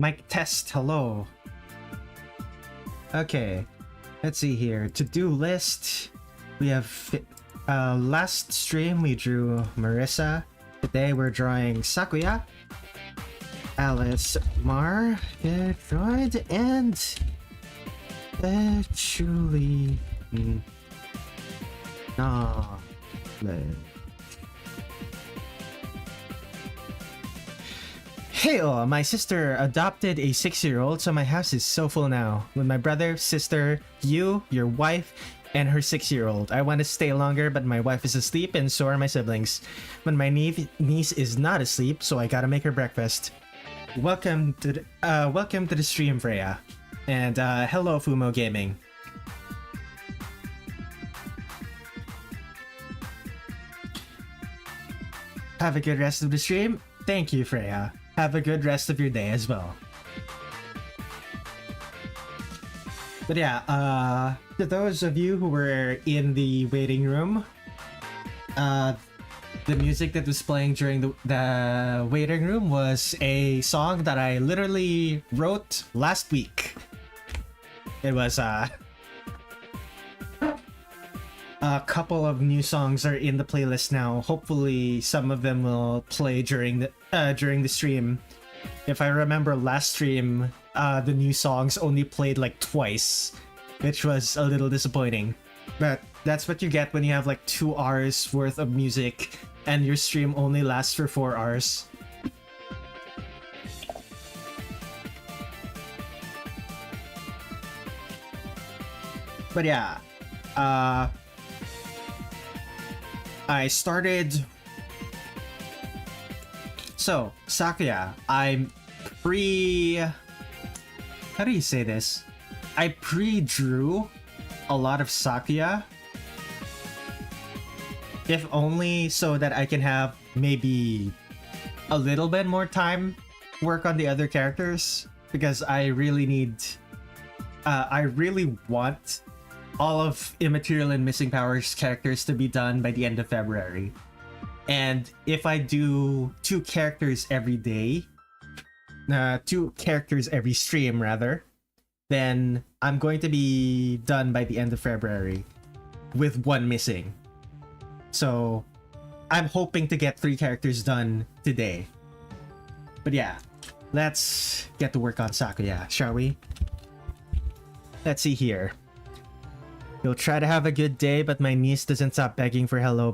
Mic test, hello. Okay, let's see here. To-do list. We have last stream we drew Marisa. Today we're drawing Sakuya, Alice, Margatroid, and Patchouli Knowledge. Hey, my sister adopted a 6-year-old, so my house is so full now. With my brother, sister, you, your wife, and her 6-year-old. I want to stay longer, but my wife is asleep, and so are my siblings. But my niece is not asleep, so I gotta make her breakfast. Welcome to the stream, Freya, and hello, Fumo Gaming. Have a good rest of the stream. Thank you, Freya. Have a good rest of your day as well. But yeah, to those of you who were in the waiting room, the music that was playing during the waiting room was a song that I literally wrote last week. It was a couple of new songs are in the playlist now. Hopefully some of them will play during the stream. If I remember last stream, the new songs only played like twice, which was a little disappointing. But that's what you get when you have like 2 hours worth of music and your stream only lasts for 4 hours. But yeah, I started. So, Sakuya, I'm how do you say this? I pre-drew a lot of Sakuya, if only so that I can have maybe a little bit more time work on the other characters, because I really need I really want all of Immaterial and Missing Power's characters to be done by the end of February. And if I do 2 characters every day, 2 characters every stream rather, then I'm going to be done by the end of February with 1 missing. So I'm hoping to get 3 characters done today. But yeah, let's get to work on Sakuya, shall we? Let's see here. You'll try to have a good day, but my niece doesn't stop begging for Hello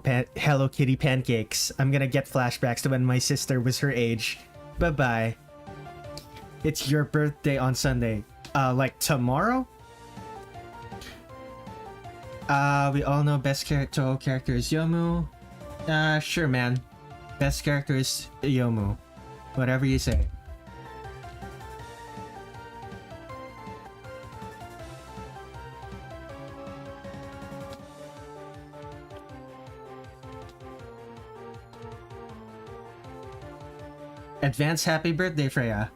Kitty pancakes. I'm gonna get flashbacks to when my sister was her age. Bye-bye. It's your birthday on Sunday. Like tomorrow? We all know best Touhou character is Yomu. Sure, man. Best character is Yomu. Whatever you say. Advance happy birthday, Freya.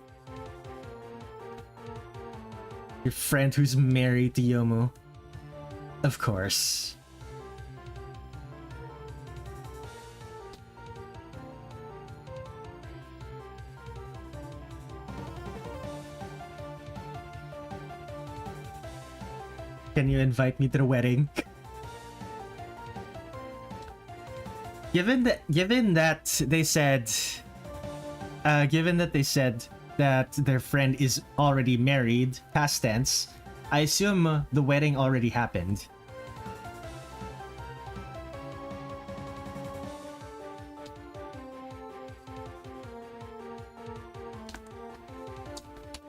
Your friend who's married to Yomu. Of course. Can you invite me to the wedding? Given that they said that their friend is already married, past tense, I assume the wedding already happened.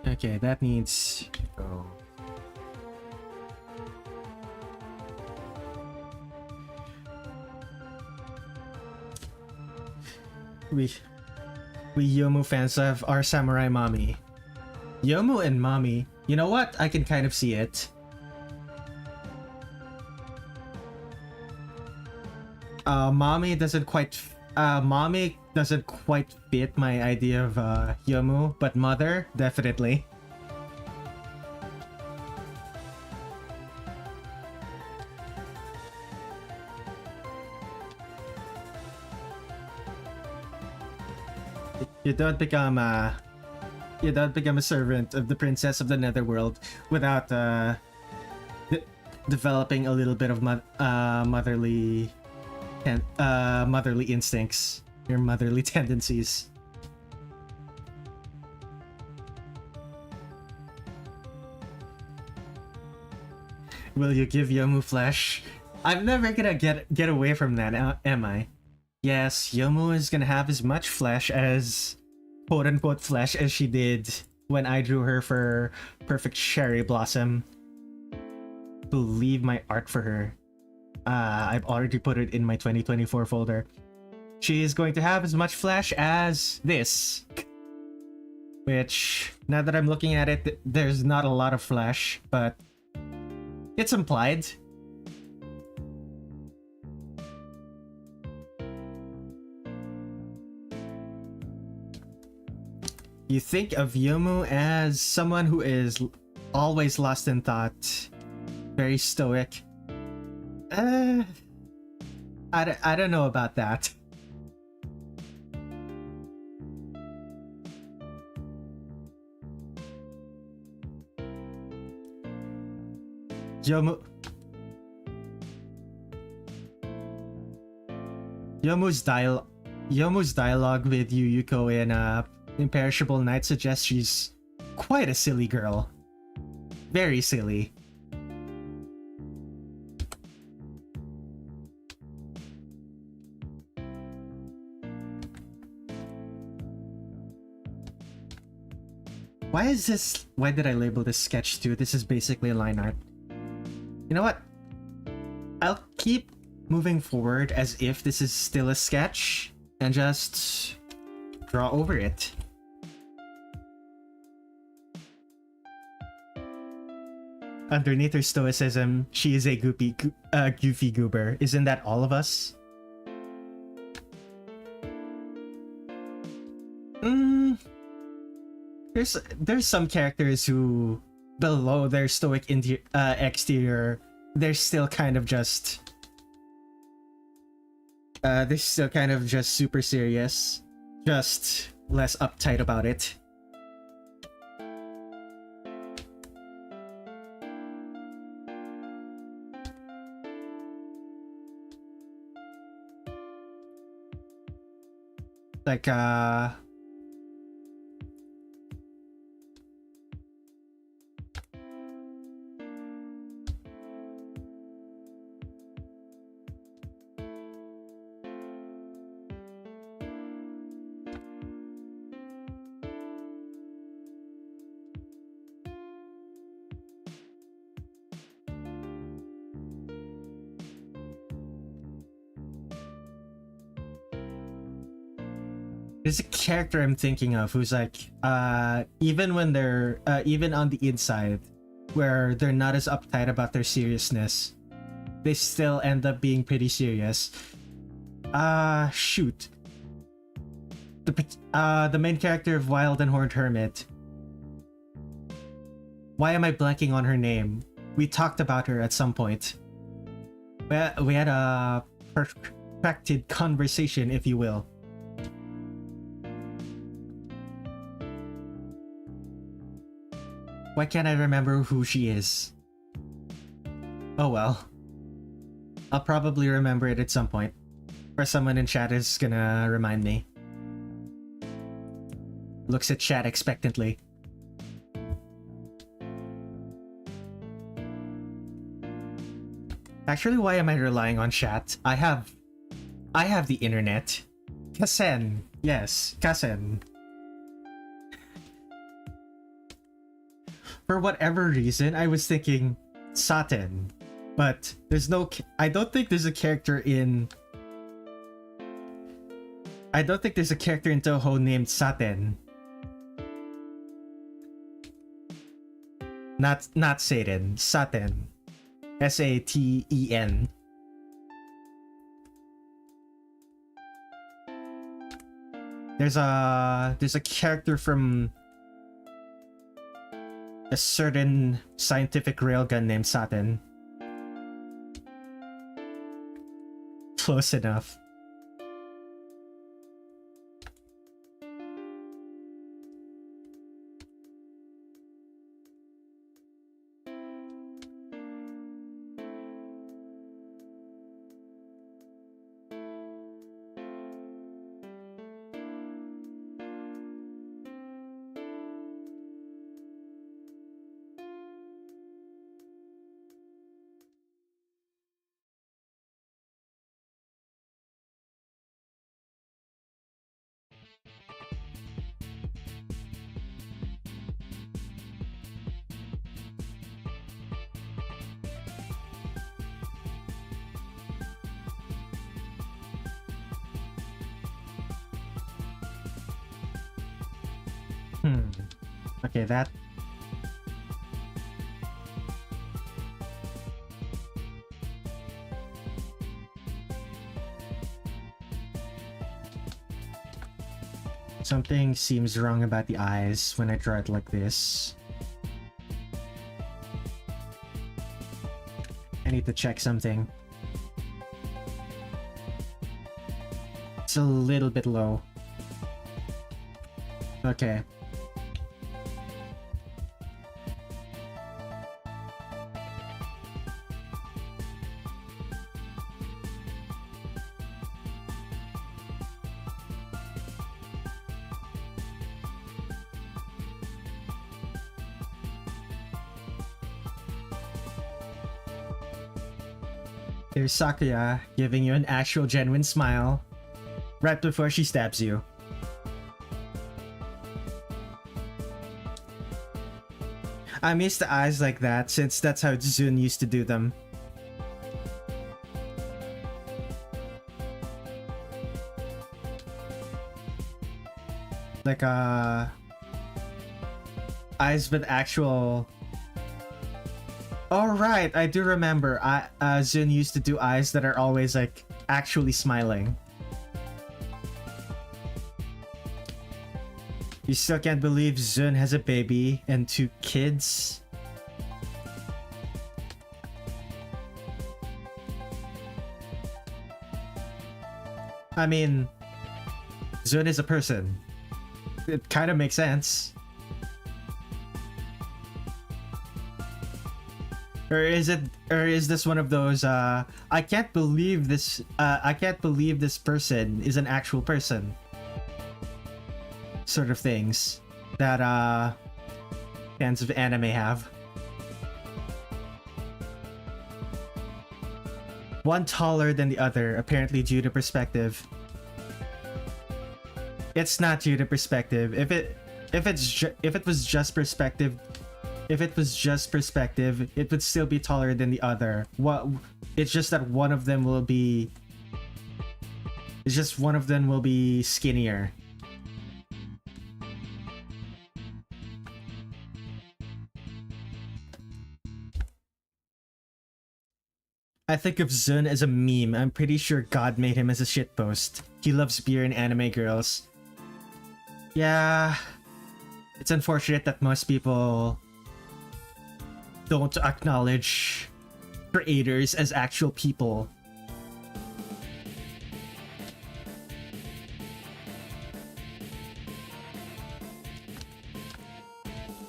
Okay, that needs to go. We Yomu fans have our samurai mommy. Yomu and mommy. You know what? I can kind of see it. Mommy doesn't quite fit my idea of Yomu, but mother definitely. You don't become You don't become a servant of the princess of the netherworld without developing a little bit of motherly instincts, your motherly tendencies. Will you give Yomu flesh? I'm never gonna get away from that, am I? Yes, Yomu is gonna have as much flesh as quote-unquote flesh as she did when I drew her for Perfect Cherry Blossom. Believe my art for her. I've already put it in my 2024 folder. She is going to have as much flesh as this. Which, now that I'm looking at it, there's not a lot of flesh, but it's implied. You think of Yomu as someone who is always lost in thought, very stoic. I don't know about that. Yomu's dialogue with Yuyuko in Imperishable Night suggests she's quite a silly girl. Very silly. Why did I label this sketch 2? This is basically line art. You know what? I'll keep moving forward as if this is still a sketch and just draw over it. Underneath her stoicism, she is a goofy goober. Isn't that all of us? There's some characters who, below their stoic exterior, they're still kind of just super serious, just less uptight about it. Like there's a character I'm thinking of who's like, even when they're, even on the inside, where they're not as uptight about their seriousness, they still end up being pretty serious. Shoot. The main character of Wild and Horned Hermit. Why am I blanking on her name? We talked about her at some point. We had a perfected conversation, if you will. Why can't I remember who she is? Oh well. I'll probably remember it at some point. Or someone in chat is gonna remind me. Looks at chat expectantly. Actually, why am I relying on chat? I have the internet. Kasen. Yes, Kasen. For whatever reason, I was thinking Saten, but there's no. I don't think there's a character in. I don't think there's a character in Touhou named Saten. Not Satan. Saten. Saten. There's a character from a certain scientific railgun named Saten. Close enough. Okay, that... Something seems wrong about the eyes when I draw it like this. I need to check something. It's a little bit low. Okay. There's Sakuya giving you an actual genuine smile right before she stabs you. I miss the eyes like that since that's how Zun used to do them. Like eyes with actual... Oh right, I do remember. Zun used to do eyes that are always like actually smiling. You still can't believe Zun has a baby and 2 kids? I mean, Zun is a person. It kind of makes sense. Or is this one of those I can't believe this person is an actual person sort of things that fans of anime have. One taller than the other, apparently due to perspective. It's not due to perspective. If it was just perspective, it would still be taller than the other. It's just that one of them will be skinnier. I think of Zun as a meme. I'm pretty sure God made him as a shitpost. He loves beer and anime girls. Yeah, it's unfortunate that most people don't acknowledge creators as actual people.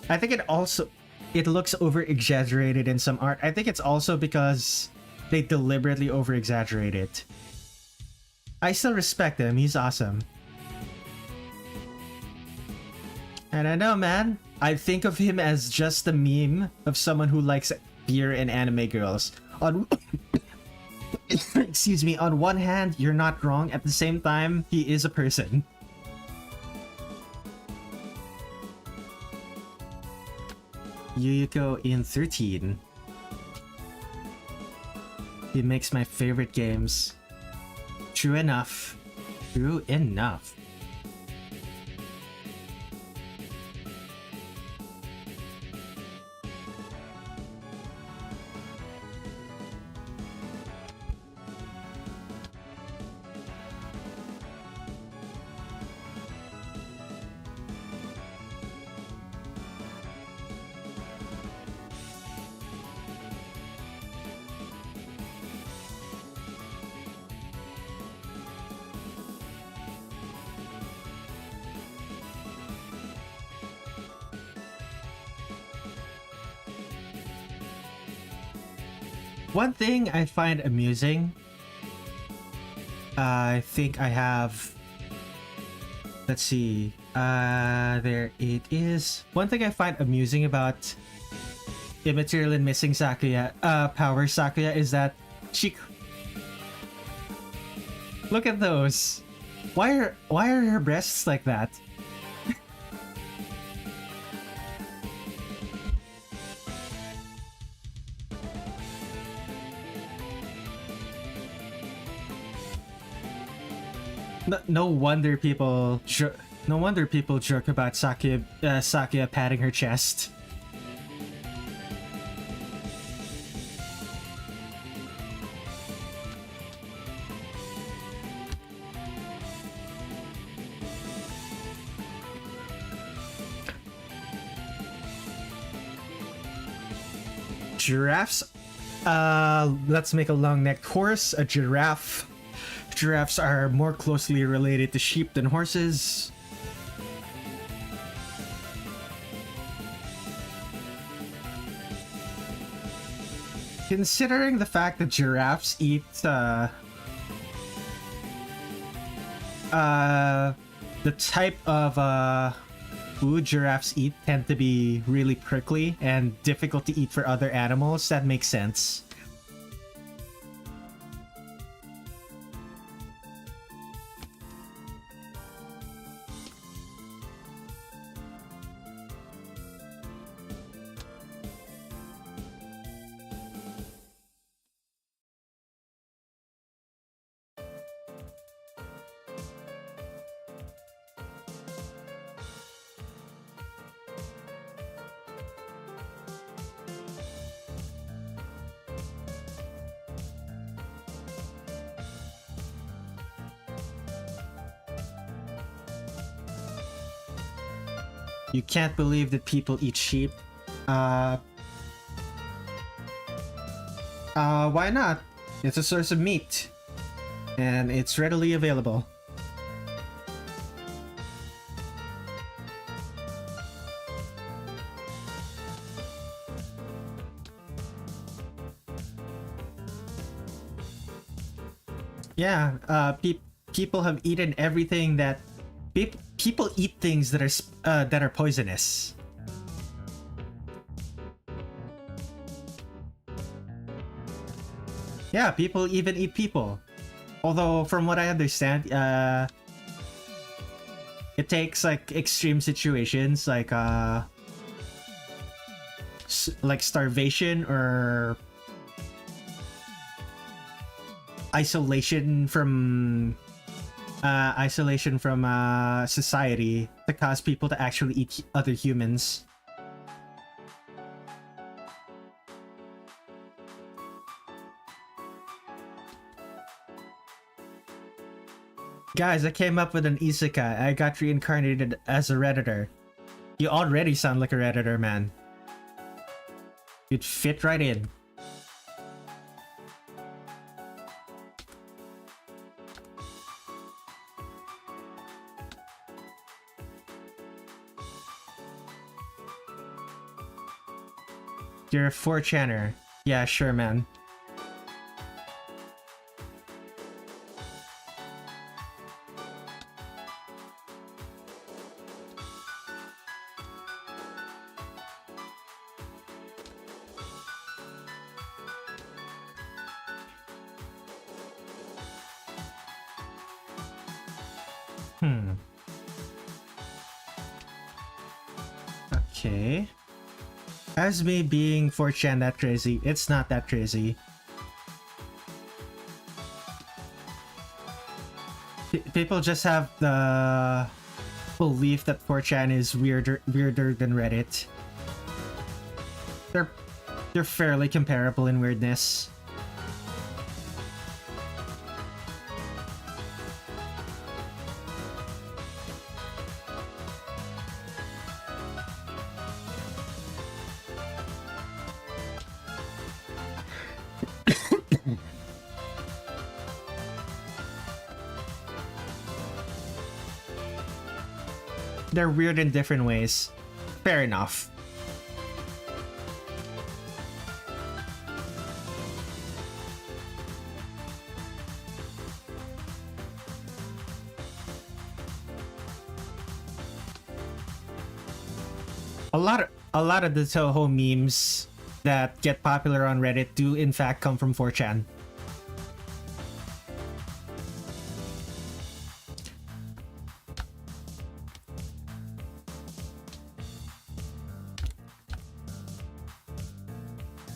I think it looks over exaggerated in some art. I think it's also because they deliberately over exaggerate it. I still respect him, he's awesome. And I know, man, I think of him as just a meme of someone who likes beer and anime girls. On excuse me, on one hand, you're not wrong. At the same time, he is a person. Yuyuko in 13. He makes my favorite games. True enough. True enough. One thing I find amusing, I think I have, let's see, there it is. One thing I find amusing about Immaterial and Missing Sakuya, Power Sakuya is that she, look at those. Why are her breasts like that? No wonder people No wonder people joke about Sakuya patting her chest. Giraffes? Let's make a long-necked horse, a giraffe. Giraffes are more closely related to sheep than horses. Considering the fact that giraffes eat the type of food giraffes eat tend to be really prickly and difficult to eat for other animals, that makes sense. You can't believe that people eat sheep. Why not? It's a source of meat. And it's readily available. Yeah, people have eaten everything that... People eat things that are poisonous. Yeah, people even eat people. Although, from what I understand, it takes like extreme situations like starvation or isolation from society to cause people to actually eat other humans. Guys, I came up with an isekai. I got reincarnated as a Redditor. You already sound like a Redditor, man. You'd fit right in. You're a 4chaner. Yeah, sure, man. Okay. As me being 4chan that crazy, it's not that crazy. People just have the belief that 4chan is weirder than Reddit. They're fairly comparable in weirdness. They're weird in different ways. Fair enough. A lot of the Touhou memes that get popular on Reddit do in fact come from 4chan.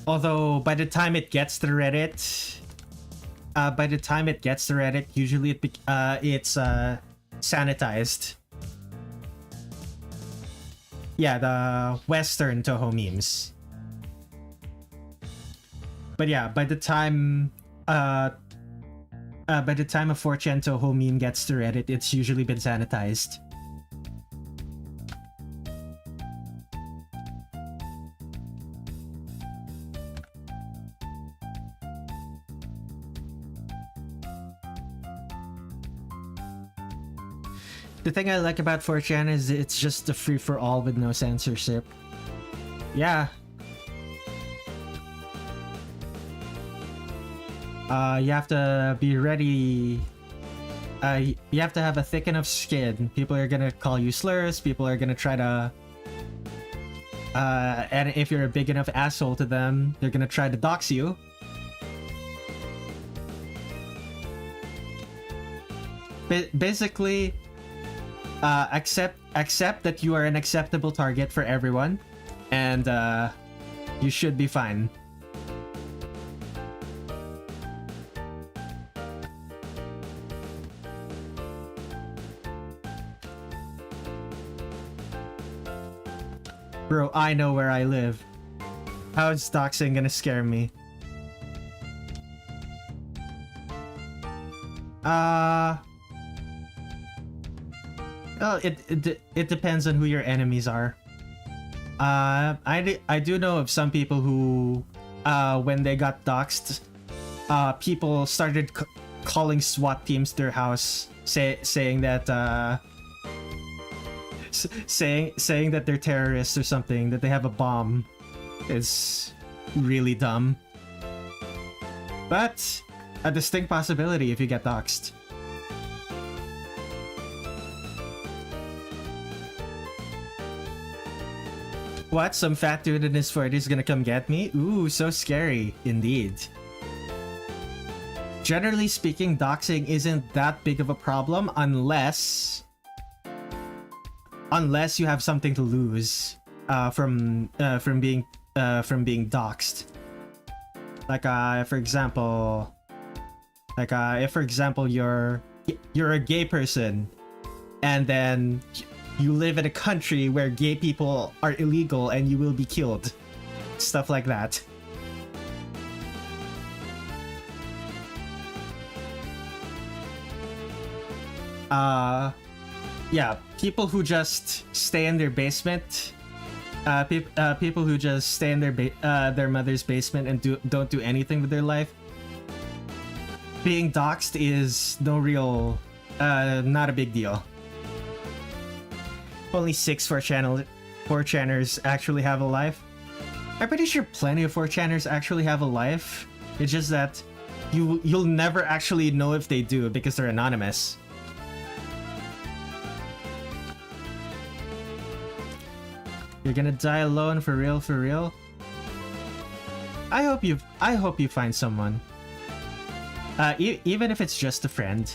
Although by the time it gets to Reddit, usually it's sanitized. yeah, the Western Touhou memes. But yeah, by the time a 4chan Touhou meme gets to Reddit, it's usually been sanitized. The thing I like about 4chan is it's just a free-for-all with no censorship. Yeah. You have to be ready. You have to have a thick enough skin. People are gonna call you slurs. People are gonna try to... and if you're a big enough asshole to them, they're gonna try to dox you. Basically... accept that you are an acceptable target for everyone, and you should be fine. Bro, I know where I live. How is doxing gonna scare me? Well, it depends on who your enemies are. I do know of some people who, when they got doxed, people started calling SWAT teams to their house, saying that saying that they're terrorists or something, that they have a bomb. It's really dumb, but a distinct possibility if you get doxed. What? Some fat dude in his 40s gonna come get me? Ooh, so scary. Indeed. Generally speaking, doxing isn't that big of a problem unless you have something to lose from being doxed. Like for example, if for example you're a gay person, and then you live in a country where gay people are illegal and you will be killed. Stuff like that. Yeah, people who just stay in their basement, people who just stay in their mother's basement and don't do anything with their life. Being doxed is not a big deal. Only 6 4chaners actually have a life. I'm pretty sure plenty of 4chaners actually have a life. It's just that you'll never actually know if they do because they're anonymous. You're gonna die alone for real, for real? I hope you find someone. Even if it's just a friend.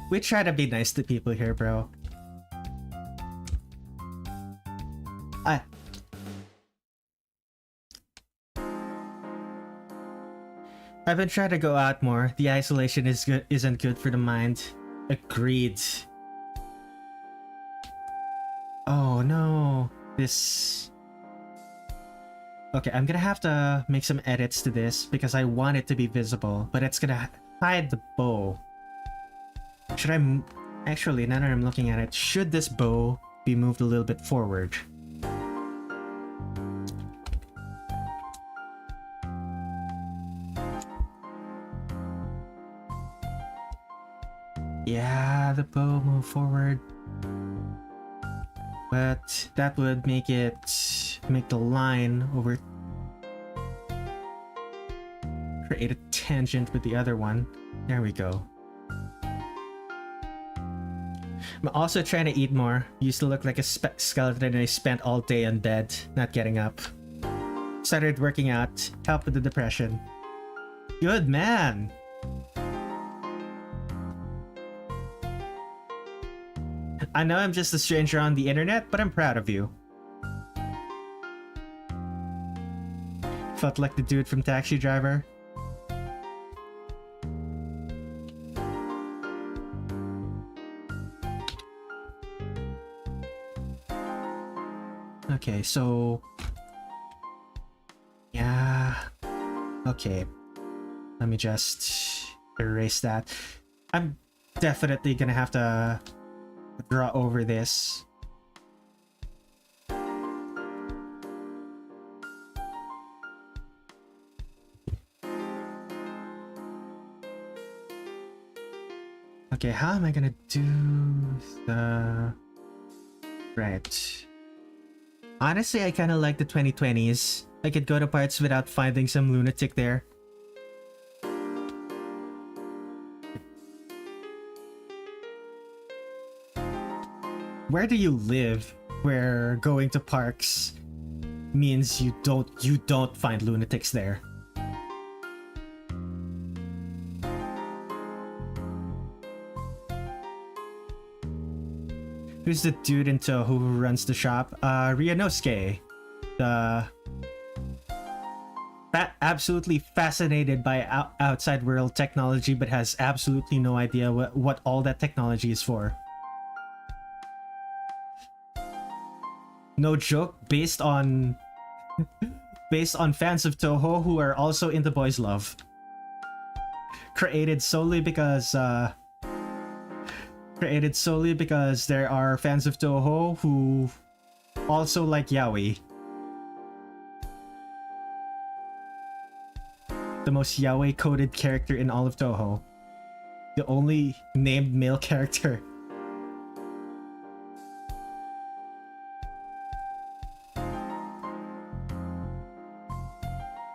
We try to be nice to people here, bro. I've been trying to go out more. The isolation isn't good for the mind. Agreed. Oh no. This... Okay, I'm gonna have to make some edits to this because I want it to be visible, but it's gonna hide the bow. Should I... Actually, now that I'm looking at it, should this bow be moved a little bit forward? Yeah, the bow move forward. But that would make the line over... create a tangent with the other one. There we go. I'm also trying to eat more. Used to look like a skeleton and I spent all day in bed, not getting up. Started working out, helped with the depression. Good man! I know I'm just a stranger on the internet, but I'm proud of you. Felt like the dude from Taxi Driver. Okay, so... yeah... okay. Let me just erase that. I'm definitely gonna have to draw over this. Okay, how am I gonna do the... right. Honestly, I kind of like the 2020s. I could go to parts without finding some lunatic there. Where do you live where going to parks means you don't find lunatics there? Who's the dude in Touhou who runs the shop? Ryanosuke. The... absolutely fascinated by outside world technology, but has absolutely no idea what all that technology is for. No joke, based on fans of Touhou who are also into boys love. Created solely because there are fans of Touhou who also like yaoi. The most yaoi coded character in all of Touhou. The only named male character.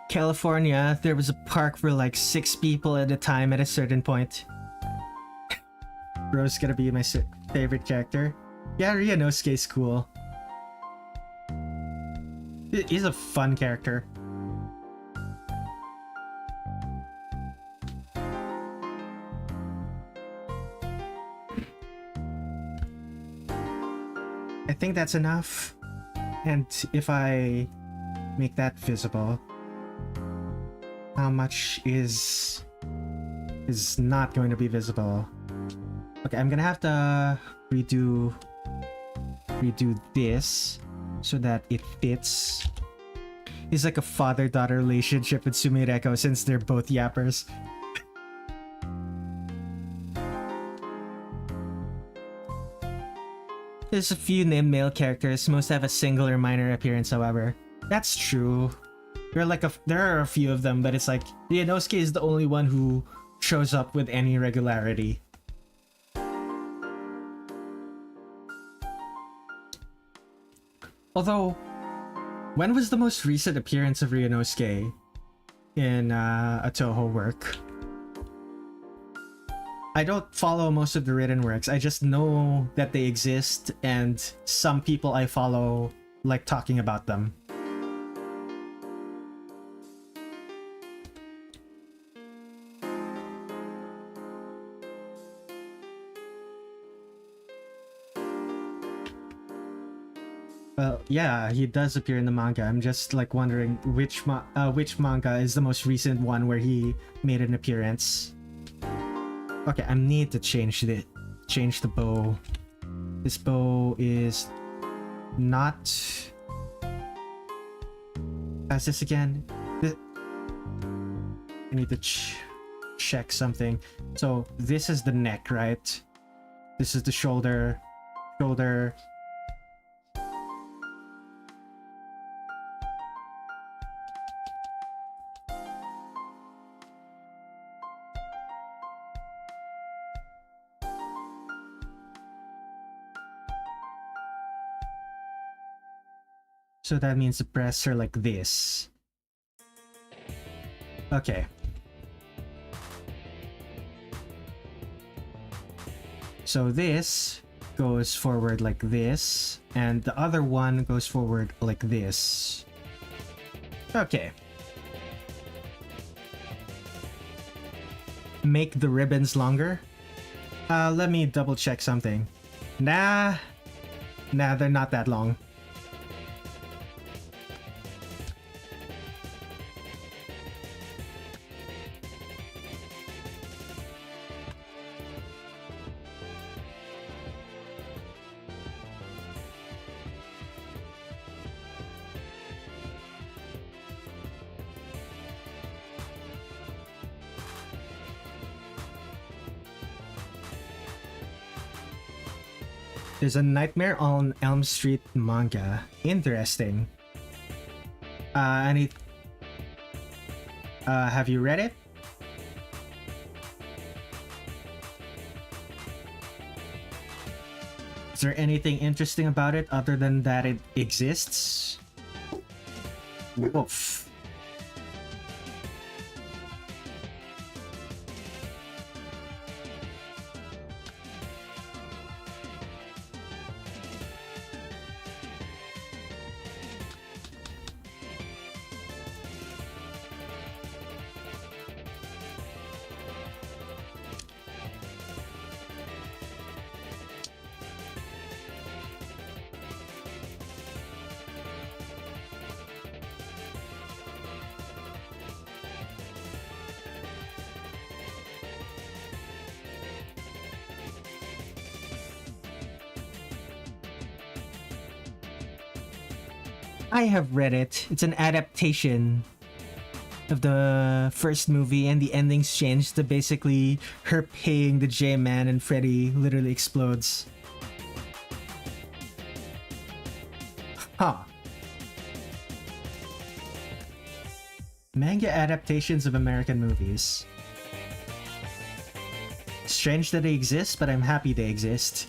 California, there was a park for like 6 people at a time at a certain point. Bro's gonna be my favorite character. Yeah, Ryanosuke's cool. He's a fun character. I think that's enough. And if I make that visible, how much is not going to be visible? Okay, I'm gonna have to redo this so that it fits. It's like a father-daughter relationship with Sumireko since they're both yappers. There's a few named male characters, most have a single or minor appearance, however. That's true. There are a few of them, but it's like Ryanosuke is the only one who shows up with any regularity. Although, when was the most recent appearance of Ryanosuke in a Touhou work? I don't follow most of the written works, I just know that they exist and some people I follow like talking about them. Well, yeah, he does appear in the manga. I'm just like wondering which manga is the most recent one where he made an appearance. Okay, I need to change the bow. This bow is not... How's this again? I need to check something. So this is the neck, right? This is the shoulder. So that means the breasts are like this. Okay. So this goes forward like this, and the other one goes forward like this. Okay. Make the ribbons longer. Let me double check something. Nah, they're not that long. There's a Nightmare on Elm Street manga. Interesting. Have you read it? Is there anything interesting about it other than that it exists? Woof. I have read it. It's an adaptation of the first movie, and the ending's changed to basically her paying the J-Man and Freddy literally explodes. Huh. Manga adaptations of American movies. Strange that they exist, but I'm happy they exist.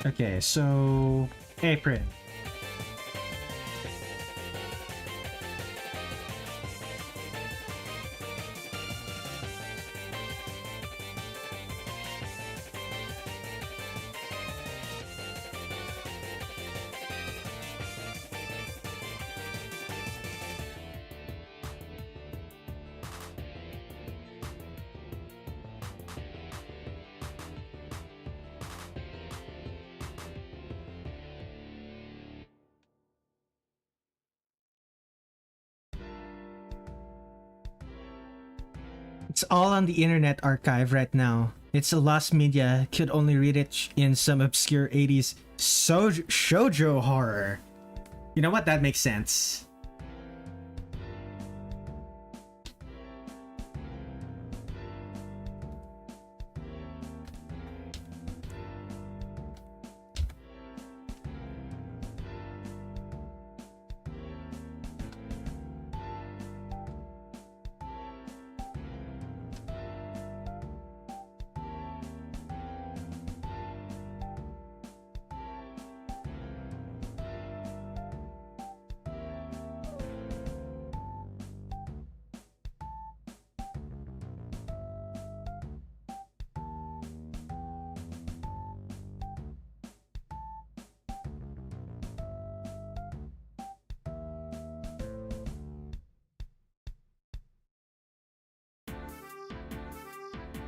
Okay, so apron. It's all on the Internet Archive right now. It's a lost media. Could only read it in some obscure 80s shoujo horror. You know what? That makes sense.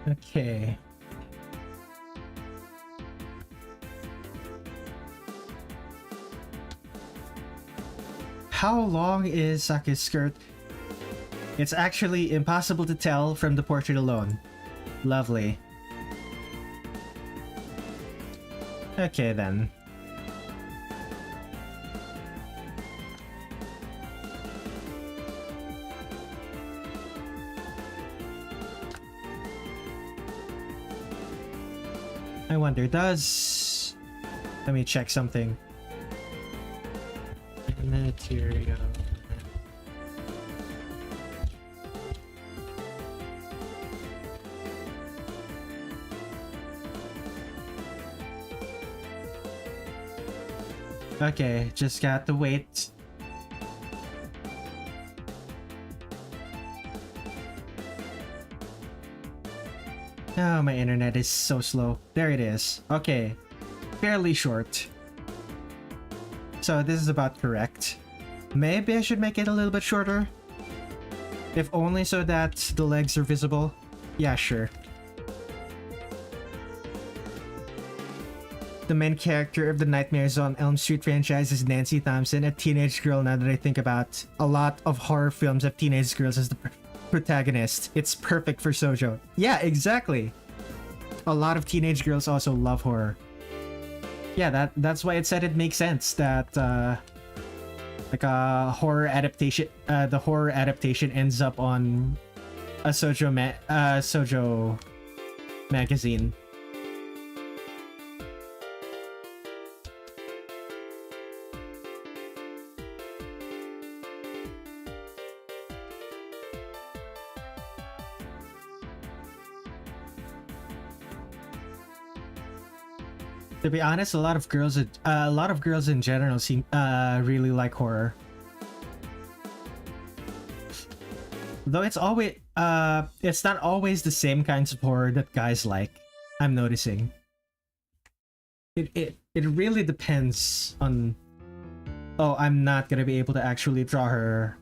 Okay. How long is Saki's skirt? It's actually impossible to tell from the portrait alone. Lovely. Okay then. I wonder, does... Let me check something. Material. Okay, just got to wait. Oh, my internet is so slow. There it is. Okay. Fairly short. So this is about correct. Maybe I should make it a little bit shorter. If only so that the legs are visible. Yeah, sure. The main character of the Nightmares on Elm Street franchise is Nancy Thompson, a teenage girl. Now that I think about a lot of horror films have teenage girls as the protagonist. It's perfect for shoujo. Yeah, exactly. A lot of teenage girls also love horror. Yeah, that's why it said it makes sense that like a horror adaptation, the horror adaptation ends up on a shoujo magazine. To be honest, a lot of girls in general seem really like horror. Though it's not always the same kinds of horror that guys like. I'm noticing. It really depends on. Oh, I'm not gonna be able to actually draw her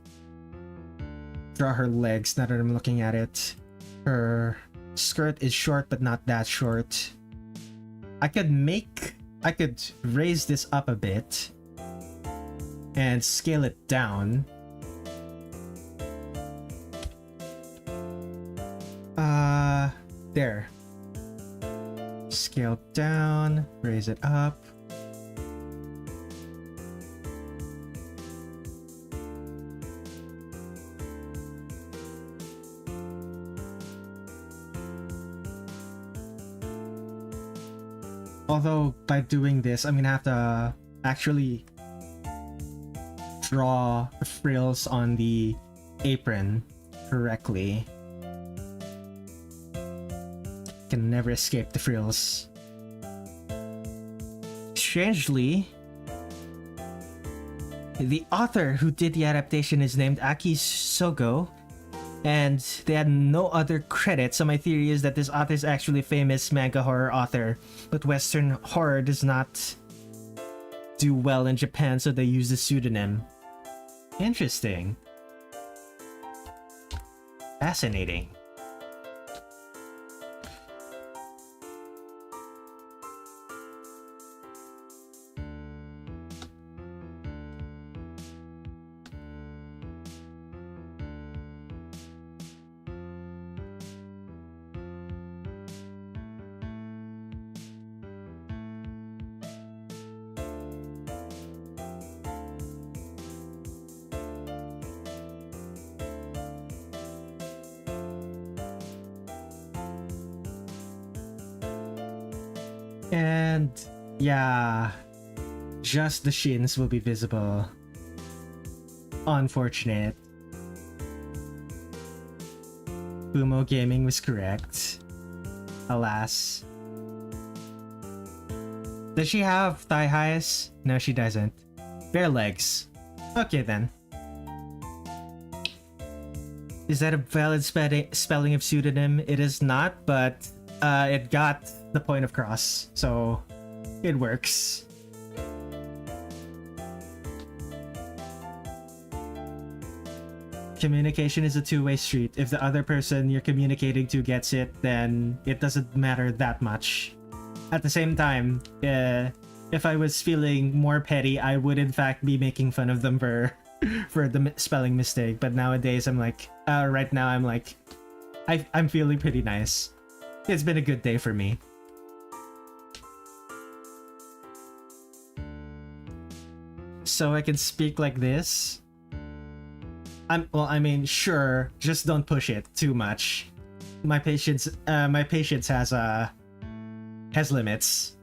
legs now that I'm looking at it. Her skirt is short, but not that short. I could raise this up a bit and scale it down. There. Scale down, raise it up. Although, by doing this, I'm gonna have to actually draw the frills on the apron correctly. Can never escape the frills. Strangely, the author who did the adaptation is named Aki Sogo, and they had no other credit, so my theory is that this author is actually a famous manga horror author, but Western horror does not do well in Japan, so they use the pseudonym. Interesting. Fascinating. And yeah, just the shins will be visible. Unfortunate. Fumo Gaming was correct. Alas. Does she have thigh highs? No, she doesn't. Bare legs. Okay then. Is that a valid spelling of pseudonym? It is not, but it got the point across, so it works. Communication is a two-way street. If the other person you're communicating to gets it, then it doesn't matter that much. At the same time, if I was feeling more petty, I would in fact be making fun of them for the spelling mistake. But nowadays, I'm like, right now, I'm like, I'm feeling pretty nice. It's been a good day for me. So I can speak like this. I mean, sure, just don't push it too much. My patience has limits.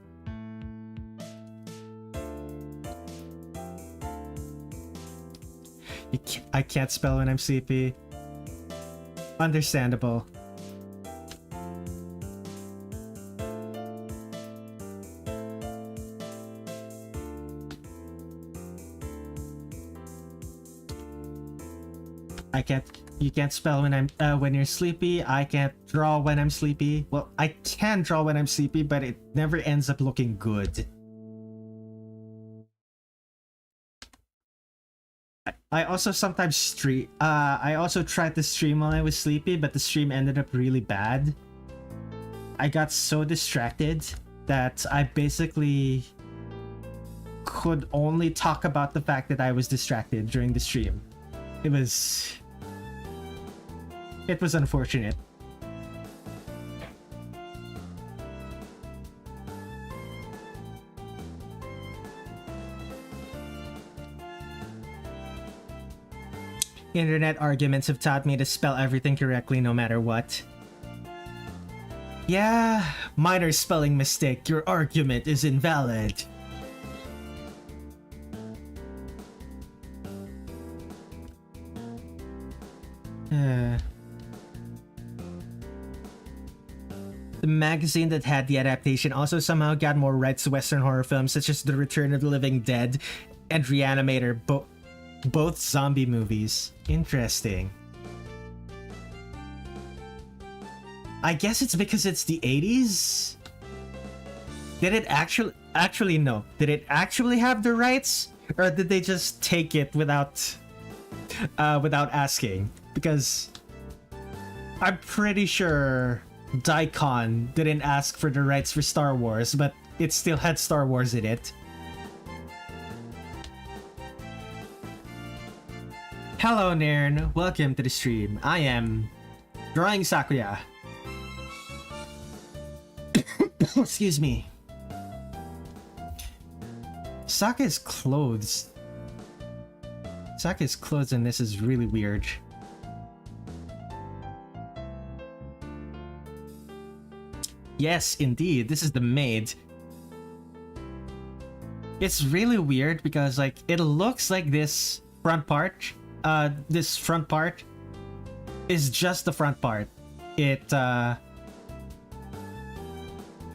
I can't spell when I'm sleepy. Understandable. You can't spell when you're sleepy. I can't draw when I'm sleepy. Well, I can draw when I'm sleepy, but it never ends up looking good. I also sometimes stream. I also tried to stream while I was sleepy, but the stream ended up really bad. I got so distracted that I basically could only talk about the fact that I was distracted during the stream. It was unfortunate. Internet arguments have taught me to spell everything correctly no matter what. Yeah, minor spelling mistake. Your argument is invalid. The magazine that had the adaptation also somehow got more rights to Western horror films such as The Return of the Living Dead and Reanimator, both zombie movies. Interesting. I guess it's because it's the 80s? Did it actually no. Did it actually have the rights? Or did they just take it without asking? Because I'm pretty sure Daikon didn't ask for the rights for Star Wars, but it still had Star Wars in it. Hello Nairn, welcome to the stream. I am Drawing Sakuya. Excuse me. Sakuya's clothes. Sakuya's clothes in this is really weird. Yes, indeed, this is the maid. It's really weird because like it looks like this front part is just the front part. It how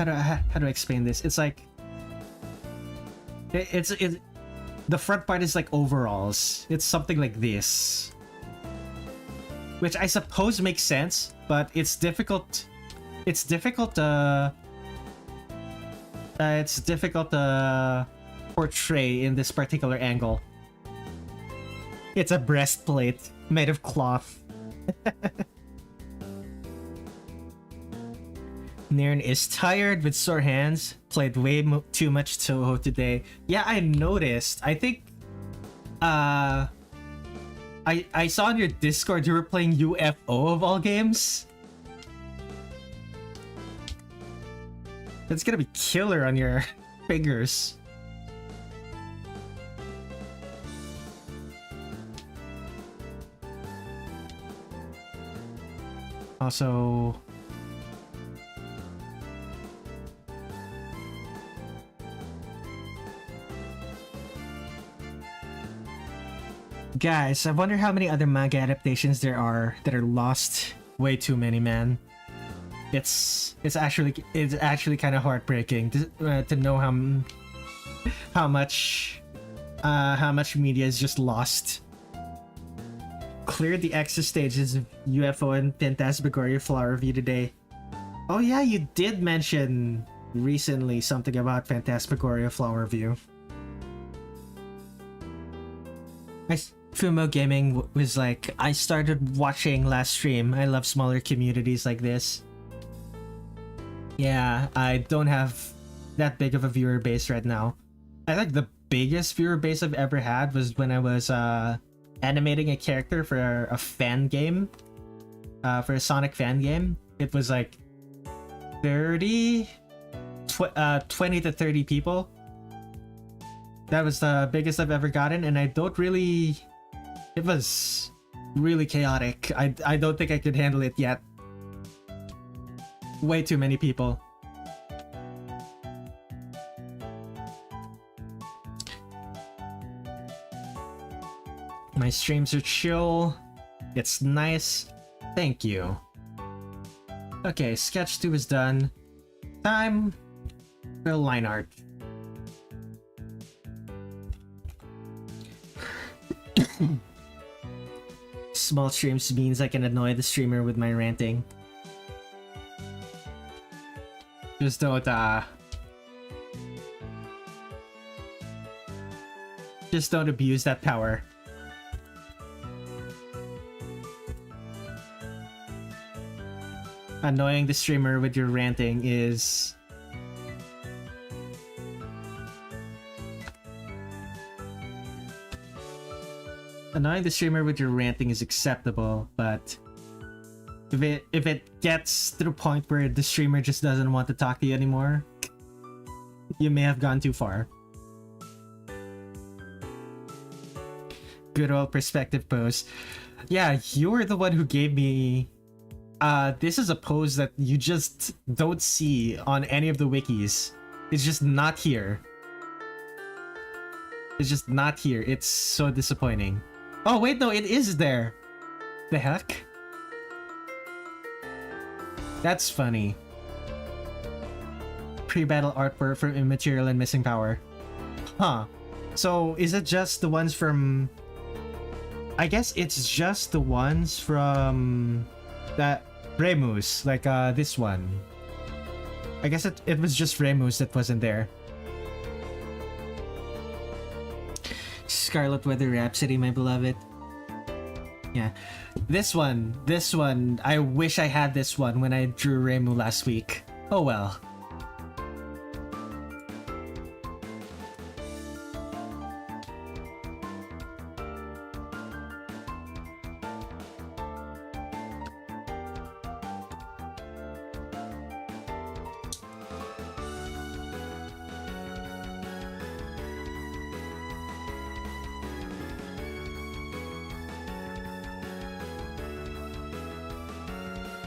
do I explain this? It's like the front part is like overalls. It's something like this, which I suppose makes sense, but it's difficult. It's difficult to portray in this particular angle. It's a breastplate made of cloth. Nairn is tired with sore hands. Played way too much Touhou today. Yeah, I noticed. I think I saw on your Discord you were playing UFO of all games. That's gonna be killer on your fingers. Also, guys, I wonder how many other manga adaptations there are that are lost. Way too many, man. It's actually kind of heartbreaking to know how much media is just lost. Cleared the extra stages of UFO and Phantasmagoria Flower Review today. Oh yeah, you did mention recently something about Phantasmagoria Flower Review. Fumo Gaming was like, I started watching last stream. I love smaller communities like this. Yeah, I don't have that big of a viewer base right now. I think the biggest viewer base I've ever had was when I was animating a character for a fan game, for a Sonic fan game. It was like 20 to 30 people. That was the biggest I've ever gotten, and I don't really... It was really chaotic. I don't think I could handle it yet. Way too many people. My streams are chill. It's nice. Thank you. Okay, sketch 2 is done. Time for line art. small streams means I can annoy the streamer with my ranting. Just don't abuse that power. Annoying the streamer with your ranting is... Annoying the streamer with your ranting is acceptable, but if it gets to the point where the streamer just doesn't want to talk to you anymore, you may have gone too far. Good old perspective pose. Yeah, you're the one who gave me... this is a pose that you just don't see on any of the wikis. It's just not here. It's just not here. It's so disappointing. Oh wait, no, it is there. The heck? That's funny. Pre-battle artwork from Immaterial and Missing Power. Huh. So is it just the ones from... I guess it's just the ones from... that Reimu's, like this one. I guess it was just Reimu's that wasn't there. Scarlet Weather Rhapsody, my beloved. Yeah. This one, I wish I had this one when I drew Reimu last week. Oh well.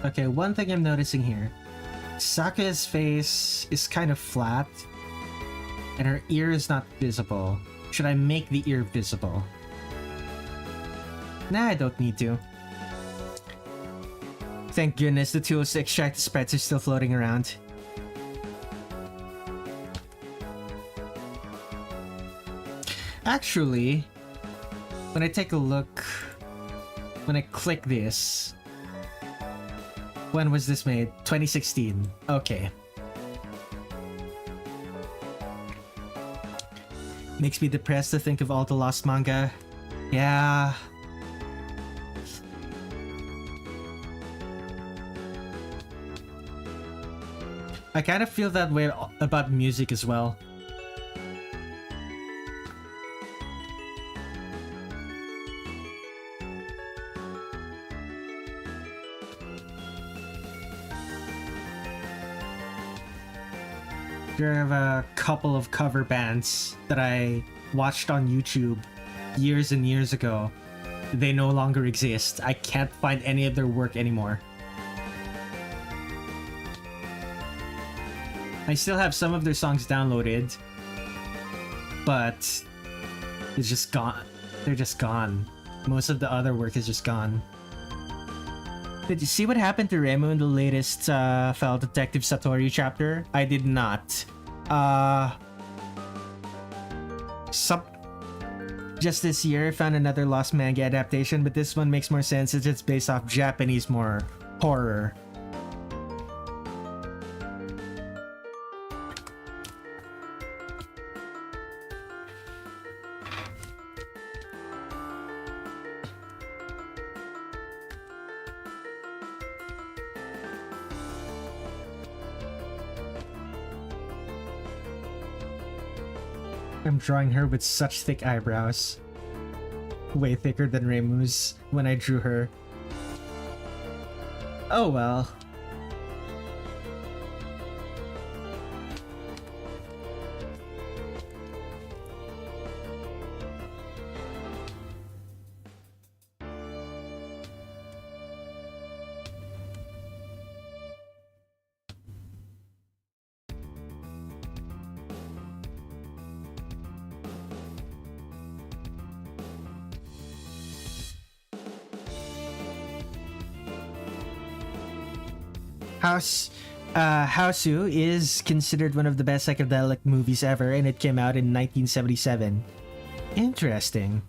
Okay, one thing I'm noticing here. Sakuya's face is kind of flat, and her ear is not visible. Should I make the ear visible? Nah, I don't need to. Thank goodness the tools to extract the spreads are still floating around. Actually, when I take a look, when I click this, when was this made? 2016. Okay. Makes me depressed to think of all the lost manga. Yeah. I kind of feel that way about music as well. There are a couple of cover bands that I watched on YouTube years and years ago. They no longer exist. I can't find any of their work anymore. I still have some of their songs downloaded, but it's just gone. They're just gone. Most of the other work is just gone. Did you see what happened to Reimu in the latest File Detective Satori chapter? I did not. Just this year, I found another lost manga adaptation, but this one makes more sense since it's based off Japanese more horror. I'm drawing her with such thick eyebrows. Way thicker than Reimu's when I drew her. Oh well. Houseu is considered one of the best psychedelic movies ever, and it came out in 1977. Interesting.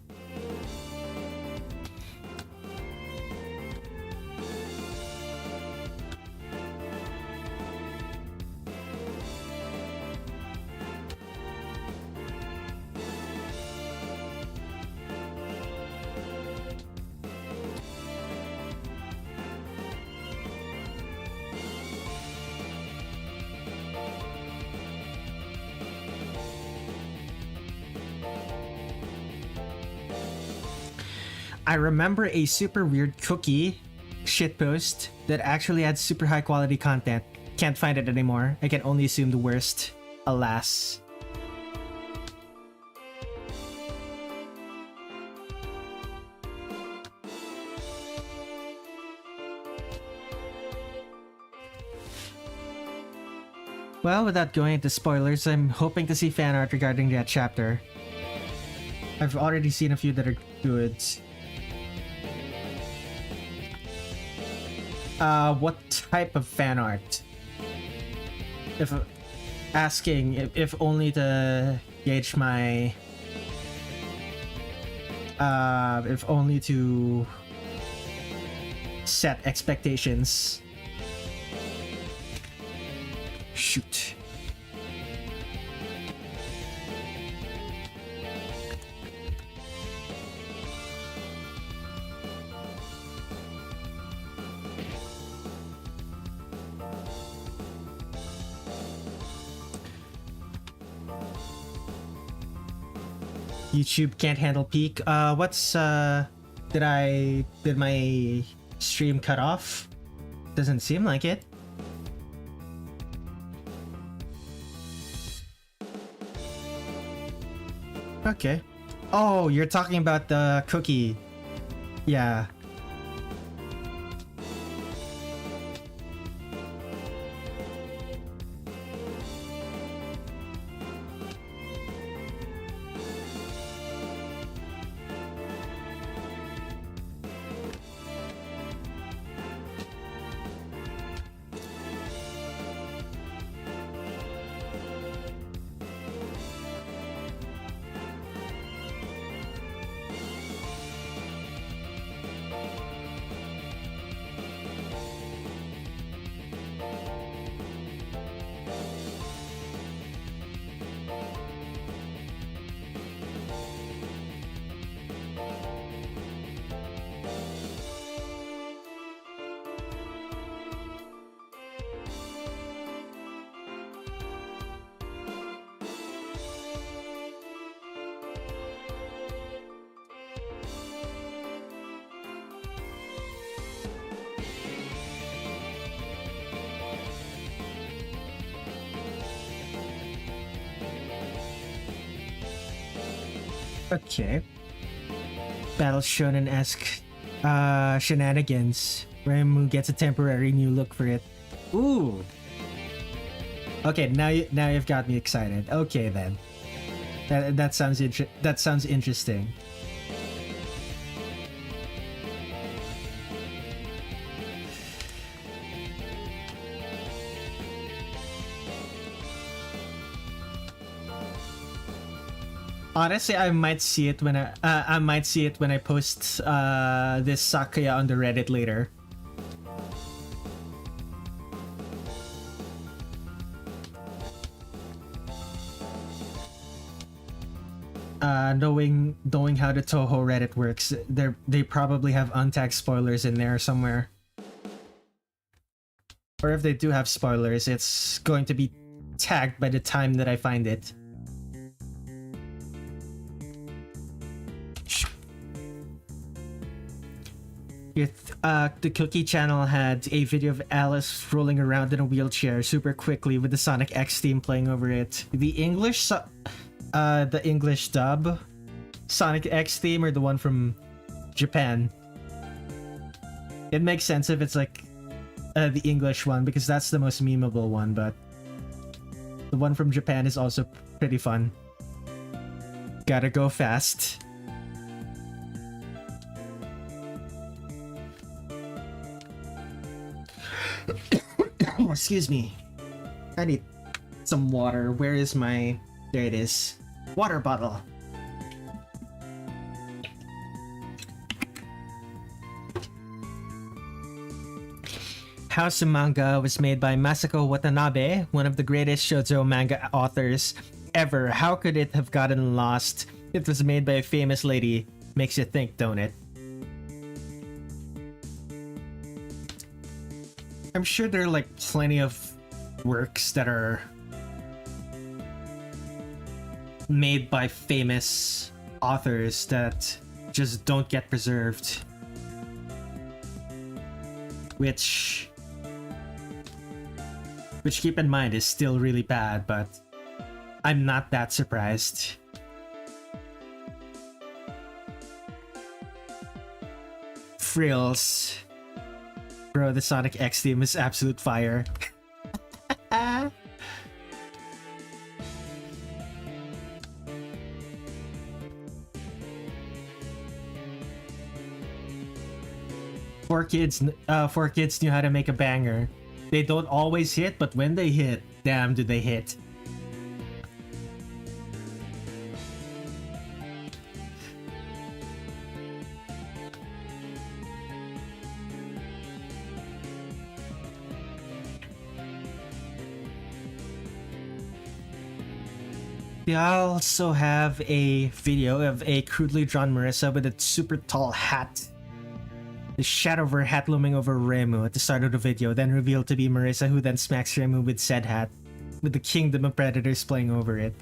I remember a super weird cookie shitpost that actually had super high quality content. Can't find it anymore. I can only assume the worst. Alas. Well, without going into spoilers, I'm hoping to see fan art regarding that chapter. I've already seen a few that are good. What type of fan art? If asking, if only to gauge my... if only to set expectations. Shoot. YouTube can't handle peak. Did my stream cut off? Doesn't seem like it. Okay. Oh, you're talking about the cookie. Yeah. Okay. Battle Shonen-esque shenanigans. Reimu gets a temporary new look for it. Ooh. Okay, now you've got me excited. Okay then. That sounds interesting. Honestly, I might see it when I post this Sakuya on the Reddit later. Knowing how the Touhou Reddit works, they probably have untagged spoilers in there somewhere. Or if they do have spoilers, it's going to be tagged by the time that I find it. The Cookie channel had a video of Alice rolling around in a wheelchair super quickly with the Sonic X theme playing over it. The English dub Sonic X theme or the one from Japan? It makes sense if it's like the English one because that's the most memeable one, but the one from Japan is also pretty fun. Gotta go fast. Oh, excuse me. I need some water. Where is my... There it is. Water bottle. House of Manga was made by Masako Watanabe, one of the greatest shoujo manga authors ever. How could it have gotten lost? It was made by a famous lady. Makes you think, don't it? I'm sure there are like plenty of works that are made by famous authors that just don't get preserved. Which keep in mind is still really bad, but I'm not that surprised. Frills. Bro, the Sonic X theme is absolute fire. Four kids knew how to make a banger. They don't always hit, but when they hit, damn do they hit. They also have a video of a crudely drawn Marisa with a super tall hat. The shadow of her hat looming over Reimu at the start of the video, then revealed to be Marisa, who then smacks Reimu with said hat, with the kingdom of predators playing over it.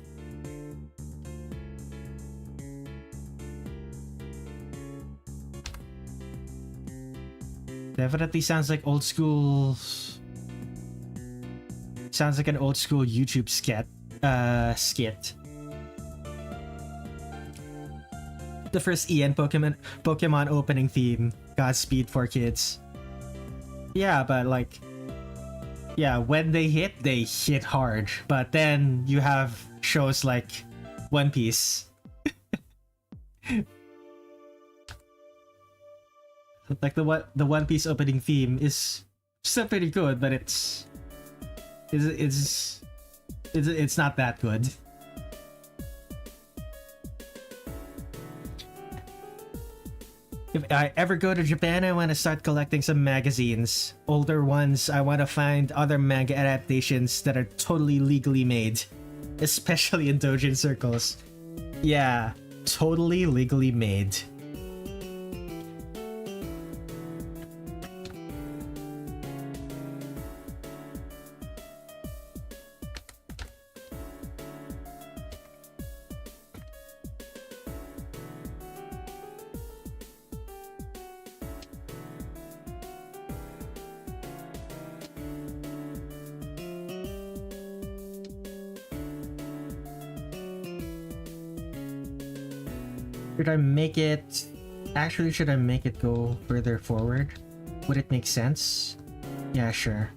Definitely sounds like old school... Sounds like an old school YouTube skit. The first EN Pokemon opening theme. Godspeed for kids. Yeah, but like... Yeah, when they hit hard. But then you have shows like One Piece. Like the One Piece opening theme is still pretty good, but it's not that good. If I ever go to Japan, I want to start collecting some magazines. Older ones, I want to find other manga adaptations that are totally legally made. Especially in doujin circles. Yeah, totally legally made. Should I make it... Actually, should I make it go further forward? Would it make sense? Yeah, sure.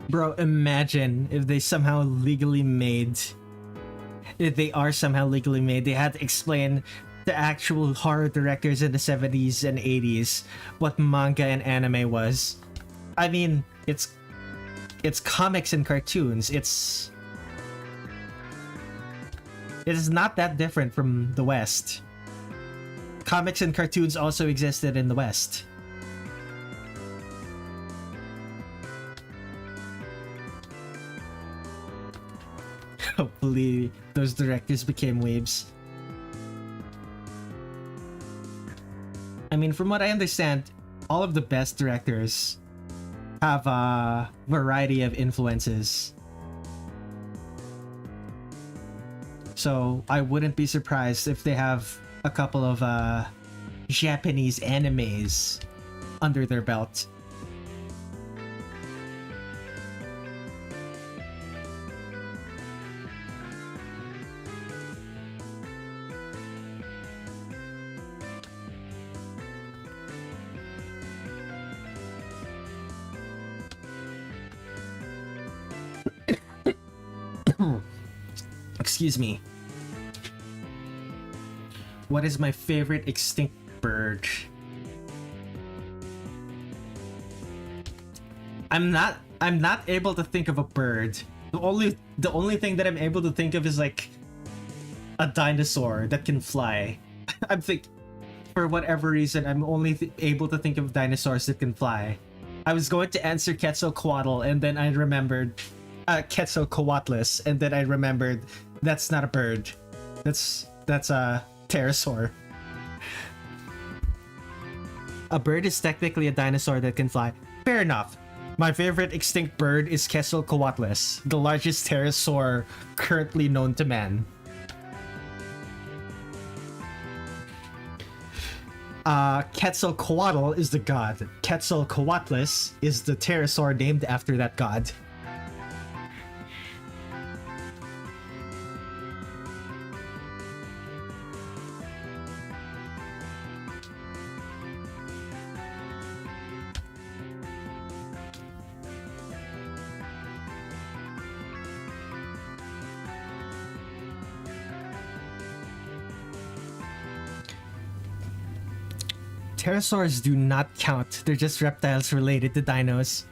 Bro, imagine if they somehow legally made... If they are somehow legally made, they had to explain to actual horror directors in the 70s and 80s what manga and anime was. I mean, it's comics and cartoons. It is not that different from the West. Comics and cartoons also existed in the West. Hopefully, those directors became weebs. I mean, from what I understand, all of the best directors have a variety of influences. So, I wouldn't be surprised if they have a couple of Japanese animes under their belt. Excuse me. What is my favorite extinct bird? I'm not able to think of a bird. The only thing that I'm able to think of is like a dinosaur that can fly. I'm for whatever reason, I'm only able to think of dinosaurs that can fly. I was going to answer Quetzalcoatl, and then I remembered Quetzalcoatlus, and then I remembered That's not a bird. That's a pterosaur. A bird is technically a dinosaur that can fly. Fair enough. My favorite extinct bird is Quetzalcoatlus, the largest pterosaur currently known to man. Quetzalcoatl is the god. Quetzalcoatlus is the pterosaur named after that god. Pterosaurs do not count. They're just reptiles related to dinos.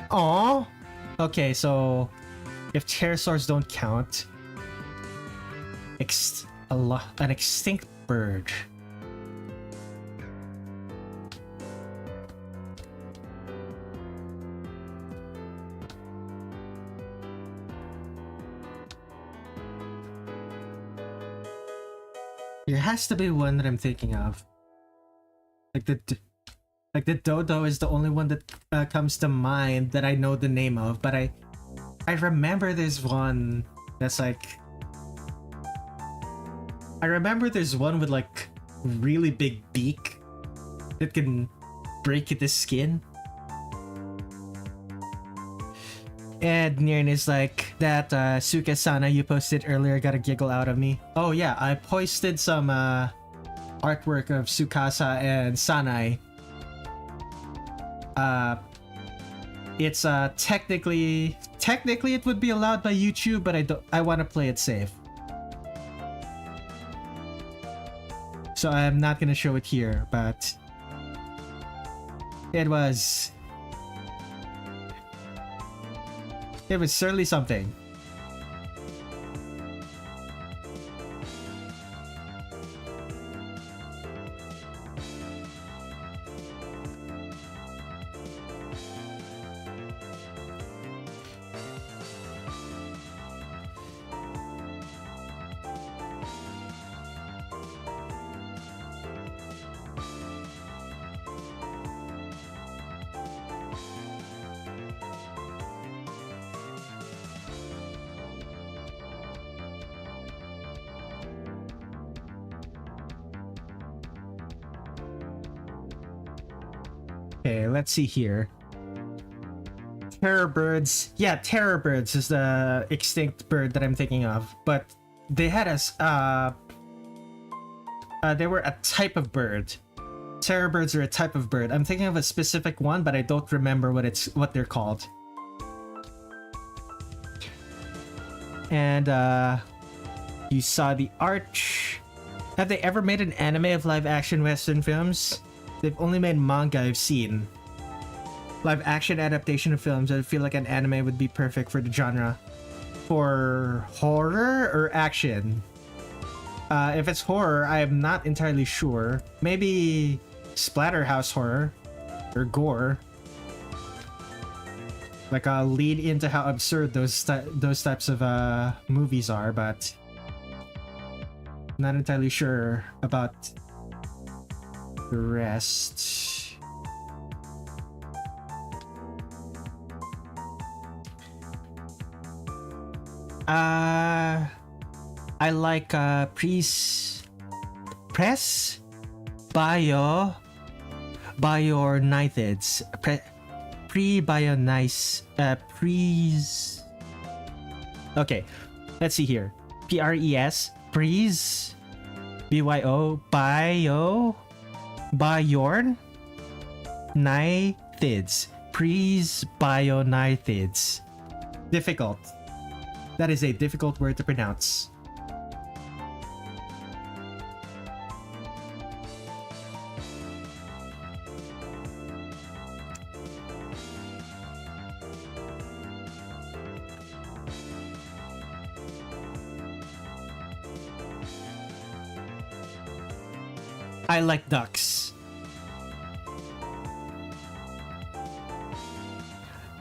Aww. Okay, so if pterosaurs don't count, an extinct bird. There has to be one that I'm thinking of. Like the dodo is the only one that comes to mind that I know the name of, but I remember there's one that's like, I remember there's one with like really big beak that can break the skin. And Niren is like, that Suika-sana you posted earlier got a giggle out of me. Oh yeah, I posted some artwork of Tsukasa and Sanai. It's technically it would be allowed by YouTube, but I want to play it safe. So I'm not gonna show it here, but it was certainly something. Okay, let's see here. Terror birds. Yeah, terror birds is the extinct bird that I'm thinking of. But they had they were a type of bird. Terror birds are a type of bird. I'm thinking of a specific one, but I don't remember what they're called. And you saw the arch. Have they ever made an anime of live-action Western films? They've only made manga I've seen. Live-action adaptation of films, I feel like an anime would be perfect for the genre. For horror or action? If it's horror, I'm not entirely sure. Maybe Splatterhouse horror or gore. Like a lead into how absurd those types of movies are, but not entirely sure about the rest. I like press bionithids. Okay, let's see here. PRES, Pres, BYO, Biorn, Nithids. Presbionithids. Difficult. That is a difficult word to pronounce. I like ducks.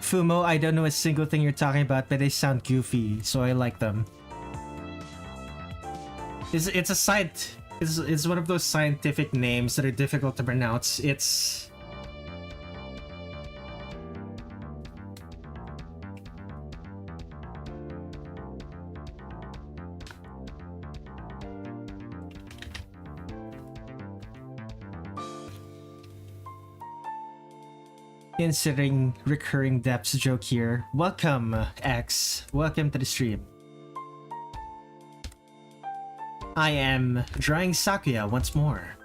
Fumo, I don't know a single thing you're talking about, but they sound goofy, so I like them. It's a site. It's one of those scientific names that are difficult to pronounce. It's... Inserting recurring depths joke here. Welcome, X. Welcome to the stream. I am drawing Sakuya once more.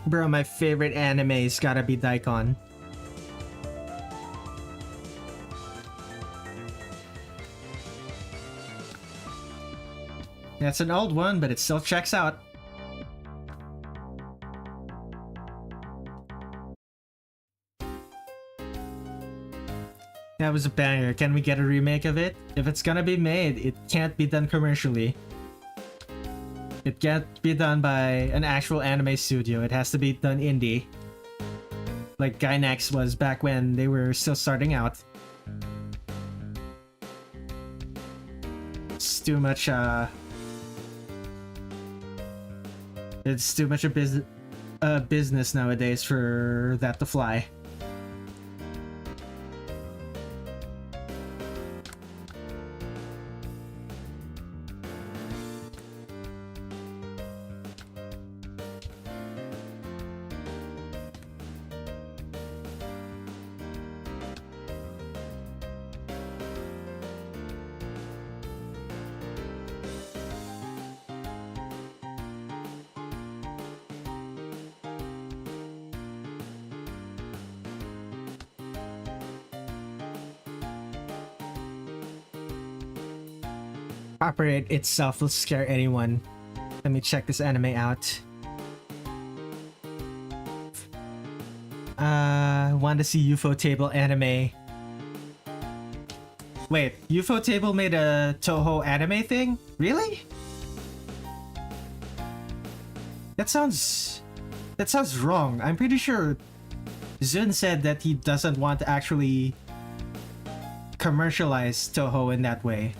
Bro, my favorite anime's gotta be Daikon. That's an old one, but it still checks out. That was a banger. Can we get a remake of it? If it's gonna be made, it can't be done commercially. It can't be done by an actual anime studio. It has to be done indie. Like Gainax was back when they were still starting out. It's too much, it's too much a business nowadays for that to fly. Copyright itself will scare anyone. Let me check this anime out. Want to see UFO Table anime. Wait, UFO Table made a Touhou anime thing? Really? That sounds wrong. I'm pretty sure Zun said that he doesn't want to actually commercialize Touhou in that way.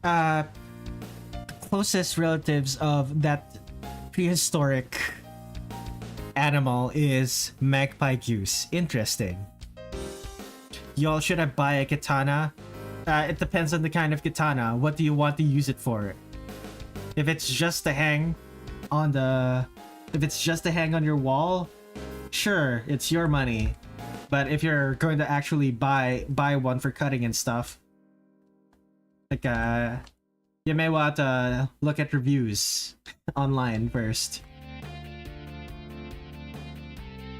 The closest relatives of that prehistoric animal is magpie goose. Interesting. Y'all, should I buy a katana? It depends on the kind of katana. What do you want to use it for? If it's just to hang on your wall, sure, it's your money. But if you're going to actually buy one for cutting and stuff, like you may want to look at reviews online first.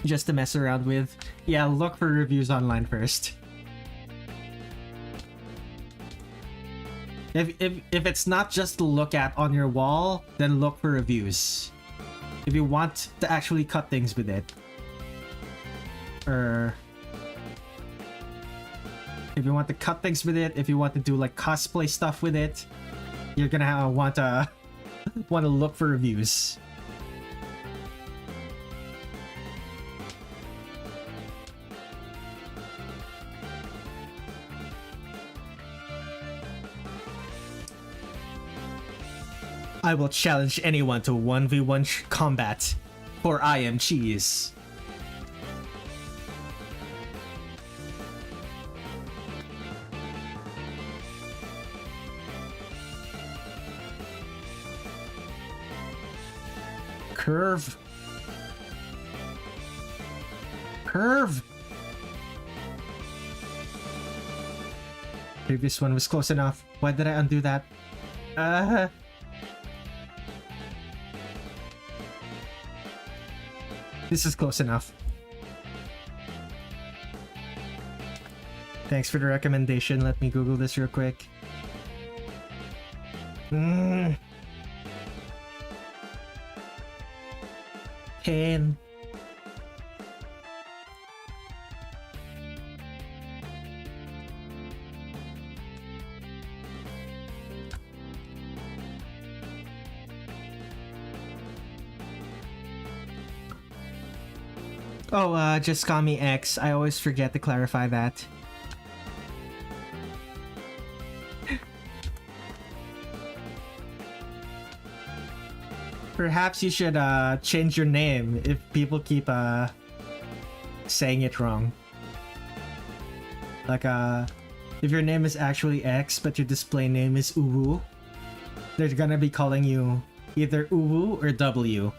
Just to mess around with. Yeah, look for reviews online first. If it's not just to look at on your wall, then look for reviews. If you want to actually cut things with it. Or if you want to cut things with it, if you want to do like cosplay stuff with it, you're gonna want to look for reviews. I will challenge anyone to 1v1 combat for I am cheese. Curve. Curve. Previous one was close enough. Why did I undo that? This is close enough. Thanks for the recommendation. Let me Google this real quick. Pain. Oh, just call me X. I always forget to clarify that. Perhaps you should change your name if people keep saying it wrong. Like if your name is actually X but your display name is Uwu, they're gonna be calling you either Uwu or W.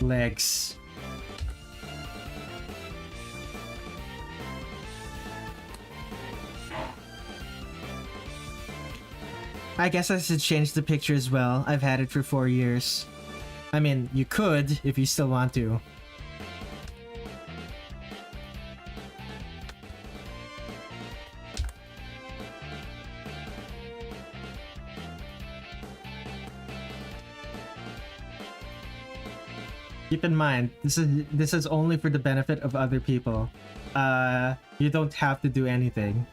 Legs. I guess I should change the picture as well. I've had it for 4 years. I mean, you could if you still want to. Keep in mind, this is only for the benefit of other people. You don't have to do anything.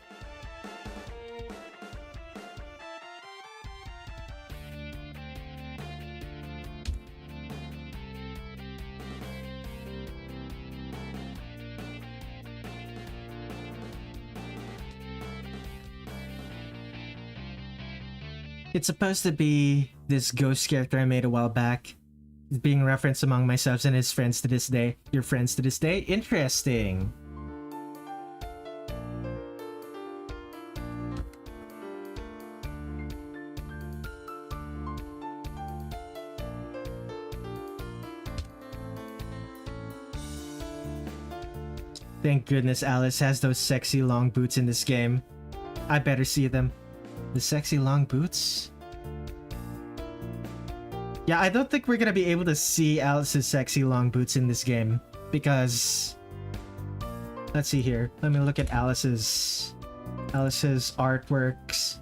It's supposed to be this ghost character I made a while back. It's being referenced among myself and his friends to this day. Your friends to this day? Interesting. Thank goodness Alice has those sexy long boots in this game. I better see them. The sexy long boots? Yeah, I don't think we're gonna be able to see Alice's sexy long boots in this game because... Let's see here. Let me look at Alice's artworks.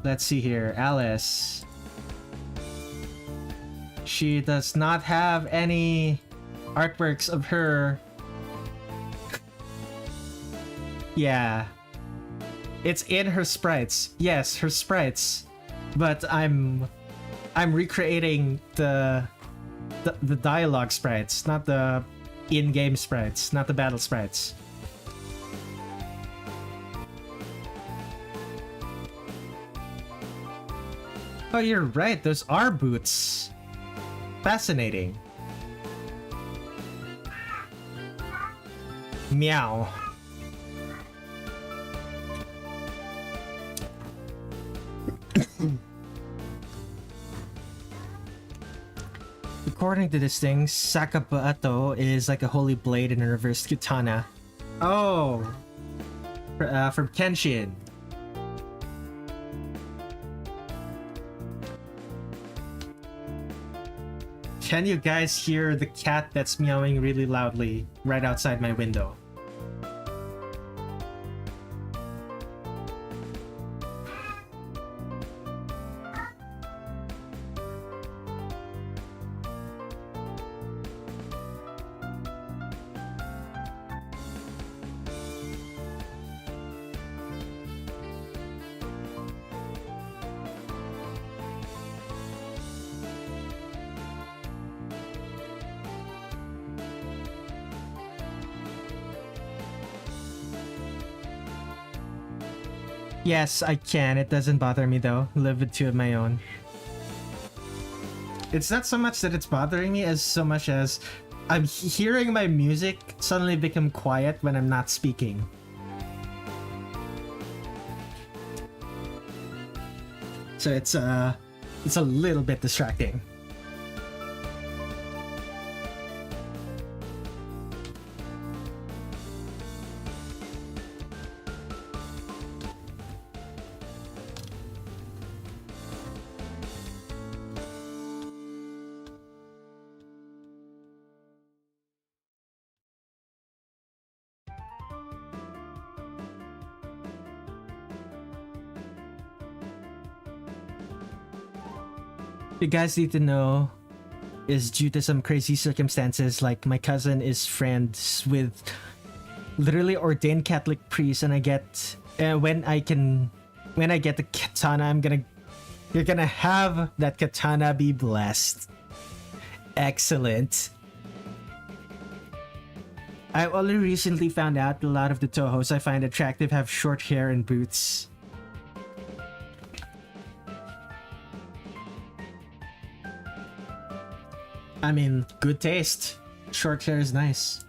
Let's see here. Alice. She does not have any artworks of her. Yeah. It's in her sprites. Yes, her sprites. But I'm recreating the dialogue sprites, not the in-game sprites, not the battle sprites. Oh, you're right. Those are boots. Fascinating. Meow. According to this thing, Sakabato is like a holy blade and a reversed katana. Oh! From Kenshin. Can you guys hear the cat that's meowing really loudly right outside my window? Yes, I can. It doesn't bother me though. Live with two of my own. It's not so much that it's bothering me as so much as I'm hearing my music suddenly become quiet when I'm not speaking. So it's a little bit distracting. You guys need to know is due to some crazy circumstances. Like my cousin is friends with literally ordained Catholic priest, and I get when I get the katana, you're gonna have that katana be blessed. Excellent. I only recently found out a lot of the Touhous I find attractive have short hair and boots. I mean, good taste. Short hair is nice.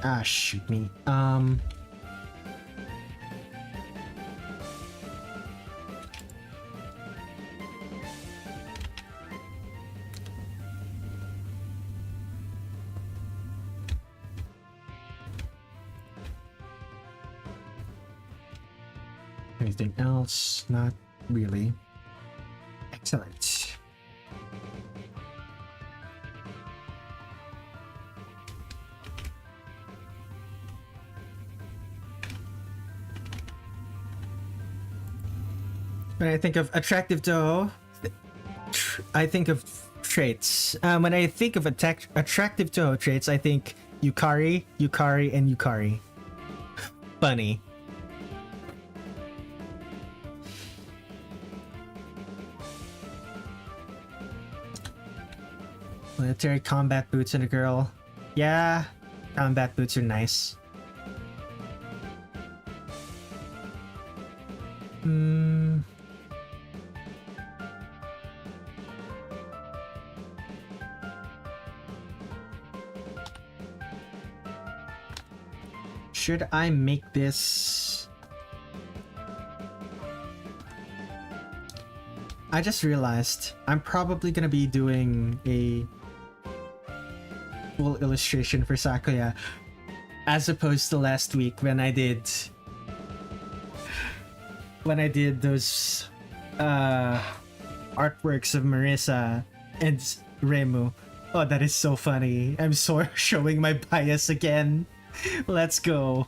Ah, shoot me. Anything else? Not really. Excellent. When I think of attractive Touhou, I think of traits. When I think of attractive Touhou traits, I think Yukari, Yukari, and Yukari. Funny. Military combat boots and a girl. Yeah, combat boots are nice. Should I make this? I just realized I'm probably gonna be doing a full illustration for Sakuya as opposed to last week when I did those artworks of Marisa and Reimu. Oh, that is so funny. I'm so showing my bias again. Let's go.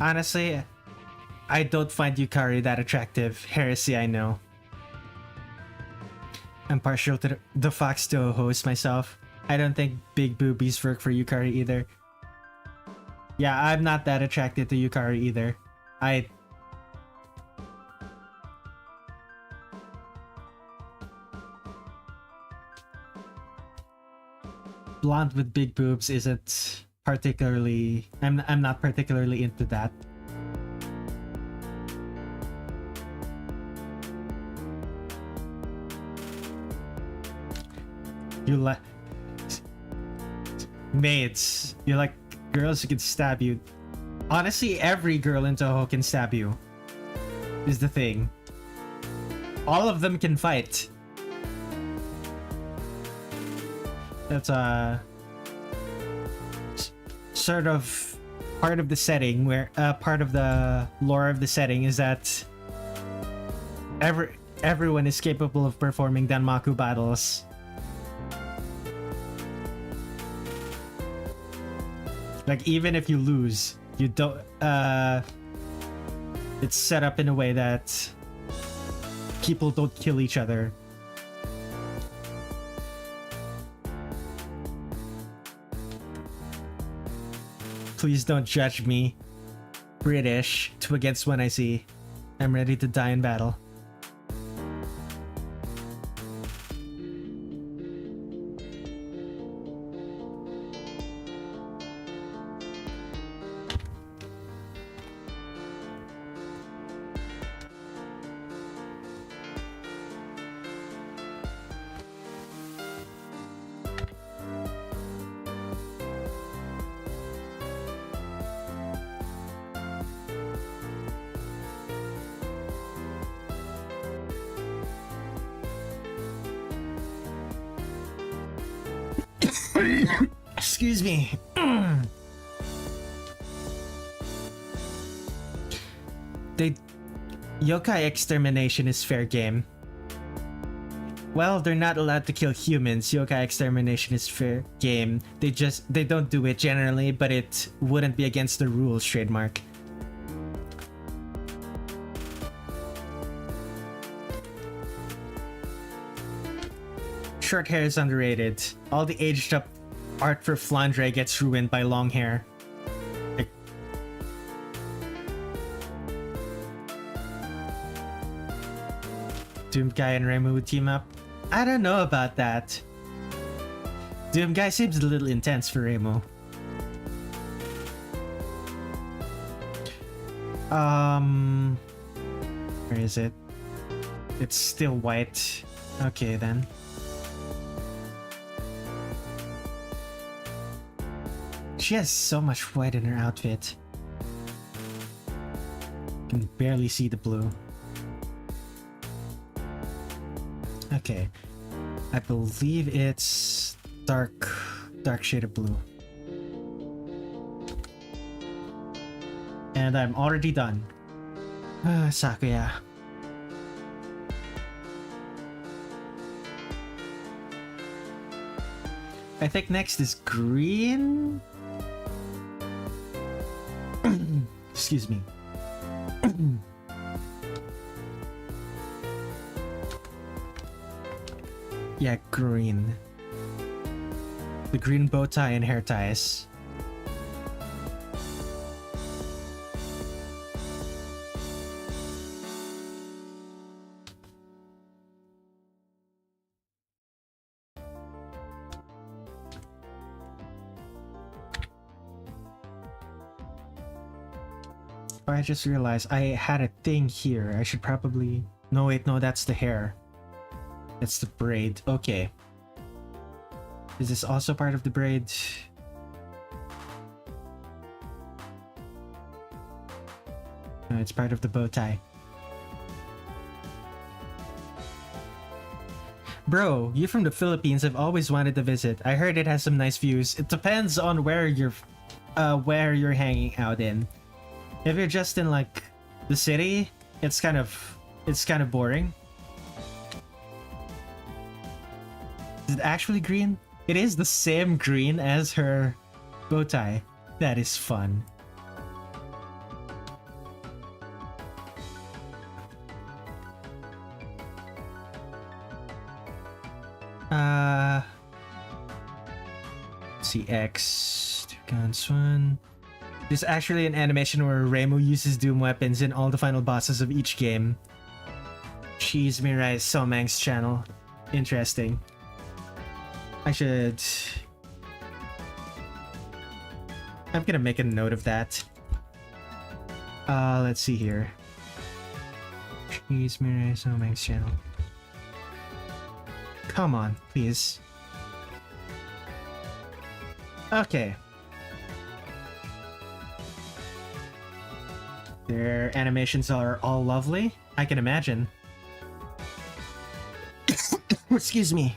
Honestly, I don't find Yukari that attractive. Heresy, I know. I'm partial to the Fox Touhous myself. I don't think big boobies work for Yukari either. Yeah, I'm not that attracted to Yukari either. Blonde with big boobs isn't particularly... I'm not particularly into that. You like... Mates, you like girls who can stab you. Honestly, every girl in Touhou can stab you. Is the thing. All of them can fight. That's sort of part of the setting where part of the lore of the setting is that everyone is capable of performing Danmaku battles. Like, even if you lose, you don't... it's set up in a way that people don't kill each other. Please don't judge me. British, 2 against 1 I see. I'm ready to die in battle. Excuse me. Yokai extermination is fair game. Well, they're not allowed to kill humans. Yokai extermination is fair game. They don't do it generally, but it wouldn't be against the rules, trademark. Short hair is underrated. All the aged up art for Flandre gets ruined by long hair. Doomguy and Reimu would team up? I don't know about that. Doomguy seems a little intense for Reimu. Where is it? It's still white. Okay then. She has so much white in her outfit. Can barely see the blue. Okay, I believe it's dark shade of blue. And I'm already done. Sakuya. I think next is green? Excuse me. Yeah, green. The green bow tie and hair ties. I just realized I had a thing here. I should probably... No, wait, no, that's the hair. That's the braid. Okay. Is this also part of the braid? No, it's part of the bow tie. Bro, you're from the Philippines. I've always wanted to visit. I heard it has some nice views. It depends on where you're hanging out in. If you're just in like the city, it's kind of boring. Is it actually green? It is the same green as her bow tie. That is fun. Let's see, X, two guns, one. There's actually an animation where Reimu uses Doom weapons in all the final bosses of each game. Cheese Mirai Somang's channel. Interesting. I should... I'm gonna make a note of that. Let's see here. Cheese Mirai Somang's channel. Come on, please. Okay. Their animations are all lovely, I can imagine. Excuse me.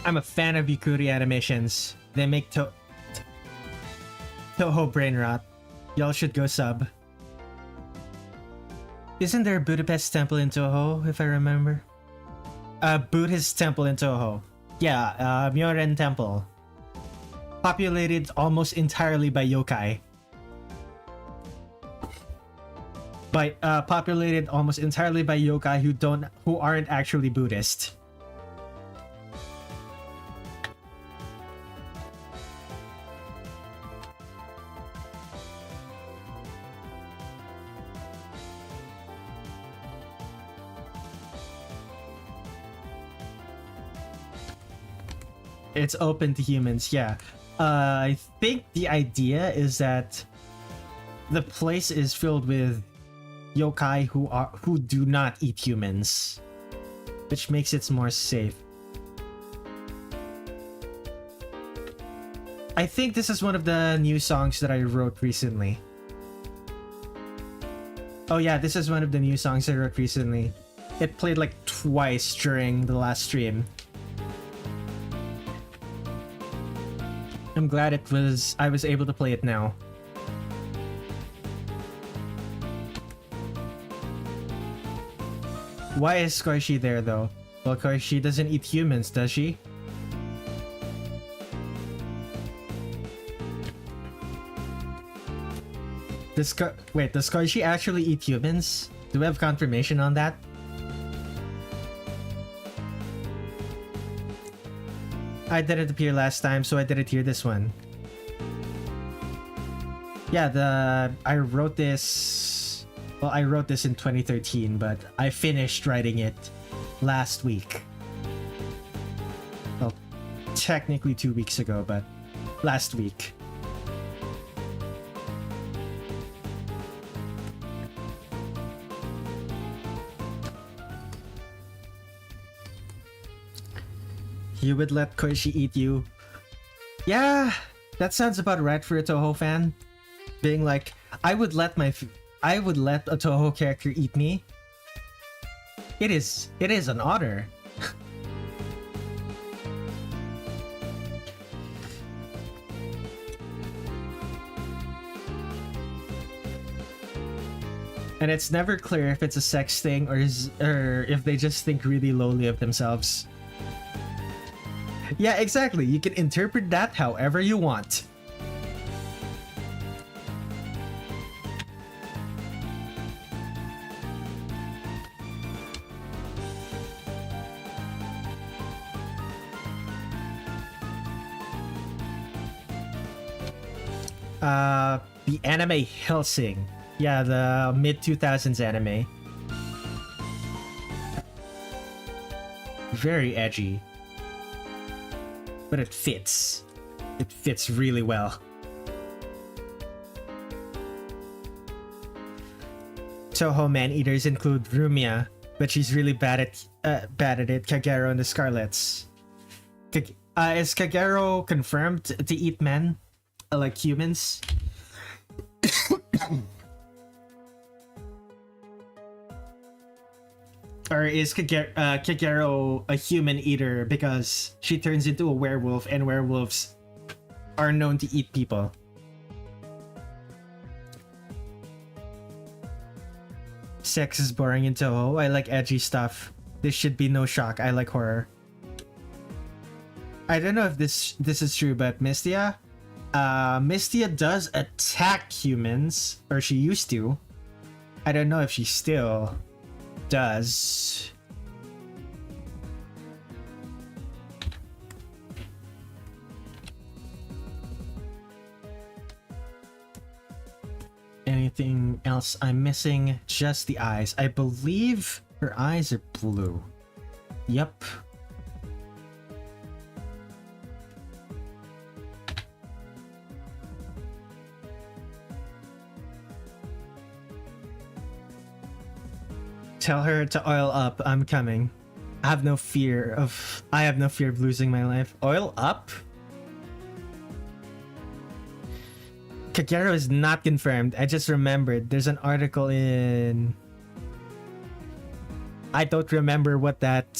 I'm a fan of Yukari animations. They make Touhou brain rot. Y'all should go sub. Isn't there a Budapest temple in Touhou, if I remember? Buddhist temple in Touhou. Yeah, Myoren temple. Populated almost entirely by yokai. Populated almost entirely by yokai who aren't actually Buddhist. It's open to humans, yeah. I think the idea is that the place is filled with yokai who do not eat humans, which makes it more safe. I think this is one of the new songs that I wrote recently. Oh yeah, this is one of the new songs I wrote recently. It played like twice during the last stream. I'm glad I was able to play it now. Why is Koishi there though? Well, Koishi doesn't eat humans, does she? Does Koishi actually eat humans? Do we have confirmation on that? I didn't appear last time, so I didn't hear this one. Yeah, I wrote this... Well, I wrote this in 2013, but I finished writing it last week. Well, technically 2 weeks ago, but last week. You would let Koishi eat you? Yeah, that sounds about right for a Touhou fan. Being like, I would let a Touhou character eat me. It is an honor. And it's never clear if it's a sex thing or if they just think really lowly of themselves. Yeah, exactly. You can interpret that however you want. The anime Hellsing. Yeah, the mid-2000s anime. Very edgy. But it fits. It fits really well. Touhou man-eaters include Rumia, but she's really bad at it, Kagero and the Scarlets. Is Kagero confirmed to eat men? Like humans? Or is Kagero a human eater because she turns into a werewolf and werewolves are known to eat people? Sex is boring in Touhou. I like edgy stuff. This should be no shock. I like horror. I don't know if this is true, but Mystia does attack humans, or she used to. I don't know if she still does. Anything else I'm missing? Just the eyes. I believe her eyes are blue. Yep. Tell her to oil up. I'm coming. I have no fear of losing my life. Oil up? Kagero is not confirmed. I just remembered. There's an article in... I don't remember what that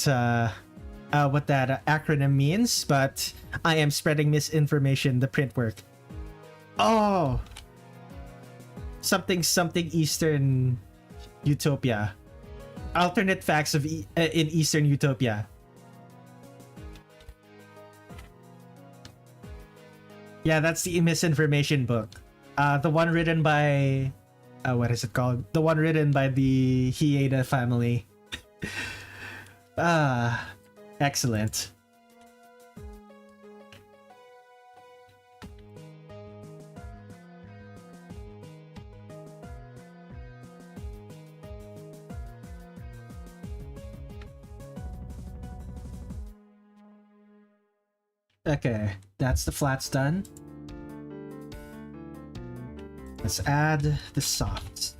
acronym means, but I am spreading misinformation. The print work. Oh! Something Eastern Utopia. Alternate facts of in Eastern Utopia. Yeah, that's the misinformation book. The one written by... what is it called? The one written by the Hieda family. Excellent. Okay, that's the flats done. Let's add the softs.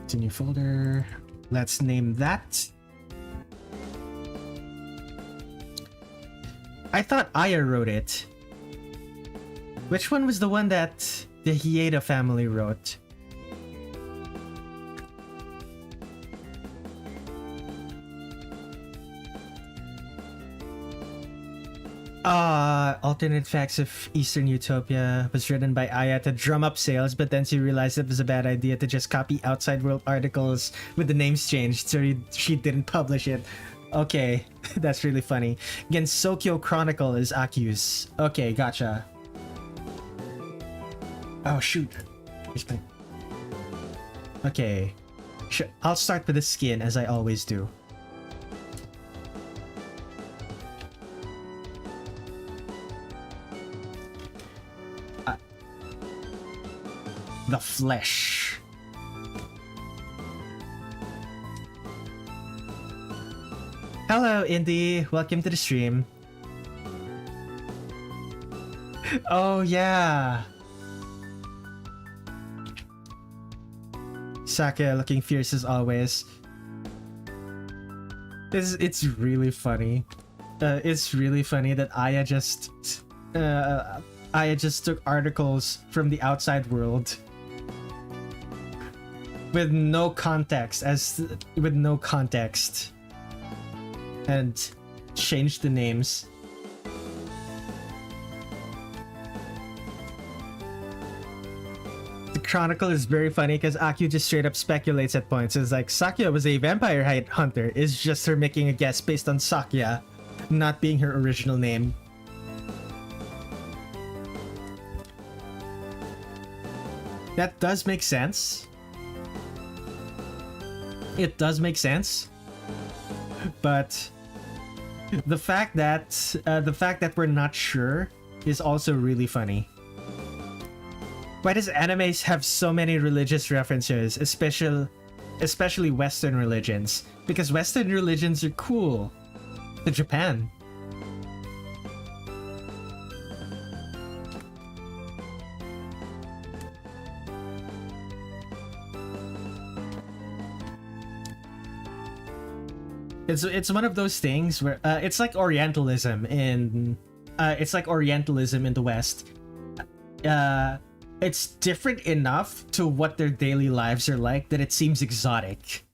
It's a new folder. Let's name that. I thought Aya wrote it. Which one was the one that the Hieda family wrote? Alternate Facts of Eastern Utopia was written by Aya to drum up sales, but then she realized it was a bad idea to just copy Outside World articles with the names changed, so she didn't publish it. Okay, that's really funny. Gensokyo Chronicle is Aku's. Okay, gotcha. Oh, shoot. Okay. I'll start with the skin, as I always do. The flesh. Hello, Indy. Welcome to the stream. Oh, yeah. Sakuya looking fierce as always. It's really funny. It's really funny that Aya just took articles from the outside world with no context and changed the names. The Chronicle is very funny because Aku just straight up speculates at points. It's like, Sakuya was a vampire hunter. It's just her making a guess based on Sakuya not being her original name. That does make sense. It does make sense. But the fact that we're not sure is also really funny. Why does anime have so many religious references, especially Western religions? Because Western religions are cool. To Japan. It's one of those things where it's like Orientalism in the West. It's different enough to what their daily lives are like that it seems exotic.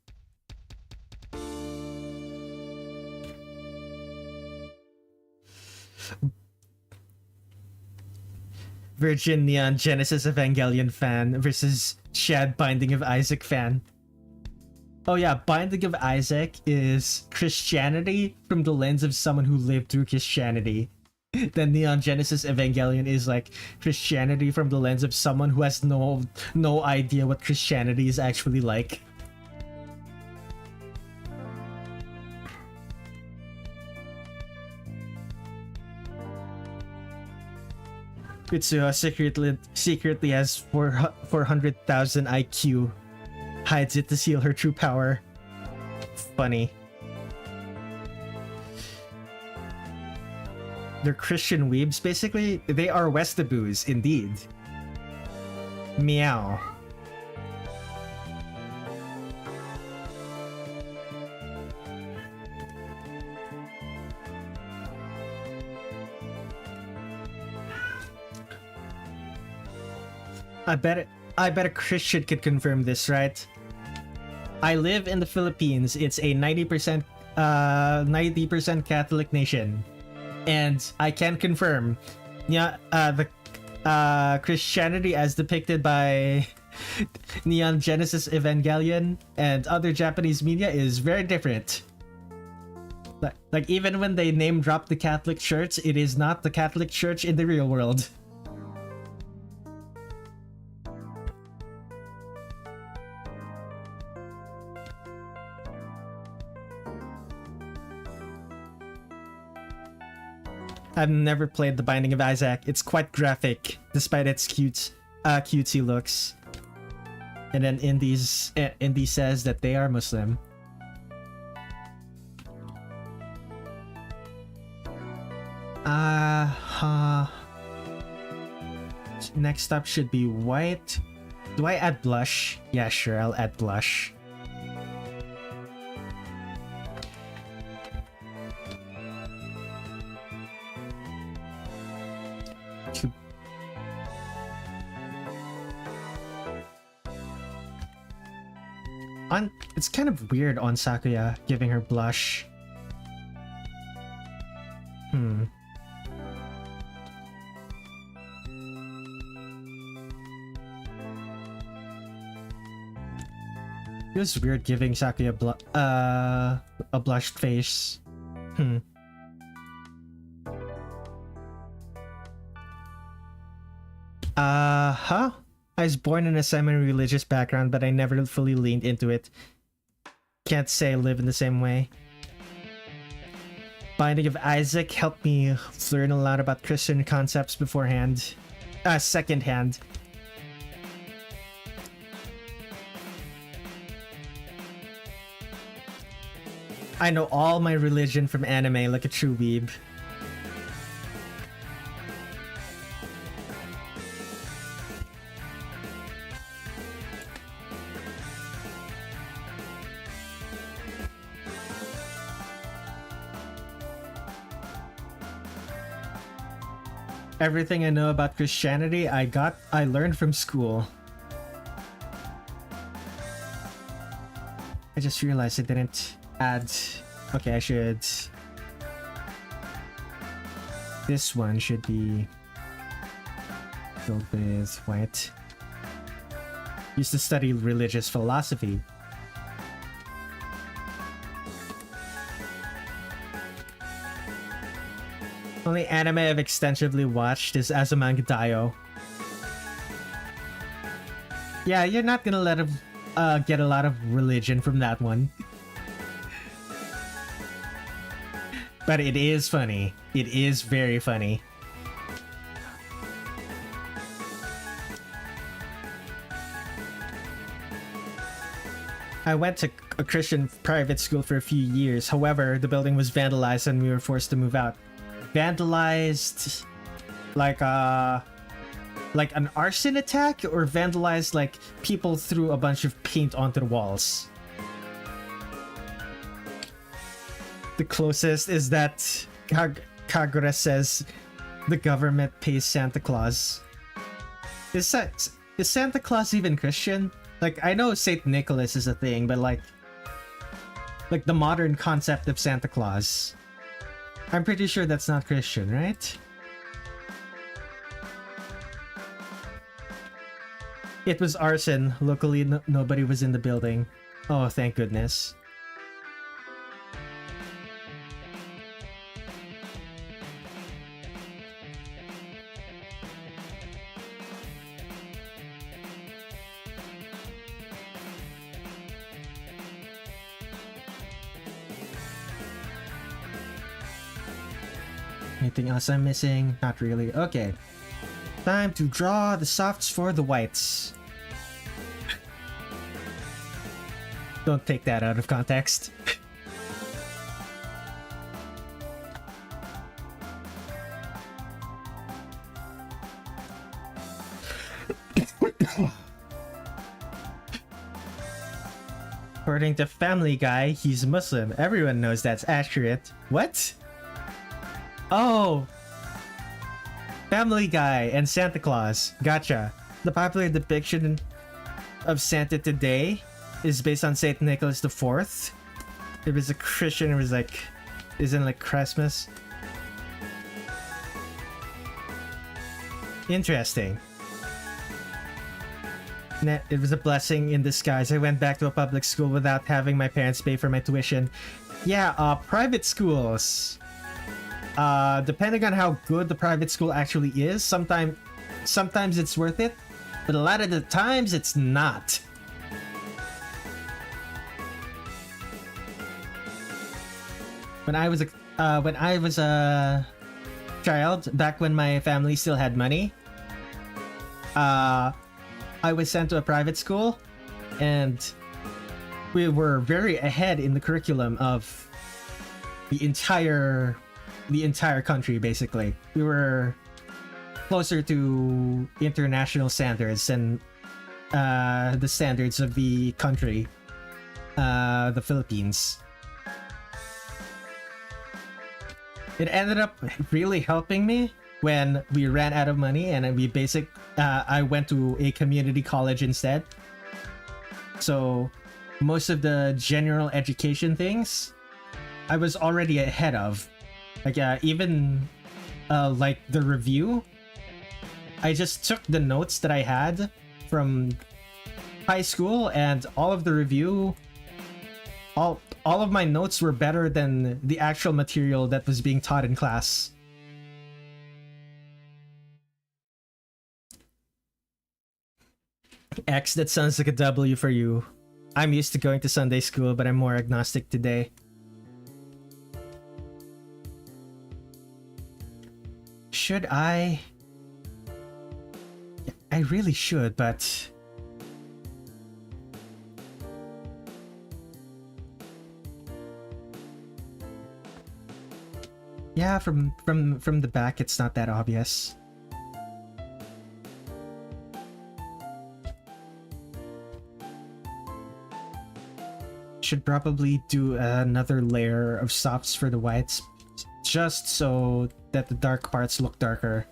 Virgin Neon Genesis Evangelion fan versus Shad Binding of Isaac fan. Oh yeah, Binding of Isaac is Christianity from the lens of someone who lived through Christianity. Then Neon Genesis Evangelion is like Christianity from the lens of someone who has no idea what Christianity is actually like. Mitsuha secretly has 400,000 IQ. Hides it to seal her true power. Funny. They're Christian weebs, basically. They are Westaboos, indeed. Meow. I bet a Christian could confirm this, right? I live in the Philippines. It's a 90% Catholic nation. And I can confirm, yeah, the Christianity as depicted by Neon Genesis Evangelion and other Japanese media is very different. Like even when they name drop the Catholic Church, it is not the Catholic Church in the real world. I've never played The Binding of Isaac. It's quite graphic, despite its cutesy looks. And then Indy says that they are Muslim. Next up should be white. Do I add blush? Yeah, sure, I'll add blush. It's kind of weird on Sakuya giving her blush. It was weird giving Sakuya a blushed face. I was born in a semi-religious background, but I never fully leaned into it. Can't say I live in the same way. Binding of Isaac helped me learn a lot about Christian concepts beforehand. Secondhand. I know all my religion from anime like a true weeb. Everything I know about Christianity, I learned from school. I just realized I didn't add... Okay, I should... This one should be filled with white. Used to study religious philosophy. Only anime I've extensively watched is Azumangadaiyo. Yeah, you're not gonna let him get a lot of religion from that one. But it is funny. It is very funny. I went to a Christian private school for a few years. However, the building was vandalized and we were forced to move out. Vandalized like an arson attack, or vandalized like people threw a bunch of paint onto the walls? The closest is that Kagura says the government pays Santa Claus. Is Santa Claus even Christian? Like, I know Saint Nicholas is a thing, but like the modern concept of Santa Claus, I'm pretty sure that's not Christian, right? It was arson. Luckily, nobody was in the building. Oh, thank goodness. Anything else I'm missing? Not really. Okay. Time to draw the softs for the whites. Don't take that out of context. According to Family Guy, he's Muslim. Everyone knows that's accurate. What? Oh! Family Guy and Santa Claus. Gotcha. The popular depiction of Santa today is based on Saint Nicholas IV. It was a Christian, it was like... Isn't like Christmas? Interesting. It was a blessing in disguise. I went back to a public school without having my parents pay for my tuition. Yeah, private schools. Depending on how good the private school actually is, sometimes it's worth it, but a lot of the times it's not. When I was a child, back when my family still had money, I was sent to a private school, and we were very ahead in the curriculum of the entire the entire country, basically. We were closer to international standards than the standards of the country, the Philippines. It ended up really helping me when we ran out of money and I went to a community college instead. So most of the general education things I was already ahead of. Like even like the review, I just took the notes that I had from high school, and all of the review, all of my notes were better than the actual material that was being taught in class. X, that sounds like a W for you. I'm used to going to Sunday school, but I'm more agnostic today. Should I? I really should, but... Yeah, from the back, it's not that obvious. Should probably do another layer of softs for the whites, just so that the dark parts look darker.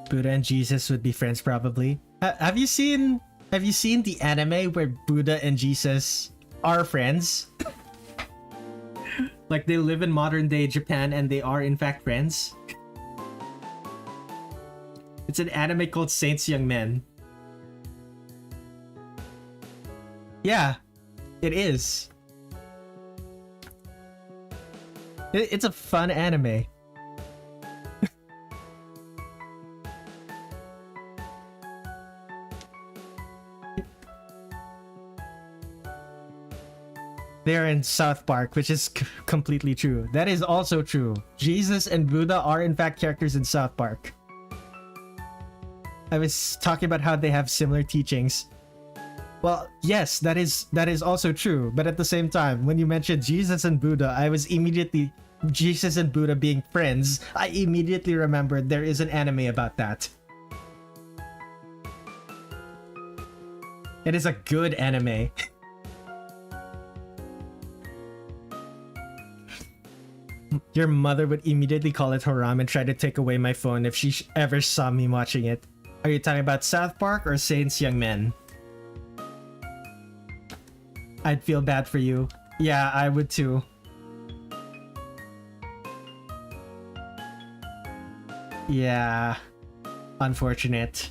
Buddha and Jesus would be friends, probably. Have you seen the anime where Buddha and Jesus are friends? Like they live in modern day Japan and they are in fact friends? It's an anime called Saints Young Men. Yeah, it is. It's a fun anime. They're in South Park, which is completely true. That is also true. Jesus and Buddha are in fact characters in South Park. I was talking about how they have similar teachings. Well, yes, that is also true. But at the same time, when you mentioned Jesus and Buddha, I was immediately... Jesus and Buddha being friends, I immediately remembered there is an anime about that. It is a good anime. Your mother would immediately call it haram and try to take away my phone if she ever saw me watching it. Are you talking about South Park or Saints Young Men? I'd feel bad for you. Yeah, I would too. Yeah. Unfortunate.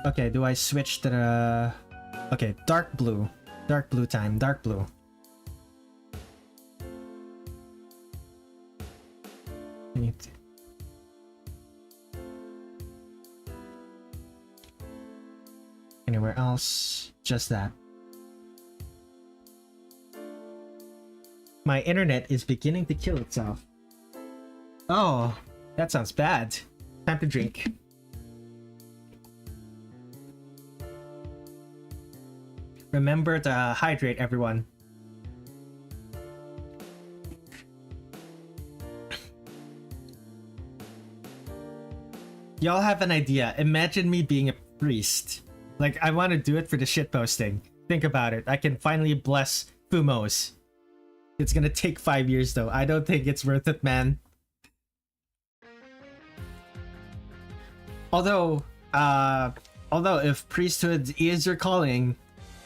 Okay, do I switch to the... Okay, dark blue. Dark blue time, dark blue. Anywhere else? Just that. My internet is beginning to kill itself. Oh, that sounds bad. Time to drink. Remember to hydrate, everyone. Y'all have an idea. Imagine me being a priest. Like, I want to do it for the shitposting. Think about it. I can finally bless Fumos. It's gonna take 5 years, though. I don't think it's worth it, man. Although if priesthood is your calling,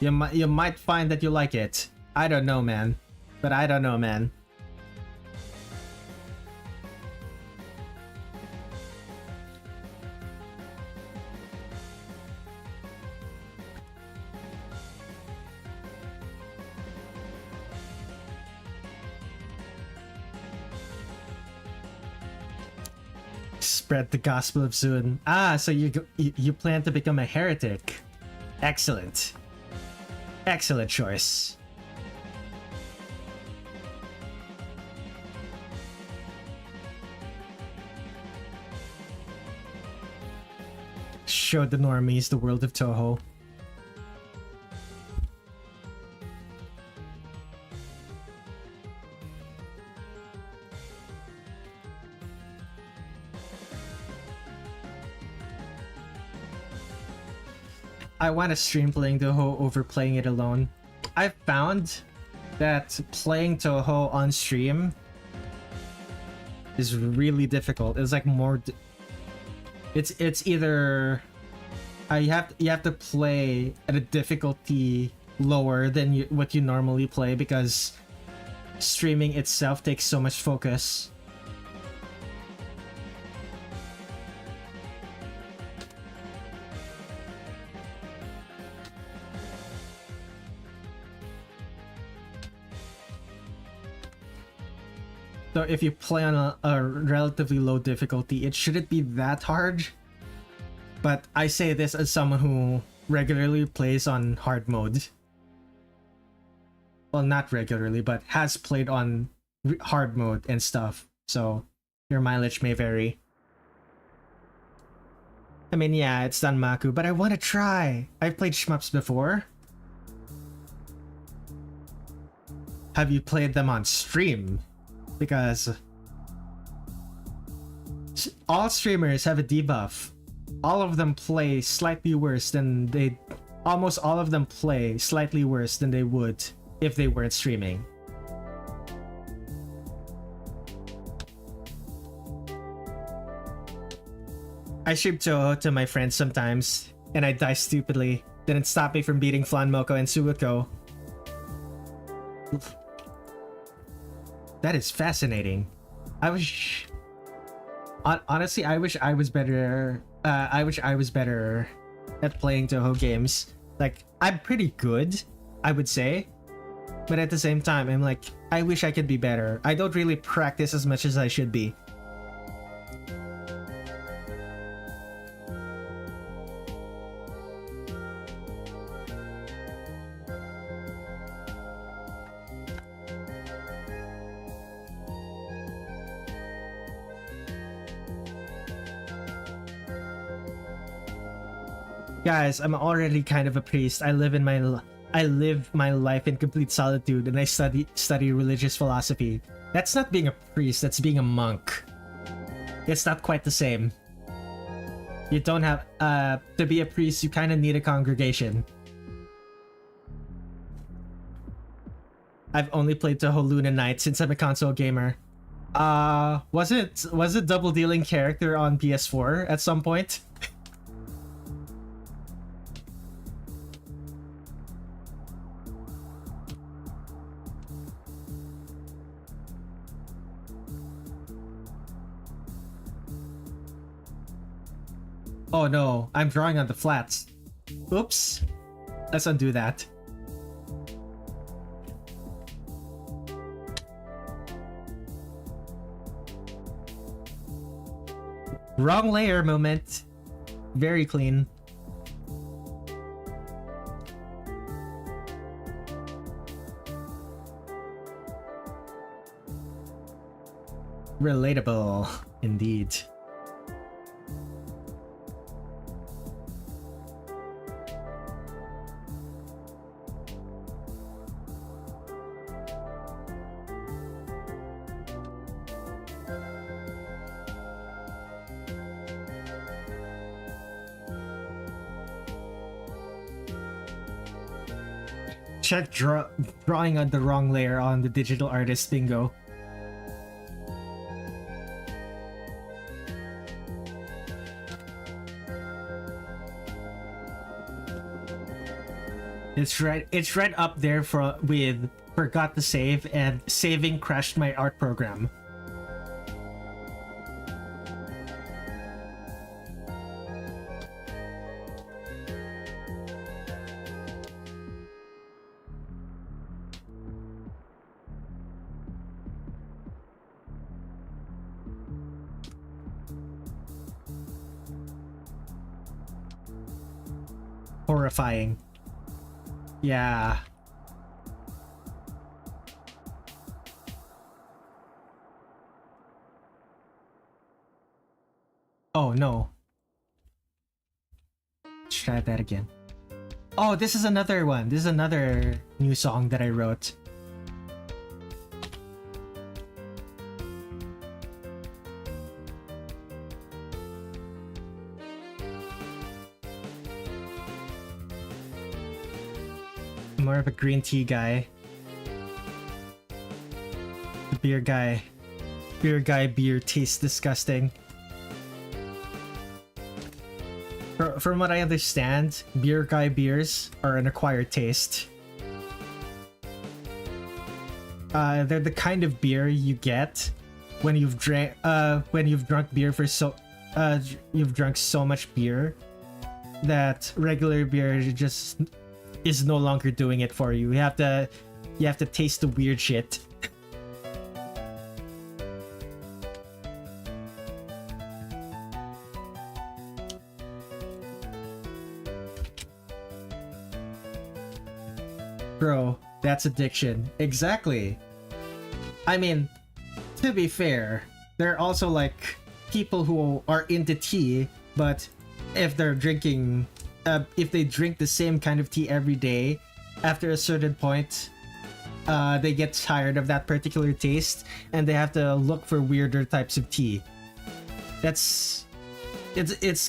you might find that you like it. I don't know, man. But I don't know, man. Spread the gospel of Zun. Ah, so you plan to become a heretic. Excellent. Excellent choice. Show the normies the world of Touhou. I want to stream playing Touhou over playing it alone. I've found that playing Touhou on stream is really difficult. It's like more... It's either... you have to play at a difficulty lower than what you normally play because streaming itself takes so much focus. So if you play on a relatively low difficulty, it shouldn't be that hard. But I say this as someone who regularly plays on hard mode. Well, not regularly, but has played on hard mode and stuff. So your mileage may vary. I mean, yeah, it's Danmaku, but I want to try. I've played shmups before. Have you played them on stream? Because all streamers have a debuff. All of them play slightly worse than they... Almost all of them play slightly worse than they would if they weren't streaming. I stream Touhou to my friends sometimes, and I die stupidly. Didn't stop me from beating Flan Moko and Suiko. That is fascinating. I wish... Honestly, I wish I was better... I wish I was better at playing Touhou games. Like, I'm pretty good, I would say. But at the same time, I'm like, I wish I could be better. I don't really practice as much as I should be. Guys, I'm already kind of a priest. I live my life in complete solitude, and I study religious philosophy. That's not being a priest, that's being a monk. It's not quite the same. You don't have to be a priest, you kind of need a congregation. I've only played Touhou Luna Night since I'm a console gamer. Was it double dealing character on PS4 at some point? Oh no, I'm drawing on the flats. Oops. Let's undo that. Wrong layer moment. Very clean. Relatable, indeed. Check drawing on the wrong layer on the digital artist bingo. It's right up there with forgot to save and saving crashed my art program. horrifying. Yeah. Oh no. Let's try that again. Oh, this is another one. This is another new song that I wrote. More of a green tea guy. The beer guy. Beer tastes disgusting. From what I understand, beer guy beers are an acquired taste. They're the kind of beer you get when you've drunk beer for you've drunk so much beer that regular beer just is no longer doing it for you. You have to taste the weird shit. Bro, that's addiction. Exactly. I mean, to be fair, there are also like people who are into tea, but if they're drinking, if they drink the same kind of tea every day, after a certain point, they get tired of that particular taste and they have to look for weirder types of tea. It's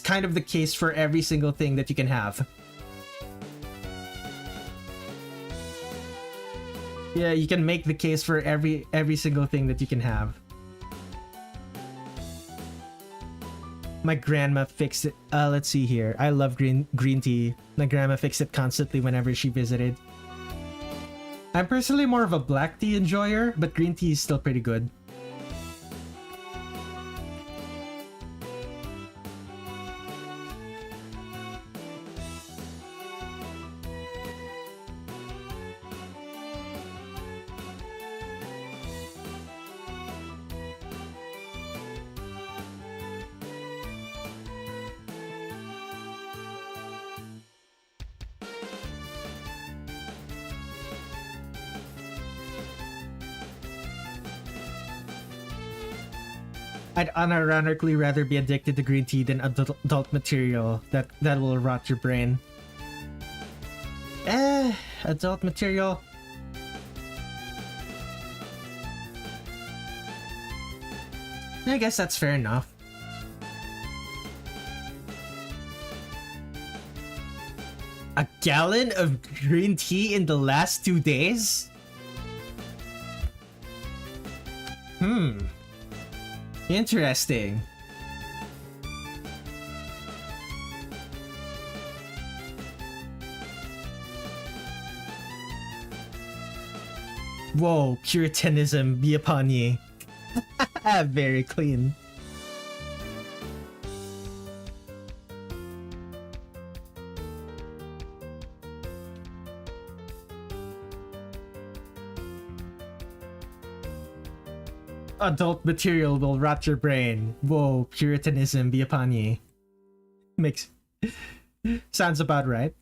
kind of the case for every single thing that you can have. Yeah, you can make the case for every single thing that you can have. My grandma fixed it. Let's see here. I love green tea. My grandma fixed it constantly whenever she visited. I'm personally more of a black tea enjoyer, but green tea is still pretty good. I'd unironically rather be addicted to green tea than adult material that will rot your brain. Adult material. I guess that's fair enough. A gallon of green tea in the last 2 days? Interesting. Whoa, Puritanism be upon ye. Very clean. Adult material will rot your brain. Whoa, Puritanism be upon ye. Makes... sounds about right.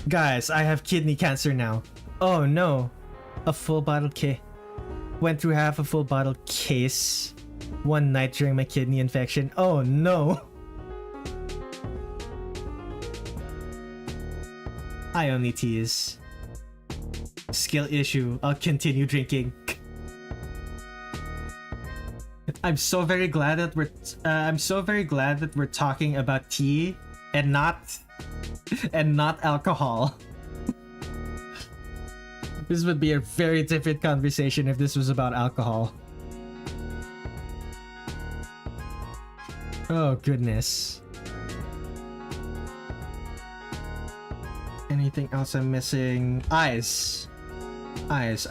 Guys, I have kidney cancer now. Oh no. A full bottle went through half a full bottle case one night during my kidney infection. Oh no. I only tease. Skill issue. I'll continue drinking. I'm so very glad that we're talking about tea and not alcohol. This would be a very different conversation if this was about alcohol. Oh goodness. Anything else I'm missing? Eyes. Eyes.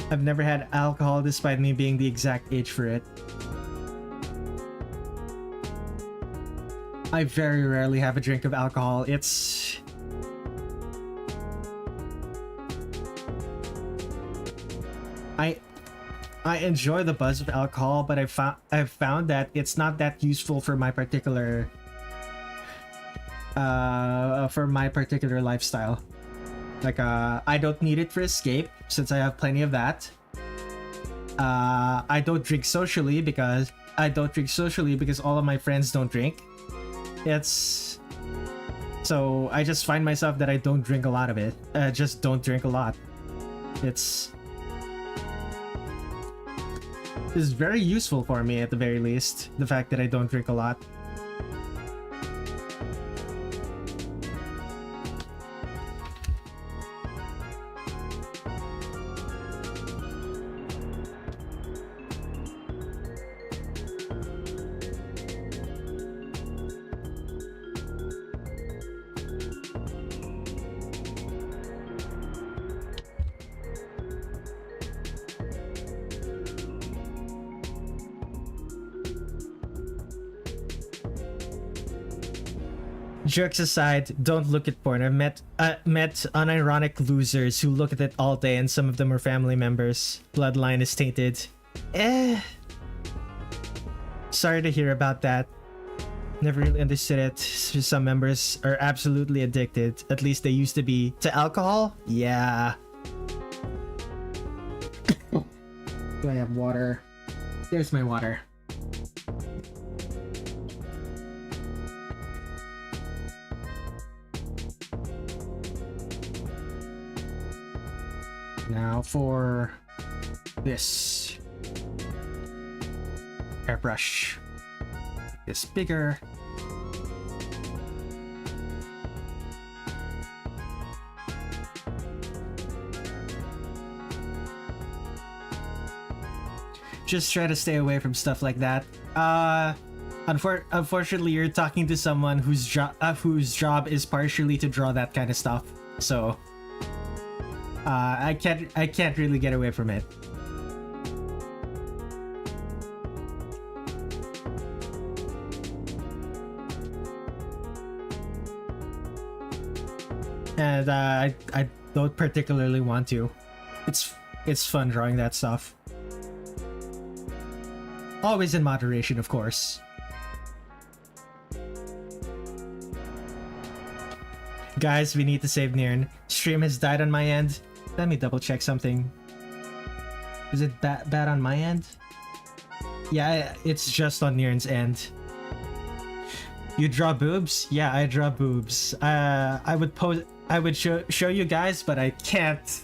I've never had alcohol despite me being the exact age for it. I very rarely have a drink of alcohol. It's I enjoy the buzz of alcohol, but I've found that it's not that useful for my particular lifestyle. Like I don't need it for escape since I have plenty of that. I don't drink socially because all of my friends don't drink. So I just find myself that I don't drink a lot of it. I just don't drink a lot. It's very useful for me at the very least, the fact that I don't drink a lot. Jokes aside, don't look at porn. I've met unironic losers who look at it all day, and some of them are family members. Bloodline is tainted. Sorry to hear about that. Never really understood it. Some members are absolutely addicted. At least they used to be. To alcohol? Yeah. Do I have water? There's my water. Now for this airbrush. Make this bigger. Just try to stay away from stuff like that. Unfortunately, you're talking to someone whose job is partially to draw that kind of stuff. So I can't really get away from it. And I don't particularly want to. It's fun drawing that stuff. Always in moderation, of course. Guys, we need to save Niren. Stream has died on my end. Let me double check something. Is it bad on my end? Yeah, it's just on Niren's end. You draw boobs? Yeah, I draw boobs. I would show you guys, but I can't.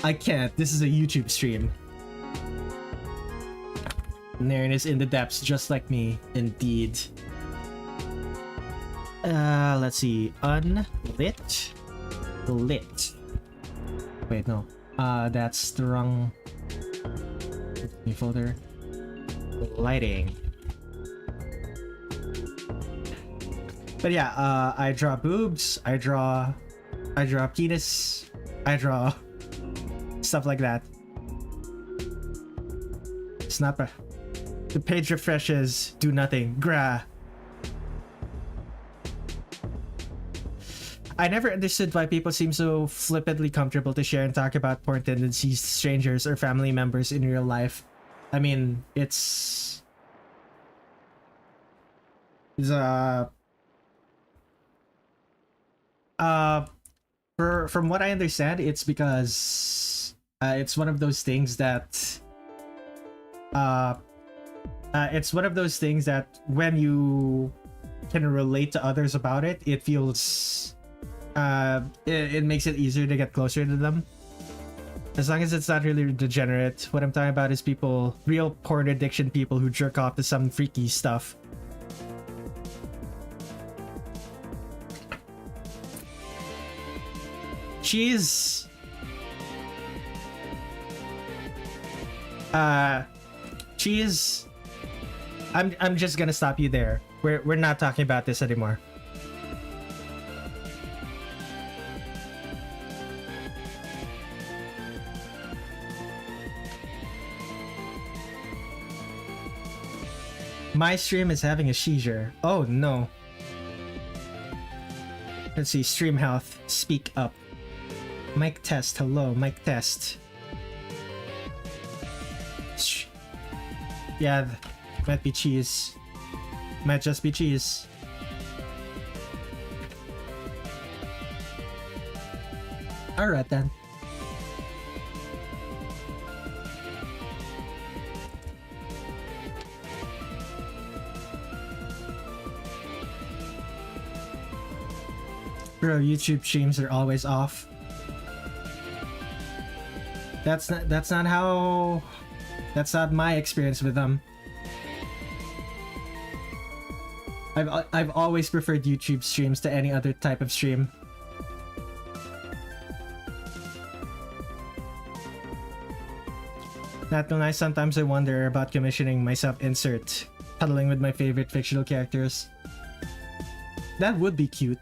This is a YouTube stream. Niren is in the depths just like me, indeed. Let's see. Unlit. Lit. Wait, no. That's the wrong new folder. Lighting. But yeah, I draw boobs, I draw penis, I draw stuff like that. It's not bad. The page refreshes, do nothing. Gra. I never understood why people seem so flippantly comfortable to share and talk about porn tendencies to strangers or family members in real life. I mean, from what I understand, it's because it's one of those things that when you can relate to others about it, it feels it makes it easier to get closer to them. As long as it's not really degenerate. What I'm talking about is real porn addiction people who jerk off to some freaky stuff. Cheese. Cheese. I'm just gonna stop you there. We're not talking about this anymore. My stream is having a seizure. Oh no. Let's see, stream health. Speak up. Mic test. Hello, mic test. Yeah, might be cheese. Might just be cheese. Alright then. Bro, YouTube streams are always off. That's not my experience with them. I've always preferred YouTube streams to any other type of stream. Not gonna lie, sometimes I wonder about commissioning my self-insert, cuddling with my favorite fictional characters. That would be cute.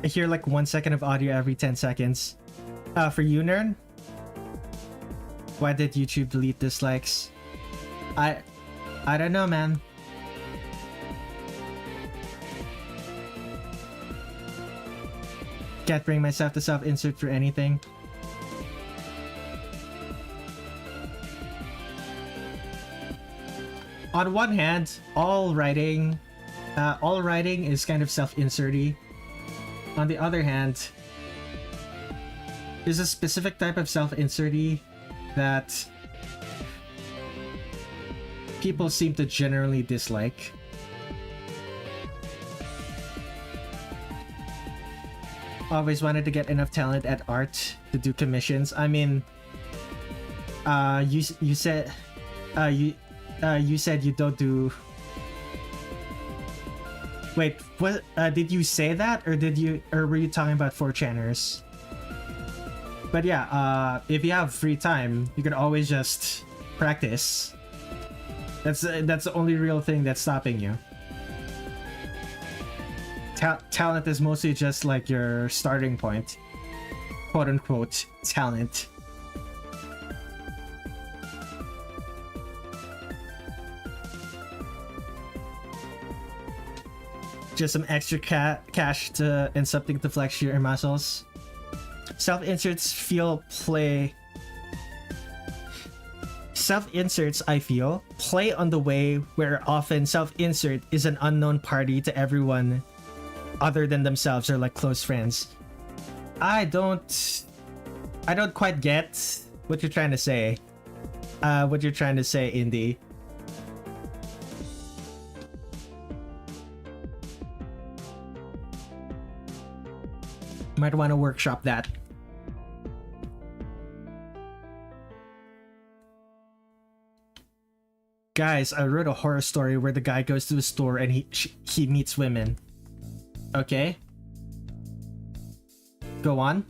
I hear like 1 second of audio every 10 seconds. For you, Nern? Why did YouTube delete dislikes? I don't know, man. Can't bring myself to self-insert for anything. On one hand, all writing is kind of self-inserty. On the other hand, there's a specific type of self-inserty that people seem to generally dislike. Always wanted to get enough talent at art to do commissions. I mean, you said you don't do. Wait, what? Did you say that, or were you talking about 4chaners? But yeah, if you have free time, you can always just practice. That's the only real thing that's stopping you. Talent is mostly just like your starting point, quote unquote talent. Just some extra cash and something to flex your muscles. Self-inserts I feel, play on the way where often self-insert is an unknown party to everyone other than themselves or like close friends. I don't quite get what you're trying to say. Indy. Might want to workshop that. Guys, I wrote a horror story where the guy goes to a store and he meets women. Okay. Go on.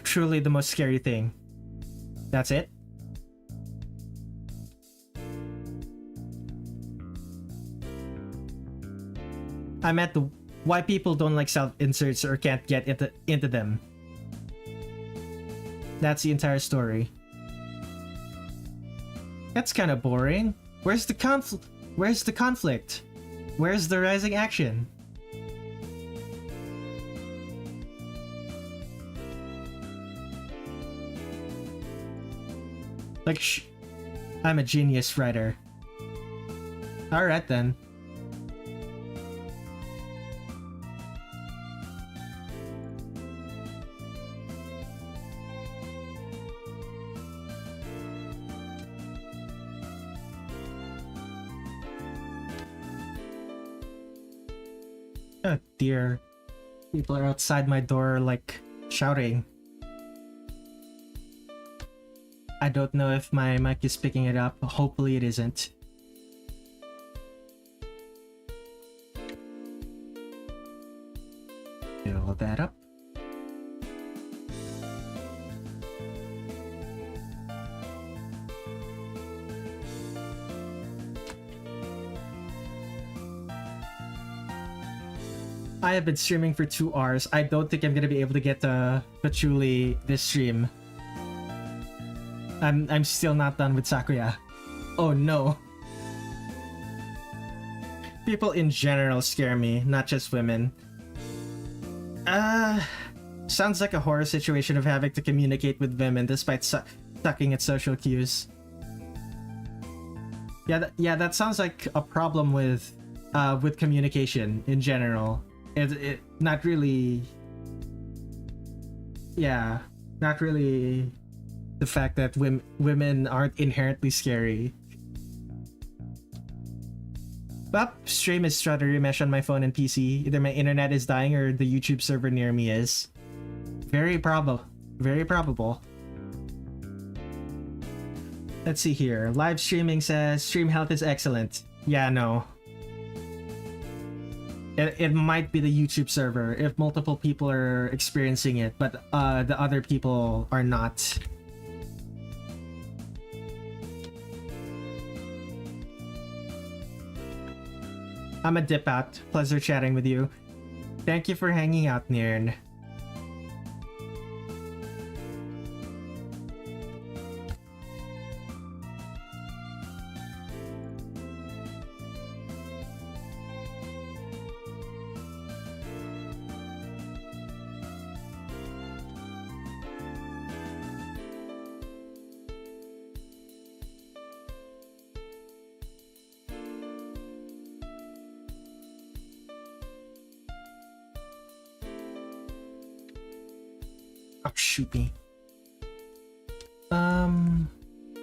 Truly the most scary thing. That's it? I meant why people don't like self-inserts or can't get into them. That's the entire story. That's kind of boring. Where's the conflict? Where's the rising action? Like, I'm a genius writer. Alright then. Oh dear. People are outside my door, like, shouting. I don't know if my mic is picking it up. Hopefully it isn't. Fill that up. I have been streaming for 2 hours. I don't think I'm gonna be able to get to Patchouli this stream. I'm still not done with Sakuya. Oh no. People in general scare me, not just women. Sounds like a horror situation of having to communicate with women despite sucking at social cues. Yeah, that sounds like a problem with communication in general. It not really. Yeah, not really. The fact that women aren't inherently scary. But stream is trying to remesh on my phone and PC. Either my internet is dying or the YouTube server near me is. Very probable. Very probable. Let's see here. Live streaming says stream health is excellent. Yeah, no. It might be the YouTube server if multiple people are experiencing it, but the other people are not. I'm a dip out. Pleasure chatting with you. Thank you for hanging out, Nirn. Oh, shoot me.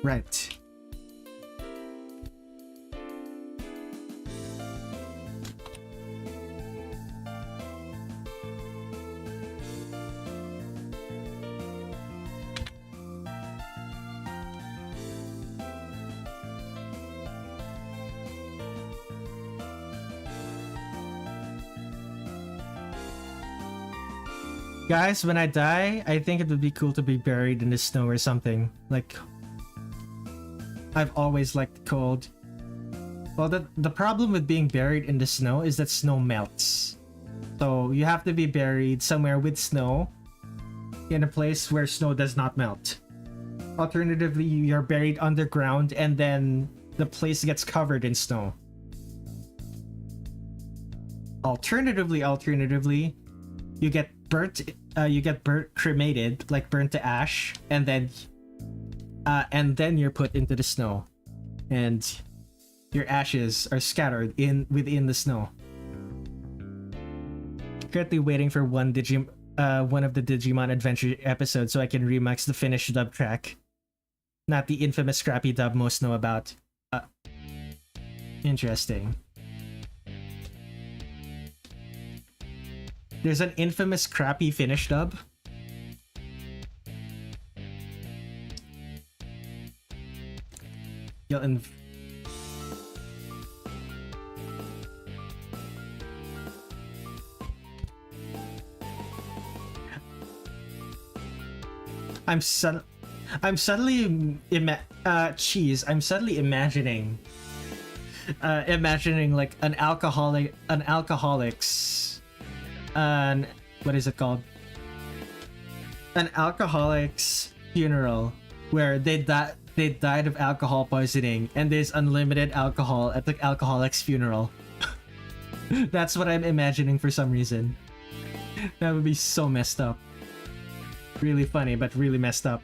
Right. Guys, when I die, I think it would be cool to be buried in the snow or something. Like, I've always liked the cold. Well, the problem with being buried in the snow is that snow melts. So you have to be buried somewhere with snow in a place where snow does not melt. Alternatively, you're buried underground and then the place gets covered in snow. Alternatively, you get burnt, cremated, like burnt to ash, and then you're put into the snow, and your ashes are scattered within the snow. Currently waiting for one of the Digimon Adventure episodes so I can remix the finished dub track, not the infamous scrappy dub most know about. Interesting. There's an infamous crappy Finnish dub. I'm suddenly imagining like an alcoholic's what is it called? An alcoholic's funeral where they died of alcohol poisoning and there's unlimited alcohol at the alcoholic's funeral. That's what I'm imagining for some reason. That would be so messed up. Really funny, but really messed up.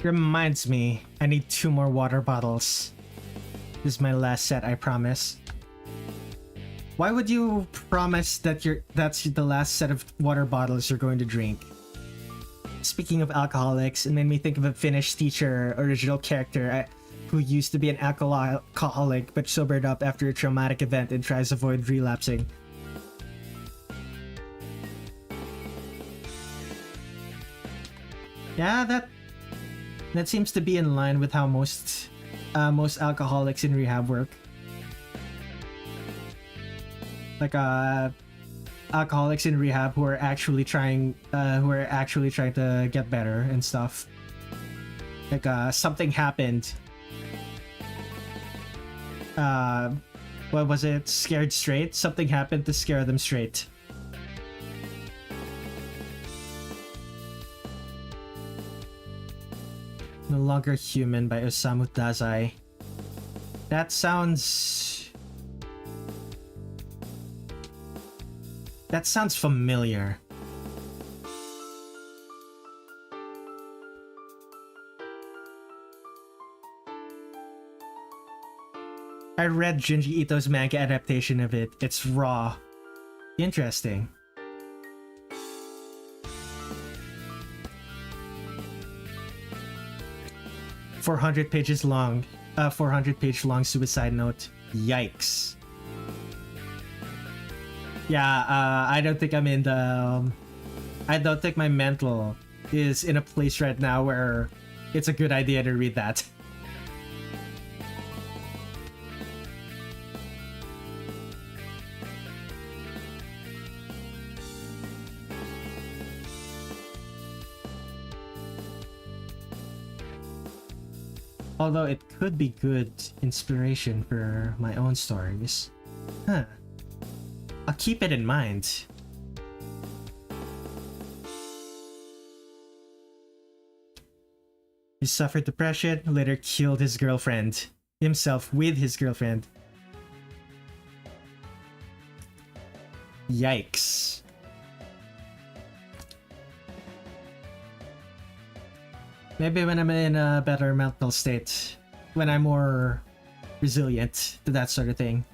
Reminds me, I need 2 more water bottles. This is my last set, I promise. Why would you promise that that's the last set of water bottles you're going to drink? Speaking of alcoholics, it made me think of a Finnish teacher, original character, who used to be an alcoholic but sobered up after a traumatic event and tries to avoid relapsing. Yeah, that seems to be in line with how most alcoholics in rehab work. Like alcoholics in rehab who are actually trying to get better and stuff. Like something happened. What was it? Scared straight? Something happened to scare them straight. No Longer Human by Osamu Dazai. That sounds familiar. I read Junji Ito's manga adaptation of it. It's raw. Interesting. .400 pages long. 400-page long suicide note. Yikes. Yeah, I don't think I'm in the... I don't think my mental is in a place right now where it's a good idea to read that. Although it could be good inspiration for my own stories. Huh. I'll keep it in mind. He suffered depression, later killed his girlfriend. Himself with his girlfriend. Yikes. Maybe when I'm in a better mental state, when I'm more resilient to that sort of thing.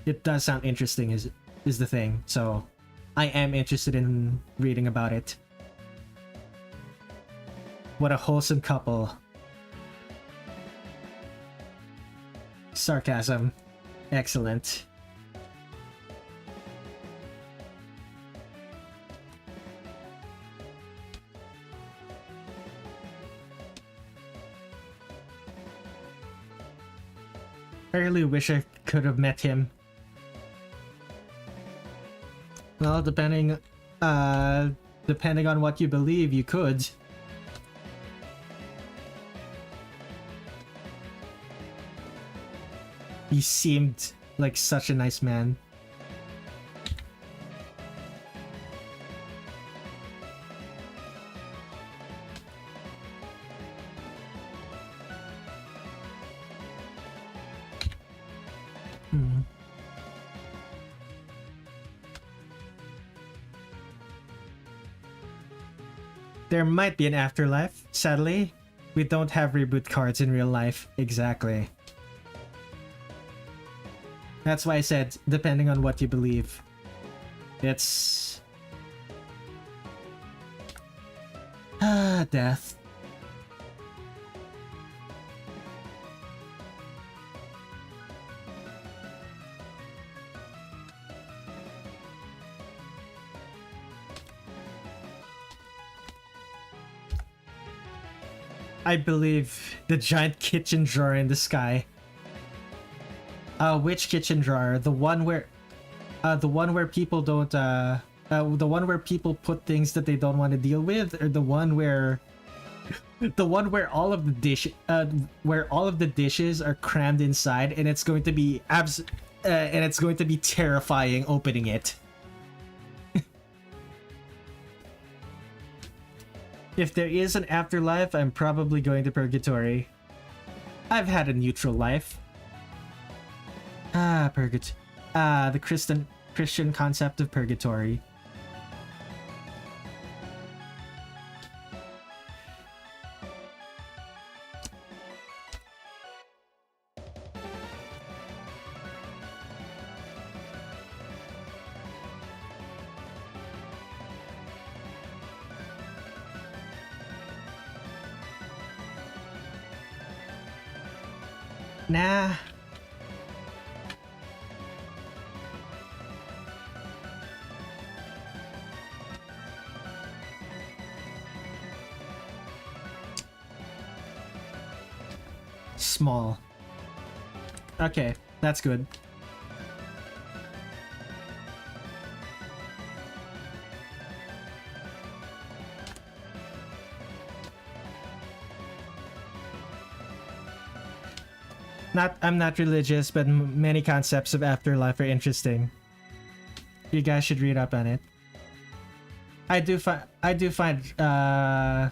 It does sound interesting is the thing, so I am interested in reading about it. What a wholesome couple. Sarcasm. Excellent. I really wish I could have met him. Well, depending on what you believe, you could. He seemed like such a nice man. There might be an afterlife. Sadly, we don't have reboot cards in real life. Exactly. That's why I said, depending on what you believe. It's... death. I believe the giant kitchen drawer in the sky. Which kitchen drawer? The one where people don't the one where people put things that they don't want to deal with, or the one where all of the dishes are crammed inside, and it's going to be terrifying opening it. If there is an afterlife, I'm probably going to purgatory. I've had a neutral life. The Christian concept of purgatory. Nah. Small. Okay, that's good. I'm not religious, but many concepts of afterlife are interesting. You guys should read up on it. I do find the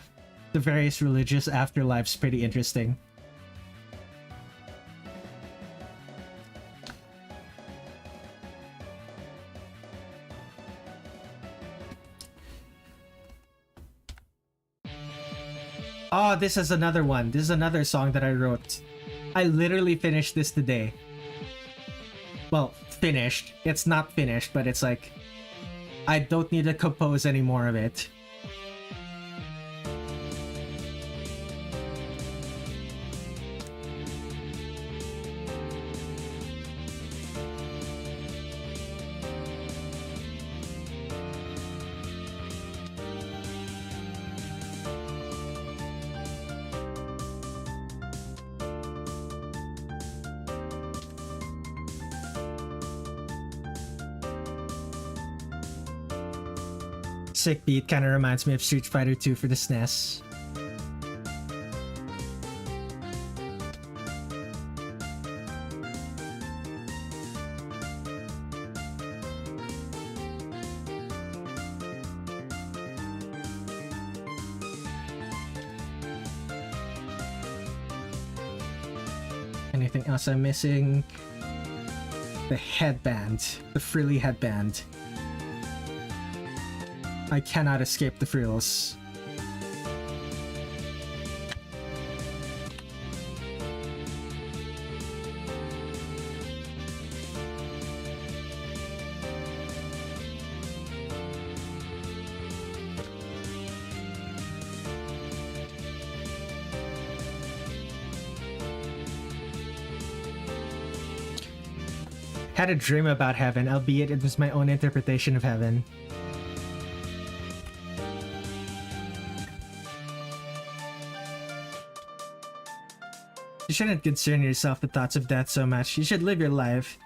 various religious afterlives pretty interesting. Oh, this is another one. This is another song that I wrote. I literally finished this today. Well, finished. It's not finished, but it's like I don't need to compose any more of it. Sick beat kind of reminds me of Street Fighter 2 for the SNES. Anything else I'm missing? The headband. The frilly headband. I cannot escape the frills. Had a dream about heaven, albeit it was my own interpretation of heaven. You shouldn't concern yourself with thoughts of death so much. You should live your life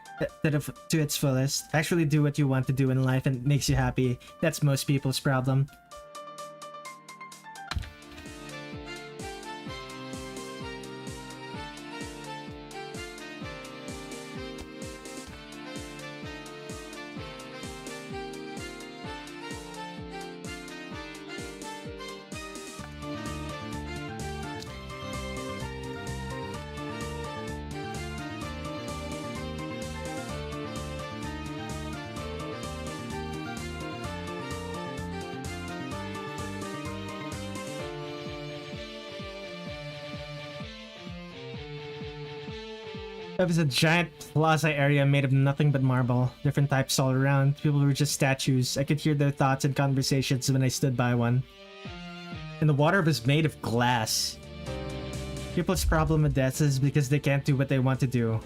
to its fullest. Actually do what you want to do in life and it makes you happy. That's most people's problem. It was a giant plaza area made of nothing but marble. Different types all around. People were just statues. I could hear their thoughts and conversations when I stood by one. And the water was made of glass. People's problem with death is because they can't do what they want to do.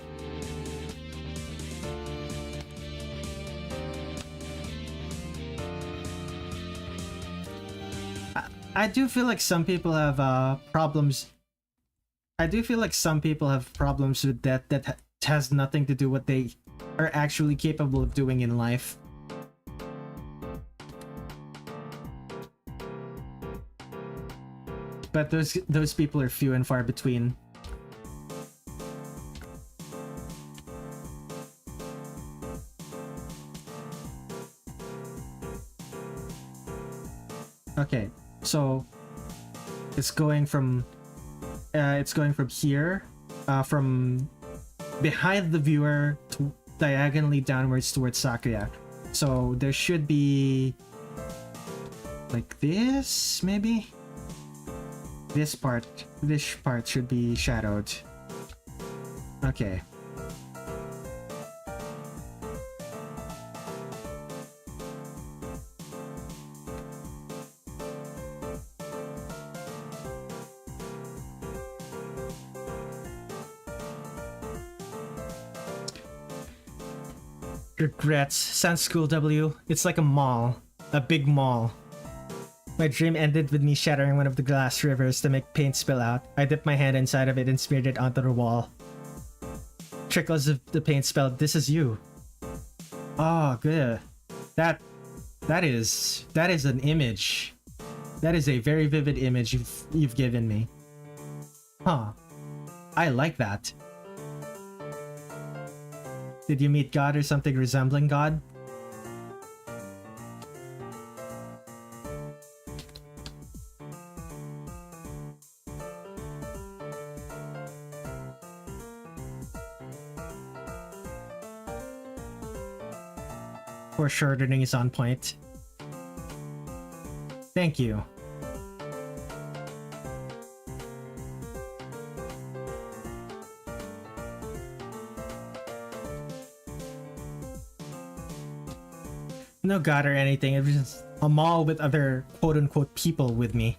I do feel like some people have problems. I do feel like some people have problems with death that has nothing to do with what they are actually capable of doing in life. But those people are few and far between. Okay, so it's going from here, from behind the viewer to diagonally downwards towards Sakuya. So there should be like this, maybe? This part should be shadowed. Okay. Regrets. Sounds cool, W. It's like a mall. A big mall. My dream ended with me shattering one of the glass rivers to make paint spill out. I dipped my hand inside of it and smeared it onto the wall. Trickles of the paint spelled, "This is you." Oh, good. That is an image. That is a very vivid image you've given me. Huh. I like that. Did you meet God or something resembling God? Foreshortening is on point. Thank you. No god or anything, it was just a mall with other quote-unquote people with me.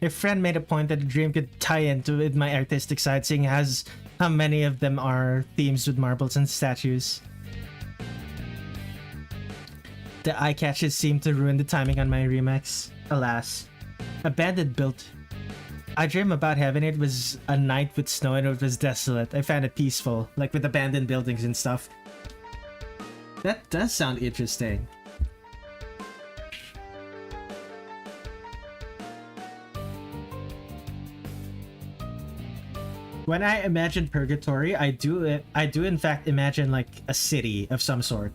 A friend made a point that the dream could tie into with my artistic side, seeing as how many of them are themes with marbles and statues. The eye catches seem to ruin the timing on my remix. Alas. Abandoned built. I dream about heaven. It was a night with snow and it was desolate. I found it peaceful, like with abandoned buildings and stuff. That does sound interesting. When I imagine purgatory, I do in fact imagine like a city of some sort.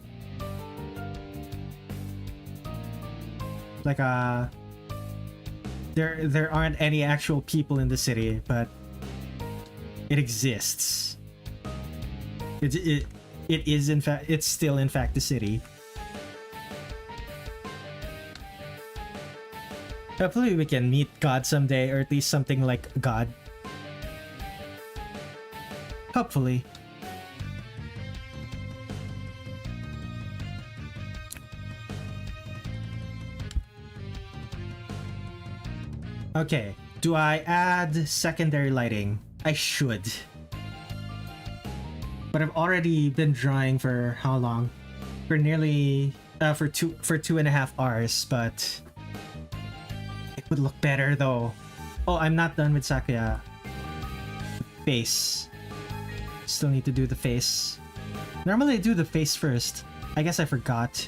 Like there aren't any actual people in the city, but it exists. It is in fact, it's still in fact the city. Hopefully we can meet God someday, or at least something like God. Hopefully. Okay, do I add secondary lighting? I should. But I've already been drawing for how long? For nearly for 2.5 hours, but it would look better though. Oh, I'm not done with Sakuya. Face. Still need to do the face. Normally I do the face first. I guess I forgot.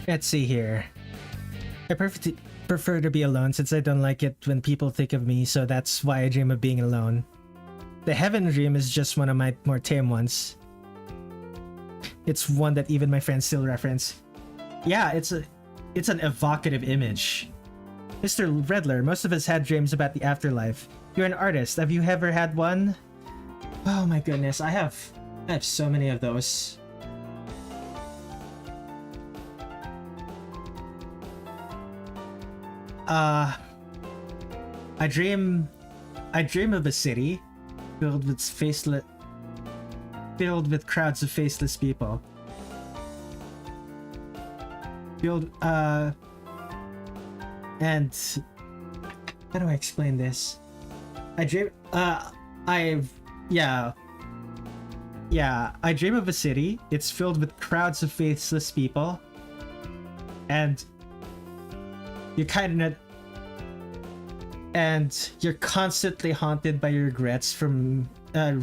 Let's see here. I prefer to be alone since I don't like it when people think of me, so that's why I dream of being alone. The heaven dream is just one of my more tame ones. It's one that even my friends still reference. Yeah, it's an evocative image. Mr. Redler, most of us had dreams about the afterlife. You're an artist. Have you ever had one? Oh my goodness, I have so many of those. I dream of a city filled with crowds of faceless people. And how do I explain this? I dream of a city. It's filled with crowds of faceless people, and you're constantly haunted by your regrets from a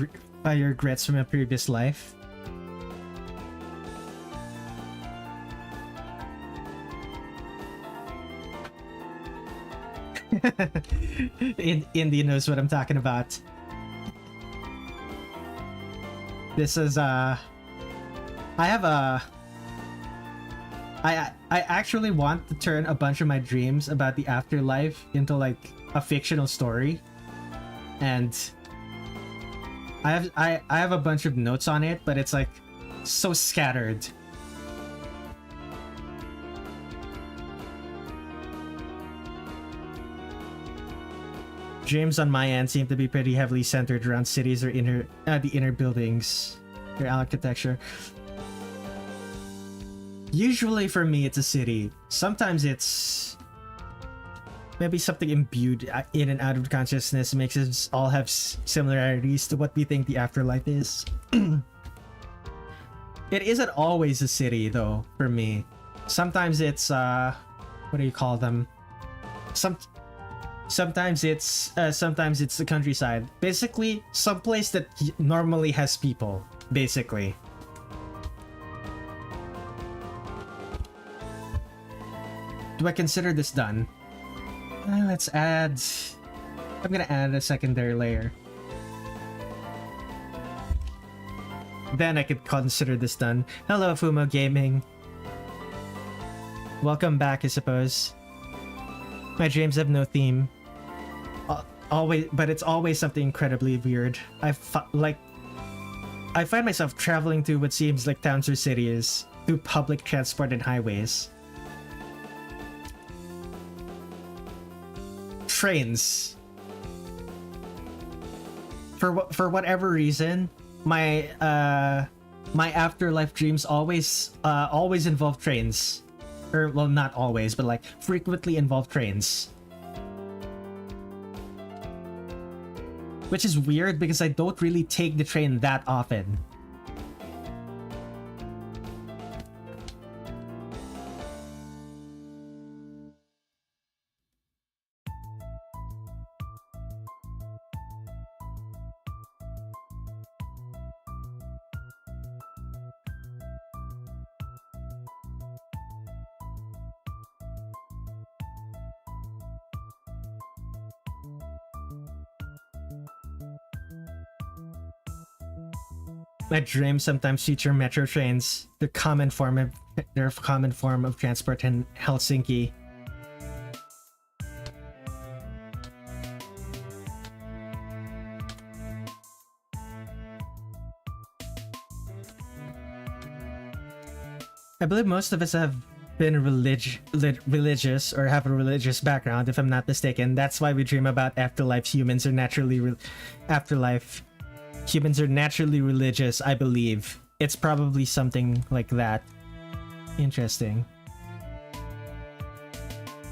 previous life. Indy knows what I'm talking about. This is I actually want to turn a bunch of my dreams about the afterlife into like a fictional story, and I have a bunch of notes on it, but it's like so scattered. Dreams on my end seem to be pretty heavily centered around cities or the inner buildings, their architecture. Usually for me, it's a city. Sometimes it's maybe something imbued in and out of consciousness makes us all have similarities to what we think the afterlife is. It isn't always a city though, for me. Sometimes it's what do you call them? Sometimes it's the countryside. Basically, someplace that normally has people, basically. Do I consider this done? Let's add... I'm gonna add a secondary layer. Then I could consider this done. Hello, Fumo Gaming. Welcome back, I suppose. My dreams have no theme. But it's always something incredibly weird. I find myself traveling through what seems like towns or cities, through public transport and highways. Trains. For whatever reason, my afterlife dreams always involve trains. Or, well, not always, but like frequently involve trains. Which is weird because I don't really take the train that often. My dreams sometimes feature metro trains. They're a common form of transport in Helsinki. I believe most of us have been religious or have a religious background, if I'm not mistaken. That's why we dream about afterlife. Humans are naturally religious, I believe. It's probably something like that. Interesting.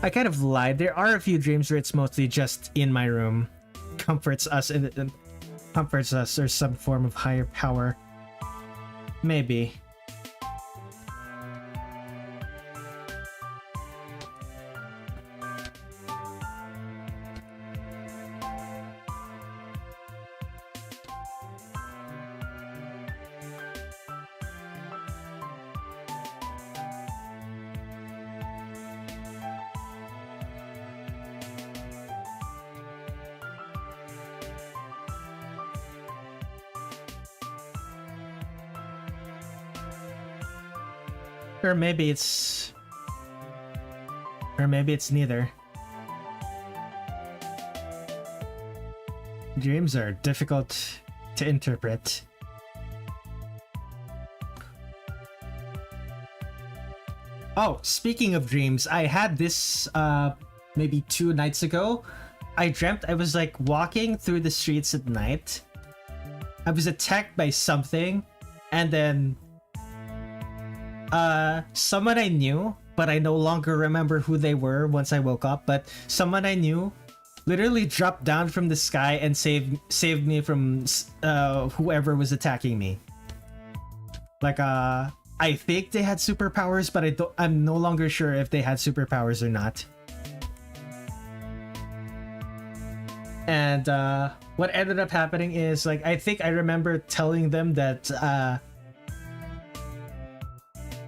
I kind of lied. There are a few dreams where it's mostly just in my room. Comforts us or some form of higher power. Maybe. Or maybe it's... Or maybe it's neither. Dreams are difficult to interpret. Oh, speaking of dreams, I had this maybe 2 nights ago. I dreamt I was like walking through the streets at night. I was attacked by something, and then someone I knew, but I no longer remember who they were once I woke up, but someone I knew literally dropped down from the sky and saved me from whoever was attacking me. Like I think they had superpowers, but I'm no longer sure if they had superpowers or not. And what ended up happening is, like, I think I remember telling them that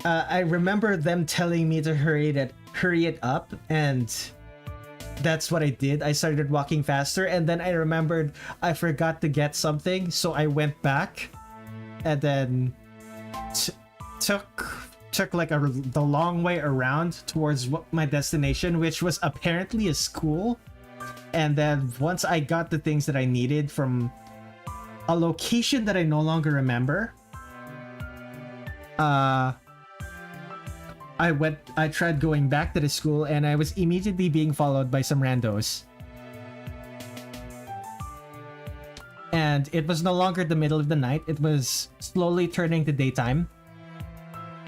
I remember them telling me to hurry it up, and that's what I did. I started walking faster, and then I remembered I forgot to get something, so I went back and then took like the long way around towards my destination, which was apparently a school. And then once I got the things that I needed from a location that I no longer remember, I tried going back to the school, and I was immediately being followed by some randos. And it was no longer the middle of the night, it was slowly turning to daytime.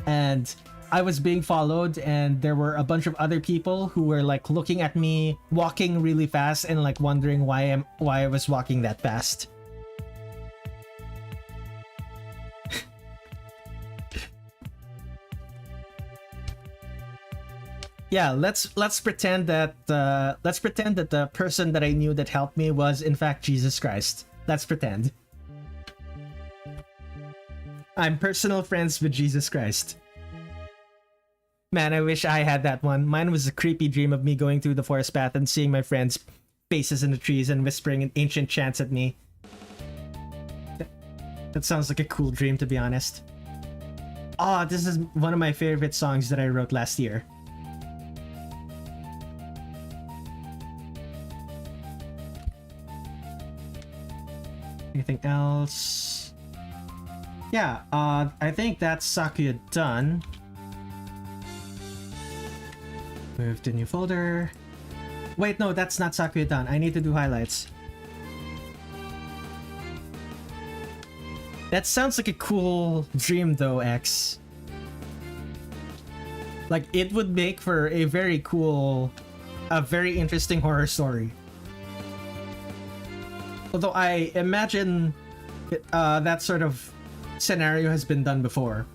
And I was being followed, and there were a bunch of other people who were like looking at me walking really fast and like wondering why I was walking that fast. Yeah, let's pretend that the person that I knew that helped me was in fact Jesus Christ. Let's pretend. I'm personal friends with Jesus Christ. Man, I wish I had that one. Mine was a creepy dream of me going through the forest path and seeing my friends' faces in the trees and whispering ancient chants at me. That sounds like a cool dream, to be honest. Oh, this is one of my favorite songs that I wrote last year. Anything else? Yeah, I think that's Sakuya done. Move to new folder. Wait, no, that's not Sakuya done. I need to do highlights. That sounds like a cool dream though, X. Like, it would make for a very cool, a very interesting horror story. Although I imagine that sort of scenario has been done before.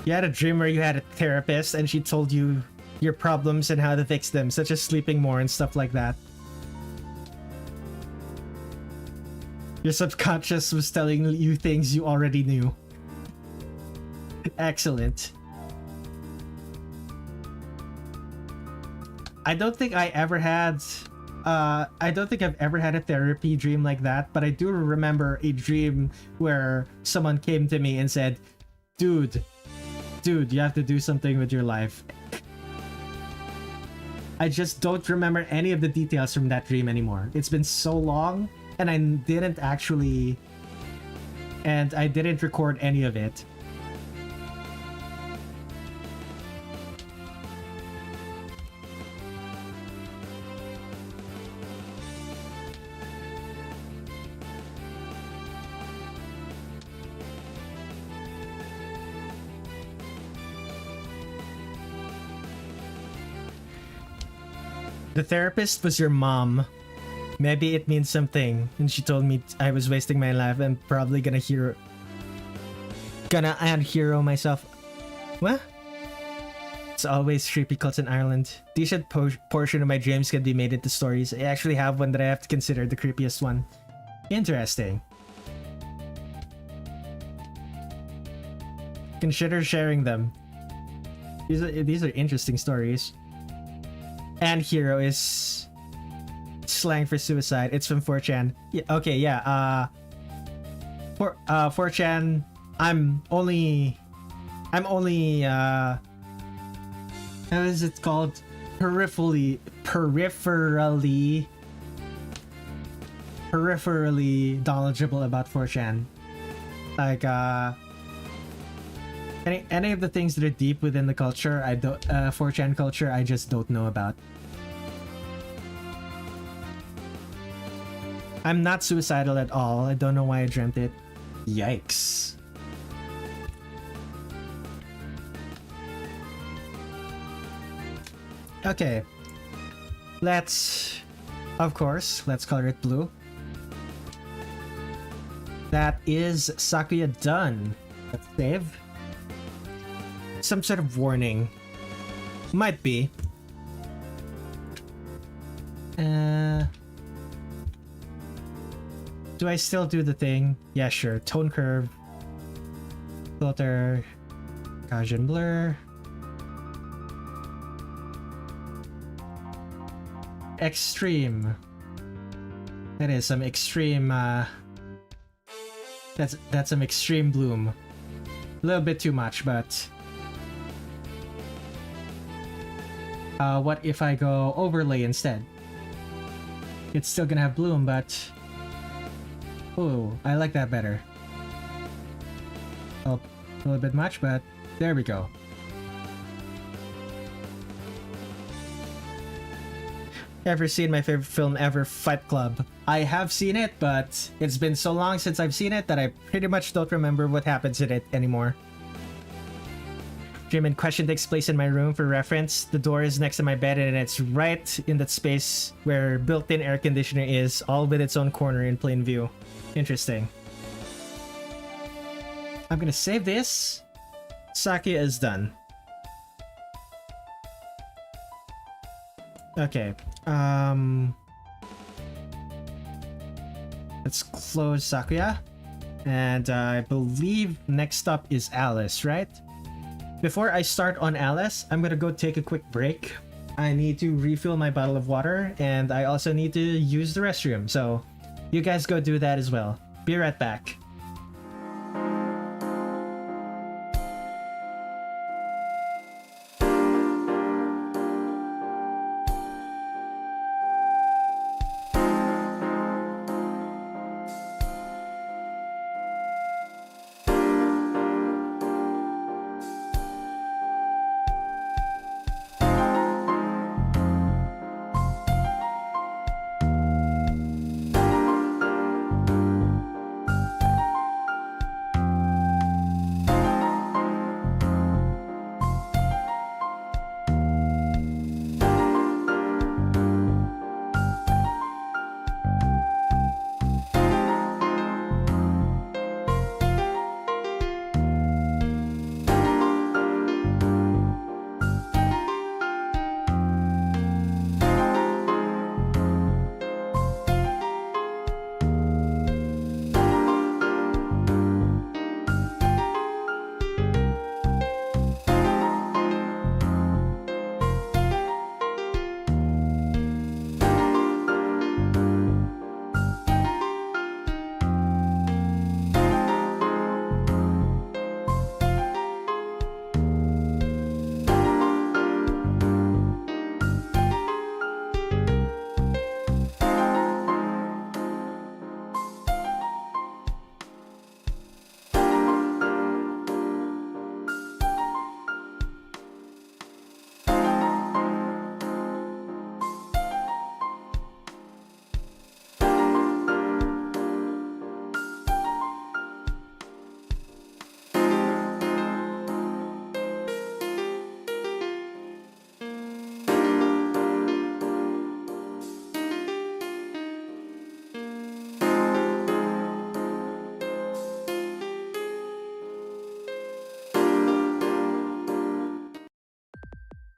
You had a dream where you had a therapist and she told you your problems and how to fix them, such as sleeping more and stuff like that. Your subconscious was telling you things you already knew. Excellent. I don't think I've ever had a therapy dream like that, but I do remember a dream where someone came to me and said, Dude, you have to do something with your life. I just don't remember any of the details from that dream anymore. It's been so long, and I didn't record any of it. The therapist was your mom. Maybe it means something. And she told me I was wasting my life and probably gonna add hero myself. What? It's always creepy cults in Ireland. Decent portion of my dreams can be made into stories. I actually have one that I have to consider the creepiest one. Interesting. Consider sharing them. These are interesting stories. and hero is slang for suicide. It's from 4chan. Yeah, okay, yeah. 4chan. I'm only how is it called? Peripherally knowledgeable about 4chan. Like any of the things that are deep within the culture, I don't 4chan culture, I just don't know about. I'm not suicidal at all. I don't know why I dreamt it. Yikes. Okay. Let's color it blue. That is Sakuya done. Let's save. Some sort of warning. Might be. Do I still do the thing? Yeah, sure. Tone curve. Filter. Gaussian blur. Extreme. That is some extreme, that's some extreme bloom. A little bit too much, but... what if I go overlay instead? It's still gonna have bloom, but... Ooh, I like that better. Oh, a little bit much, but there we go. Ever seen my favorite film ever, Fight Club? I have seen it, but it's been so long since I've seen it that I pretty much don't remember what happens in it anymore. Dream in question takes place in my room. For reference, the door is next to my bed and it's right in that space where built-in air conditioner is, all with its own corner in plain view. Interesting. I'm gonna save this. Sakuya is done. Okay. Let's close Sakuya. And I believe next up is Alice, right? Before I start on Alice, I'm gonna go take a quick break. I need to refill my bottle of water, and I also need to use the restroom, so you guys go do that as well. Be right back.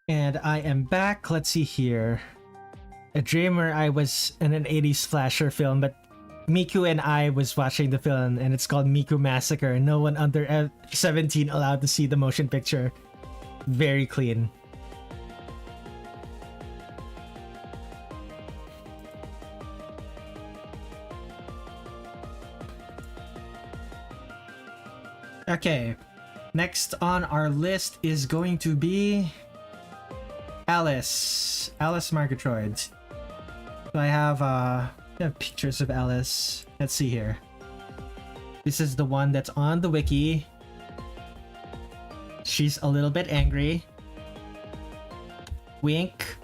And I am back. Let's see here. A dream where I was in an 80s slasher film, but Miku and I was watching the film, and it's called Miku Massacre. No one under 17 allowed to see the motion picture. Very clean. Okay, next on our list is going to be Alice Margatroid. So I have pictures of Alice. Let's see here. This is the one that's on the wiki. She's a little bit angry. Wink.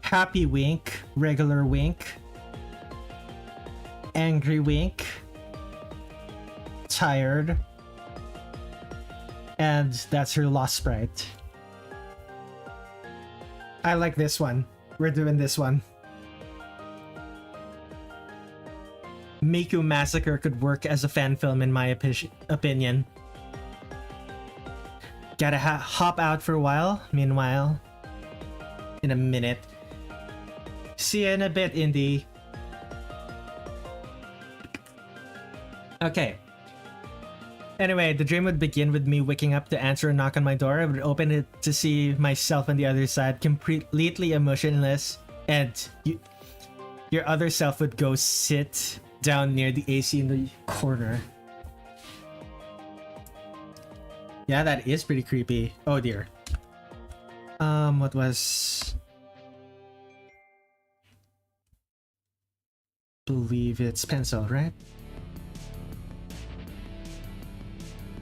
Happy wink. Regular wink. Angry wink. Tired. And that's her lost sprite. I like this one. We're doing this one. Miku Massacre could work as a fan film in my opinion. Gotta hop out for a while. Meanwhile, in a minute. See you in a bit, Indy. Okay. Anyway, the dream would begin with me waking up to answer a knock on my door. I would open it to see myself on the other side, completely emotionless, and your other self would go sit down near the AC in the corner. Yeah, that is pretty creepy. Oh dear. What was... believe it's pencil, right?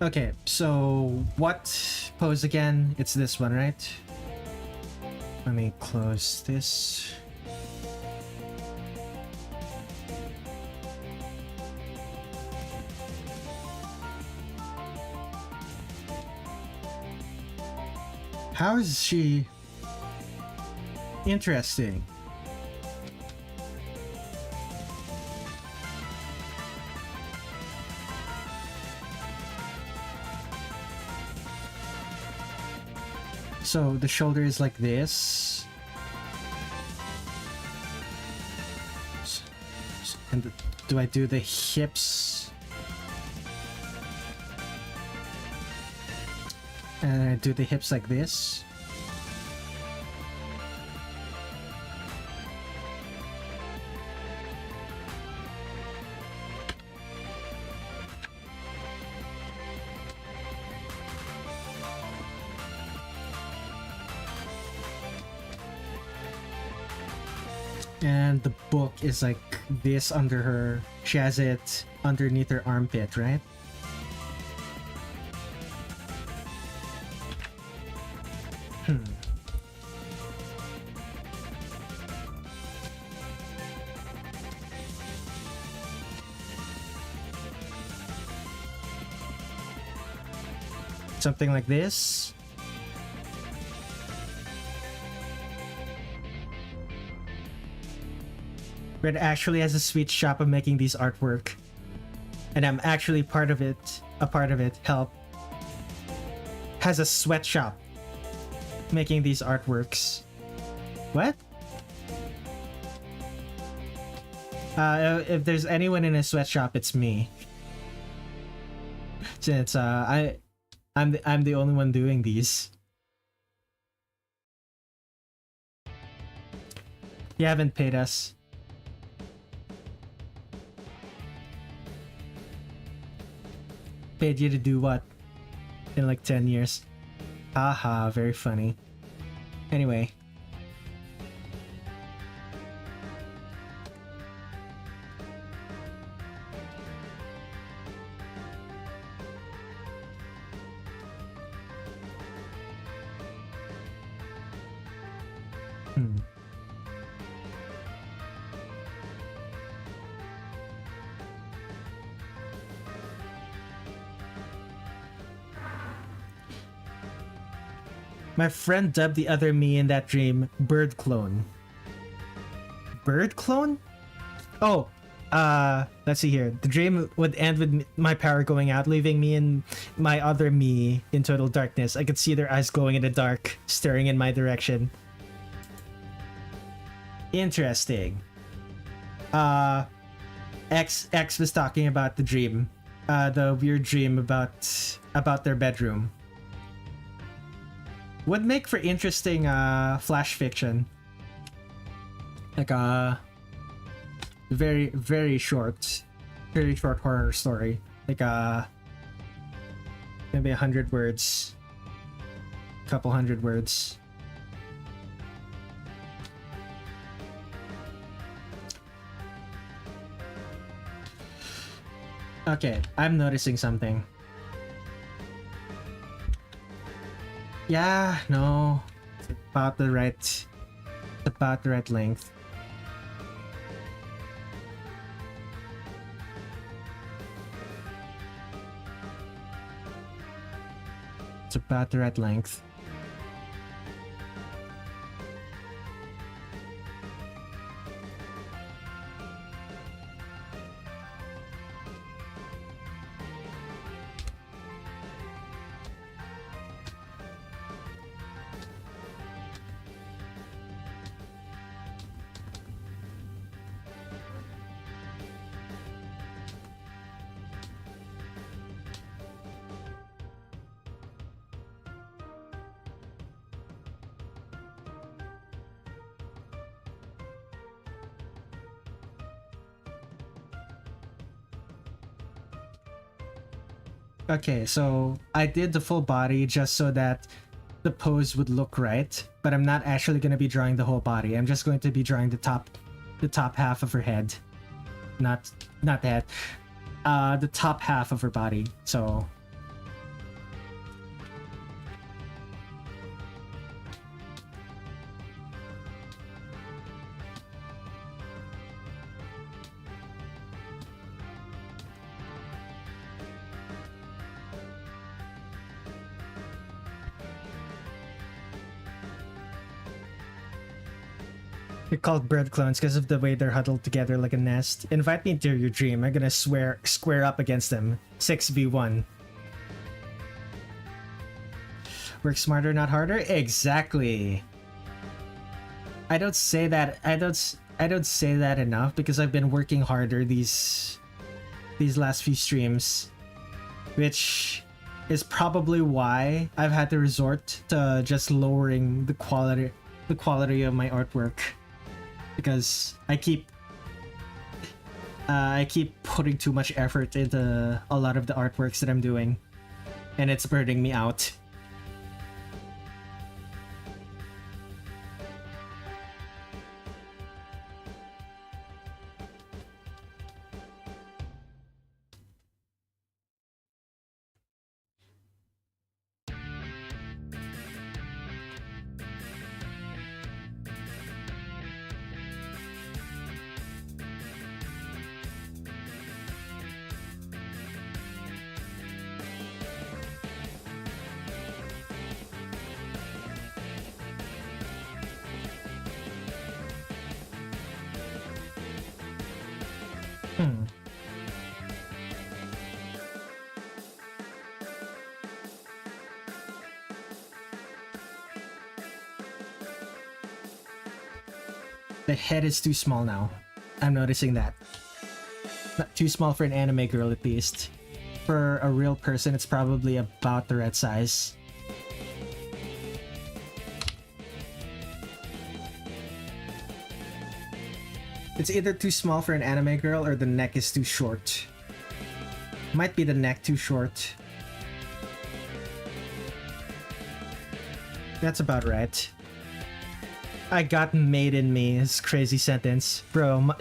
Okay, so what pose again? It's this one, right? Let me close this. How is she interesting? So the shoulder is like this. And do I do the hips? And I do the hips like this. And the book is like this under her. She has it underneath her armpit, right? Something like this. Red actually has a sweet shop of making these artwork. And I'm actually part of it. A part of it. Help. Has a sweatshop making these artworks. What? If there's anyone in a sweatshop, it's me. Since I'm the only one doing these. You haven't paid us. Paid you to do what? In like 10 years. Haha, very funny. Anyway. My friend dubbed the other me in that dream Bird Clone. Bird Clone? Oh, let's see here. The dream would end with my power going out, leaving me and my other me in total darkness. I could see their eyes glowing in the dark, staring in my direction. Interesting. X was talking about the dream. The weird dream about their bedroom. Would make for interesting flash fiction. Like very, very short. pretty short horror story, like maybe 100 words, couple hundred words. Okay, I'm noticing something. Yeah, no, it's about the right length. It's about the right length. Okay, so I did the full body just so that the pose would look right, but I'm not actually going to be drawing the whole body. I'm just going to be drawing the top half of her head. Not the head. The top half of her body. So they're called bird clones because of the way they're huddled together like a nest. Invite me into your dream. I'm gonna square up against them. 6v1. Work smarter, not harder? Exactly. I don't say that. I don't say that enough because I've been working harder these last few streams, which is probably why I've had to resort to just lowering the quality of my artwork. Because I keep putting too much effort into a lot of the artworks that I'm doing, and it's burning me out. The head is too small now. I'm noticing that. Not too small for an anime girl, at least. For a real person, it's probably about the right size. It's either too small for an anime girl or the neck is too short. Might be the neck too short. That's about right. I got maid in me. This crazy sentence. Bro,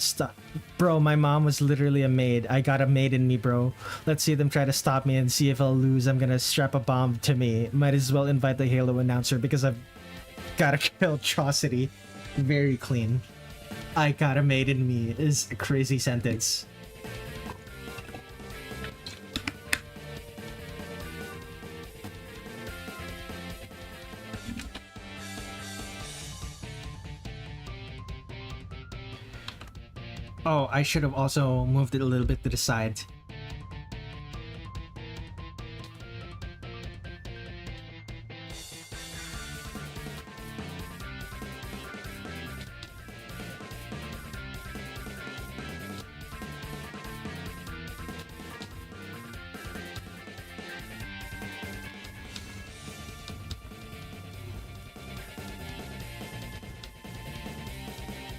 Bro, my mom was literally a maid. I got a maid in me, bro. Let's see them try to stop me and see if I'll lose. I'm gonna strap a bomb to me. Might as well invite the Halo announcer because I've got a kill atrocity. Very clean. I got a maid in me is a crazy sentence. Oh, I should have also moved it a little bit to the side.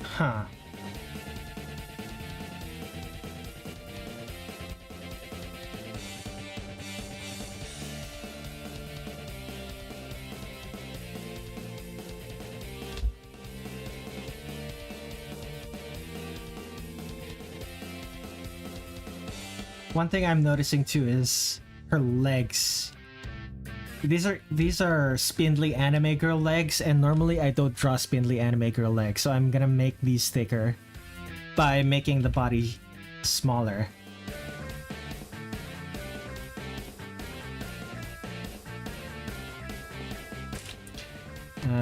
Huh. One thing I'm noticing too is her legs. These are spindly anime girl legs, and normally I don't draw spindly anime girl legs, so I'm gonna make these thicker by making the body smaller.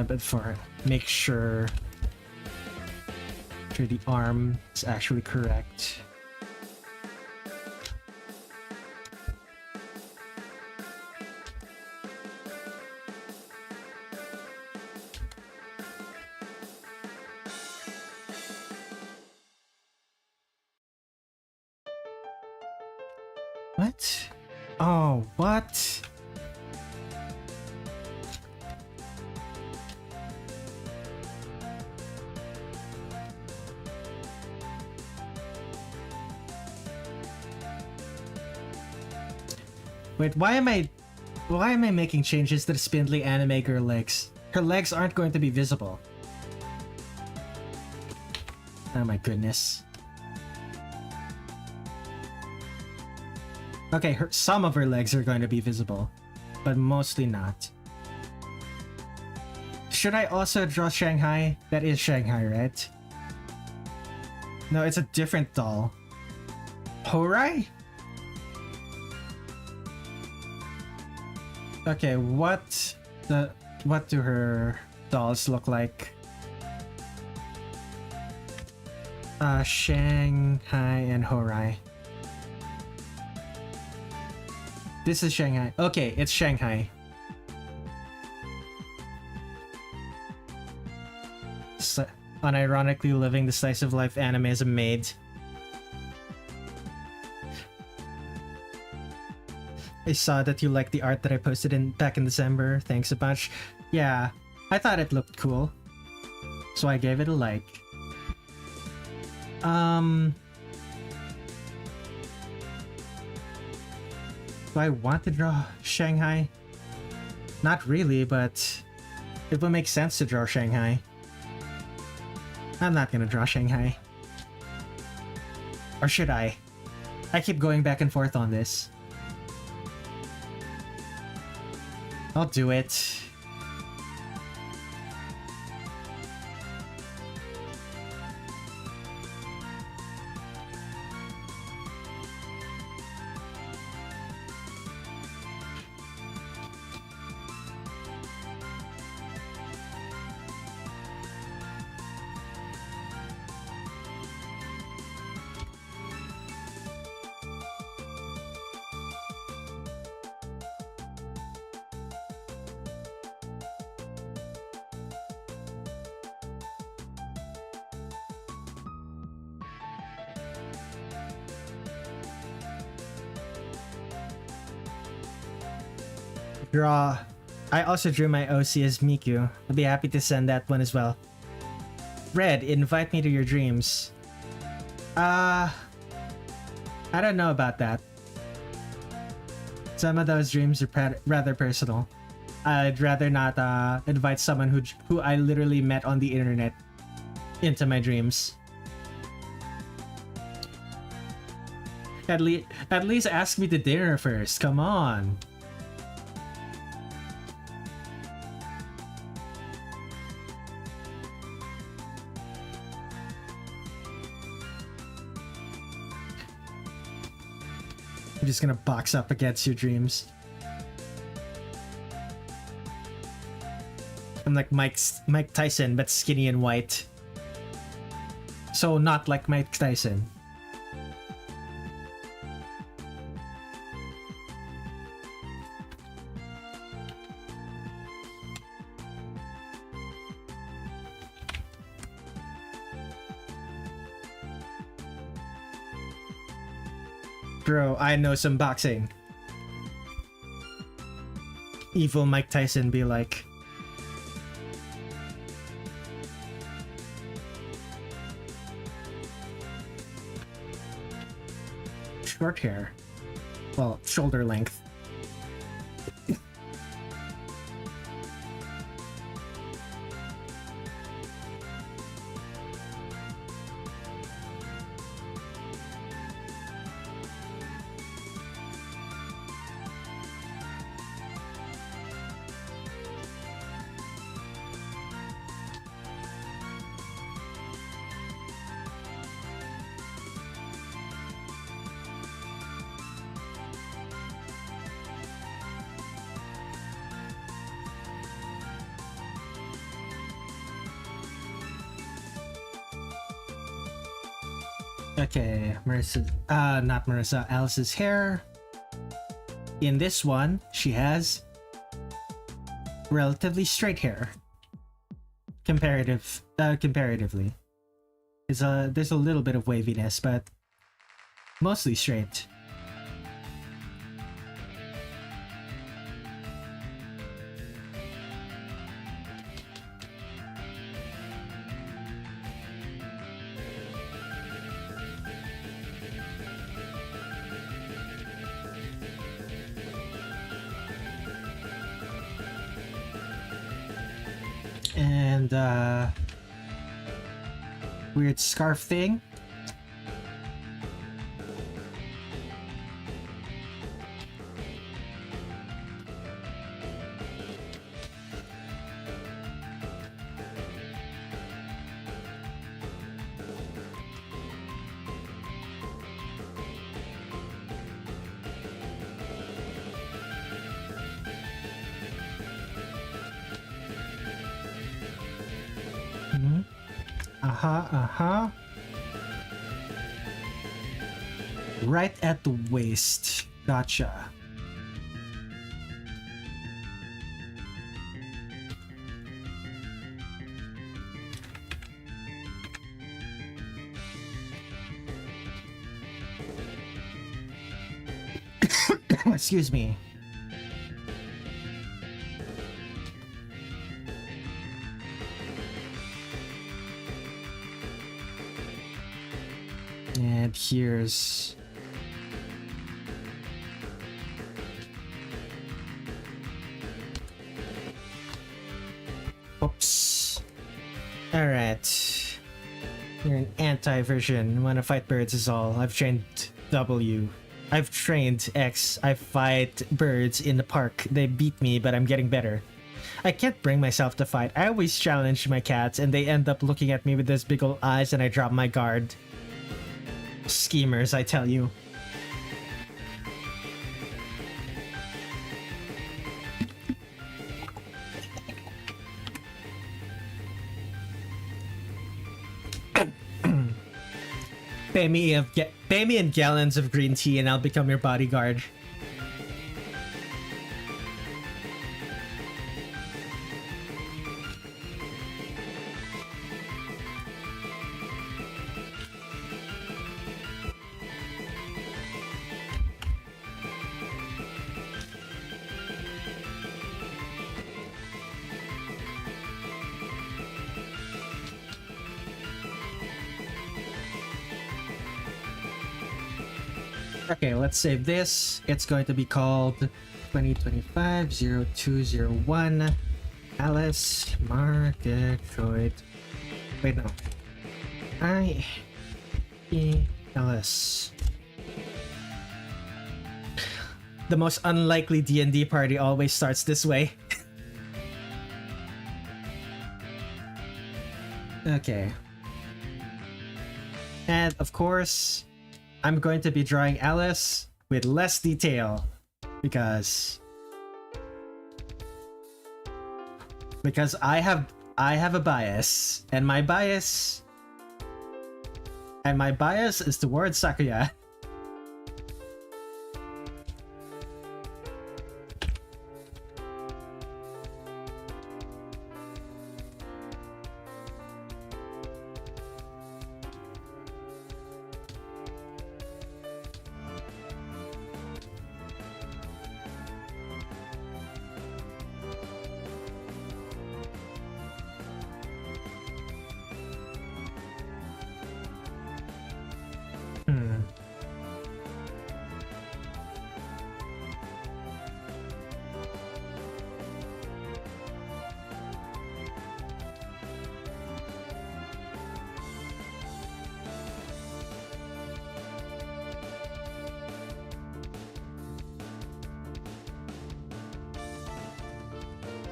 But make sure the arm is actually correct. What? Oh, what? Wait, why am I making changes to the spindly anime girl legs? Her legs aren't going to be visible. Oh my goodness. Okay, some of her legs are going to be visible, but mostly not. Should I also draw Shanghai? That is Shanghai, right? No, it's a different doll. Horai? Okay, what do her dolls look like? Shanghai and Horai. This is Shanghai. Okay, it's Shanghai. Unironically living the slice of life anime as a maid. I saw that you liked the art that I posted back in December. Thanks a bunch. Yeah, I thought it looked cool, so I gave it a like. Do I want to draw Shanghai? Not really, but it would make sense to draw Shanghai. I'm not gonna draw Shanghai. Or should I? I keep going back and forth on this. I'll do it. I also drew my OC as Miku. I'll be happy to send that one as well. Red, invite me to your dreams. I don't know about that. Some of those dreams are rather personal. I'd rather not invite someone who I literally met on the internet into my dreams. At least ask me to dinner first, come on. I'm just gonna box up against your dreams. I'm like Mike Tyson, but skinny and white. So not like Mike Tyson. Bro, I know some boxing. Evil Mike Tyson be like. Short hair. Well, shoulder length. Okay, Marissa, not Marissa, Alice's hair. In this one, she has relatively straight hair. Comparatively. There's a little bit of waviness, but mostly straight. And weird scarf thing. Right at the waist. Gotcha. Excuse me. And here's oops. Alright. You're an anti-version. Wanna fight birds is all. I've trained W. I've trained X. I fight birds in the park. They beat me, but I'm getting better. I can't bring myself to fight. I always challenge my cats, and they end up looking at me with those big old eyes, and I drop my guard. Schemers, I tell you. Pay me in gallons of green tea and I'll become your bodyguard. Okay, let's save this. It's going to be called 2025-0201 Alice Margatroid. Wait, no. Alice. The most unlikely D&D party always starts this way. Okay. And of course, I'm going to be drawing Alice with less detail because I have a bias, and my bias is towards Sakuya.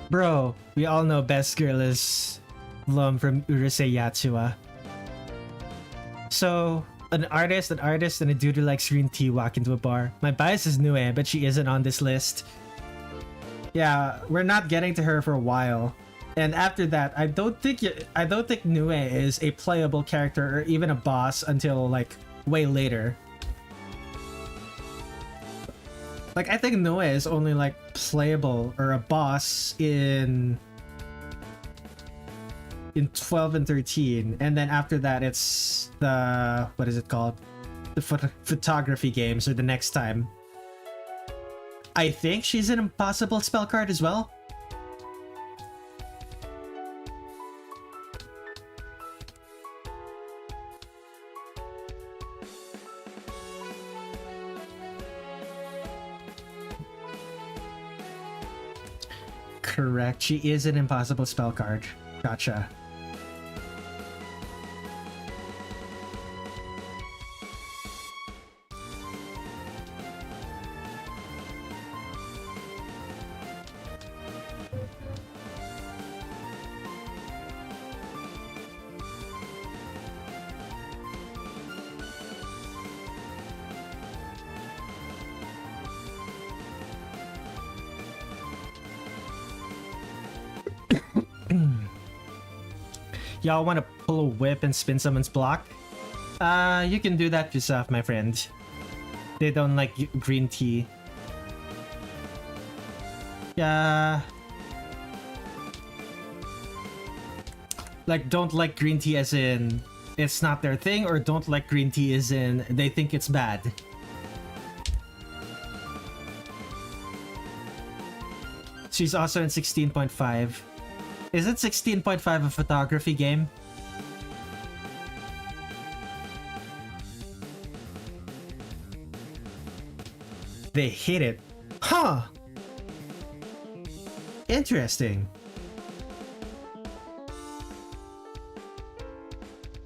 Bro, we all know best girl is Lum from Urusei Yatsua. So, an artist, and a dude who likes green tea walk into a bar. My bias is Nue, but she isn't on this list. Yeah, we're not getting to her for a while. And after that, I don't think Nue is a playable character or even a boss until like way later. Like, I think Noe is only like playable or a boss in 12 and 13, and then after that it's the, what is it called? The photography game, so the next time. I think she's an impossible spell card as well. Correct, she is an impossible spell card. Gotcha. Y'all want to pull a whip and spin someone's block? You can do that yourself, my friend. They don't like green tea. Yeah. Like, don't like green tea as in it's not their thing, or don't like green tea as in they think it's bad. She's also in 16.5. Is it 16.5 a photography game? They hate it. Huh! Interesting.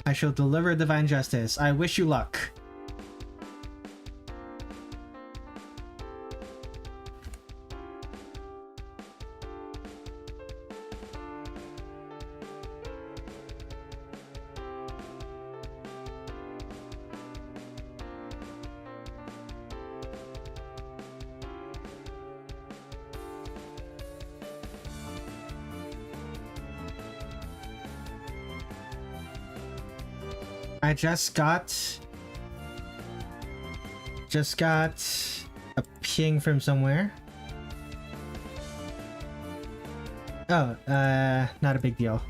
I shall deliver divine justice. I wish you luck. I just got a ping from somewhere. Oh, not a big deal.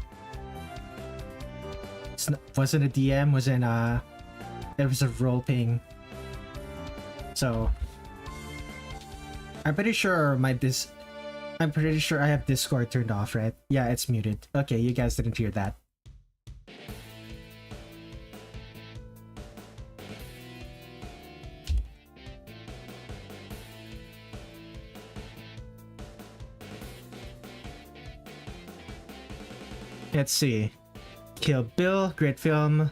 Wasn't a DM, it was a role ping. So I'm pretty sure I have Discord turned off, right? Yeah, it's muted. Okay, you guys didn't hear that. Let's see. Kill Bill, great film.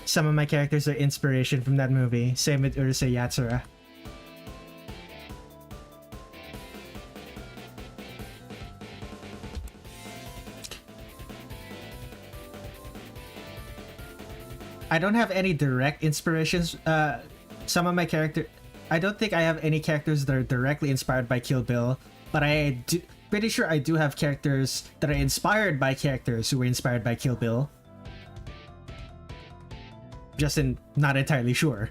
Some of my characters are inspiration from that movie. Same with Urusei Yatsura. I don't have any direct inspirations. Some of my I don't think I have any characters that are directly inspired by Kill Bill, but pretty sure I do have characters that are inspired by characters who were inspired by Kill Bill. Not entirely sure.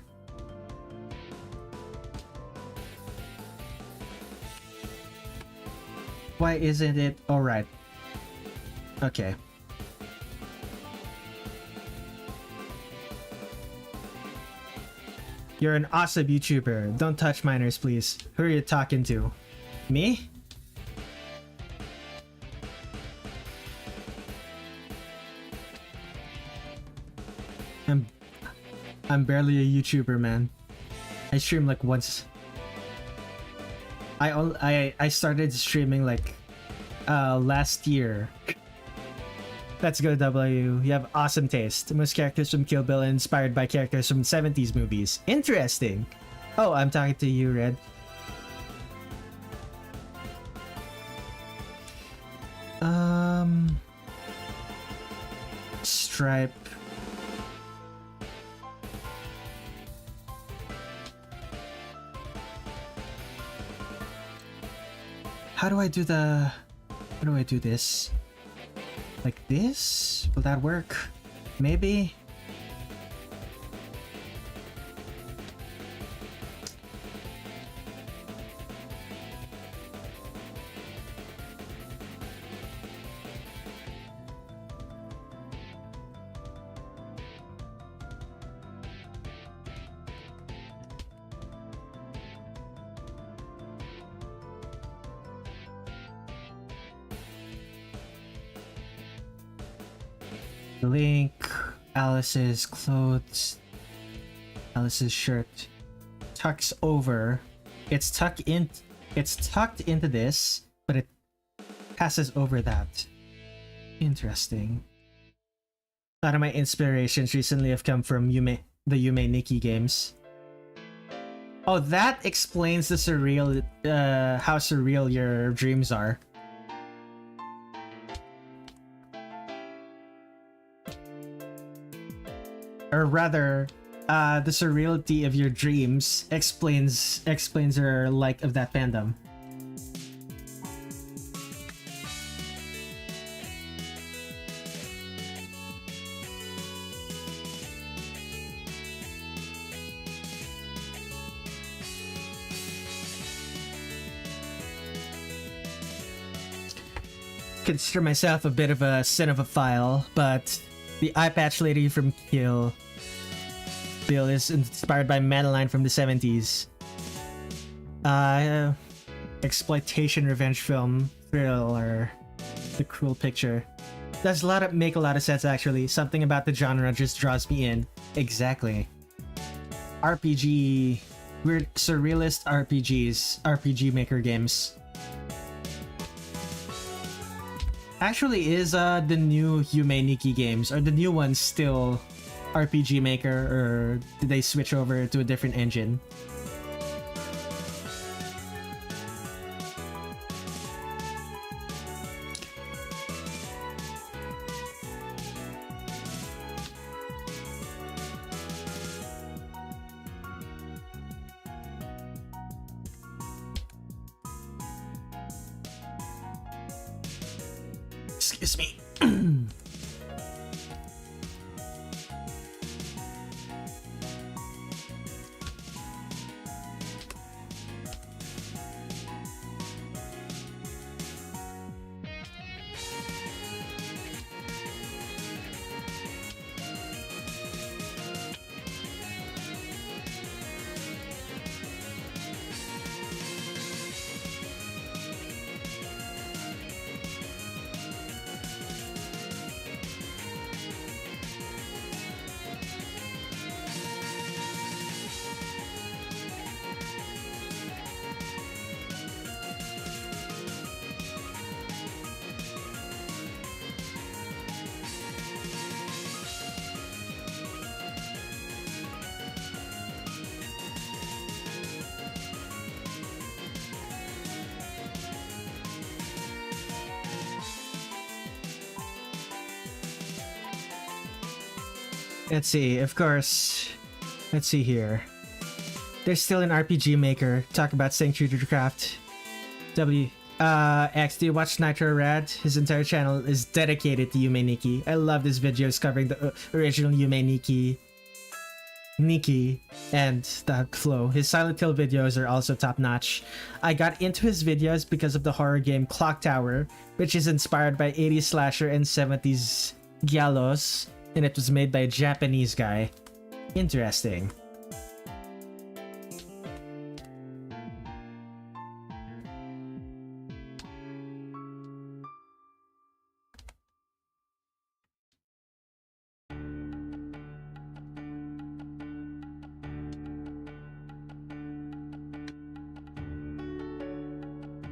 Why isn't it? Alright. Okay. You're an awesome YouTuber. Don't touch minors, please. Who are you talking to? Me? I'm barely a YouTuber, man. I stream like once. I started streaming like last year. Let's go, W. You have awesome taste. Most characters from Kill Bill are inspired by characters from 70s movies. Interesting. Oh, I'm talking to you, Red. Stripe. How do I do this? Like this? Will that work? Maybe? Link, Alice's clothes, Alice's shirt tucks over. It's tucked into this, but it passes over that. Interesting. A lot of my inspirations recently have come from the Yume Nikki games. Oh, that explains the surreal, how surreal your dreams are. Or rather, the surreality of your dreams explains your like of that fandom. Consider myself a bit of a cinephile, but the eye patch lady from Kill Bill is inspired by Madeline from the 70s. Exploitation revenge film thriller. The Cruel Picture. Does make a lot of sense actually. Something about the genre just draws me in. Exactly. RPG, weird surrealist RPGs, RPG Maker games. Actually, is the new Yume Nikki games, are the new ones still RPG Maker, or did they switch over to a different engine? Excuse me. Let's see, of course. Let's see here. There's still an RPG Maker. Talk about staying true to the craft. X, do you watch Nitro Rad? His entire channel is dedicated to Yume Nikki. I love his videos covering the original Yume Nikki and the flow. His Silent Hill videos are also top-notch. I got into his videos because of the horror game Clock Tower, which is inspired by 80s slasher and 70s giallos, and it was made by a Japanese guy. Interesting.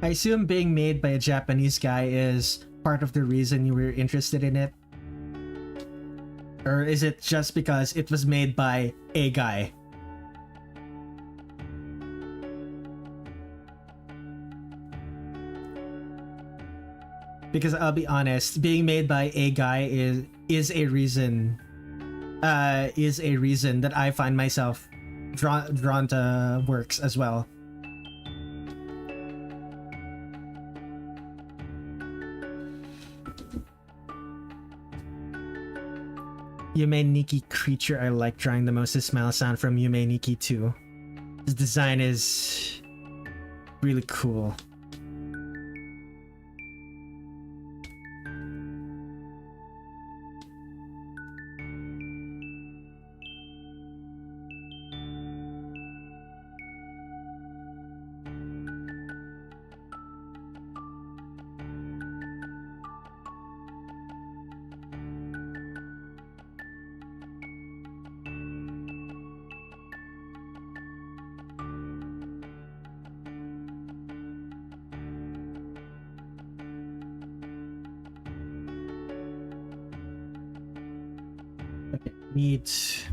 I assume being made by a Japanese guy is part of the reason you were interested in it? Or is it just because it was made by a guy? Because I'll be honest, being made by a guy is a reason that I find myself drawn to works as well. Yume Nikki creature I like drawing the most is Smile Sound from Yume Nikki 2. His design is really cool. Neat.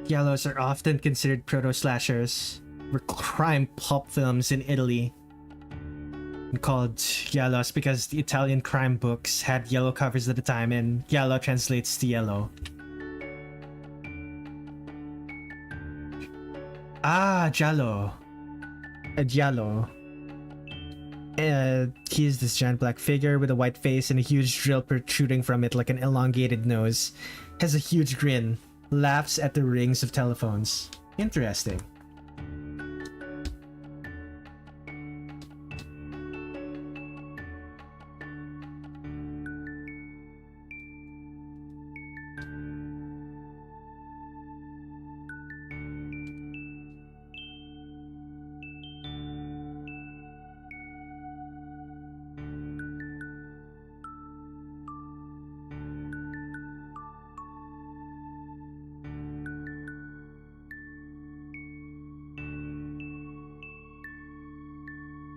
Giallos are often considered proto-slashers, were crime pulp films in Italy. And called giallos because the Italian crime books had yellow covers at the time, and giallo translates to yellow. Ah, giallo. A giallo. He is this giant black figure with a white face and a huge drill protruding from it like an elongated nose. Has a huge grin. Laughs at the rings of telephones. Interesting.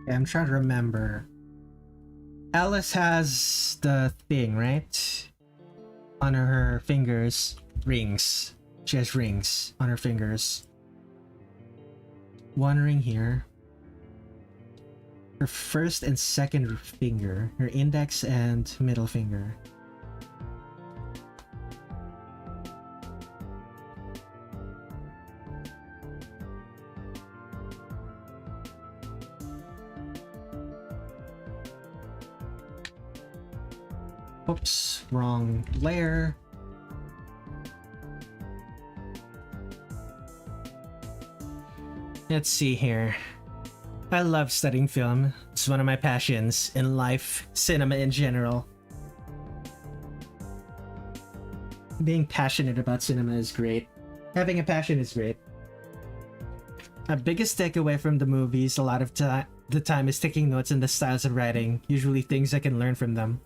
I'm trying to remember. Alice has the thing, right? On her fingers. Rings. She has rings on her fingers. One ring here. Her first and second finger. Her index and middle finger. Oops, wrong layer. Let's see here. I love studying film. It's one of my passions in life, cinema in general. Being passionate about cinema is great. Having a passion is great. My biggest takeaway from the movies a lot of the time is taking notes in the styles of writing, usually things I can learn from them.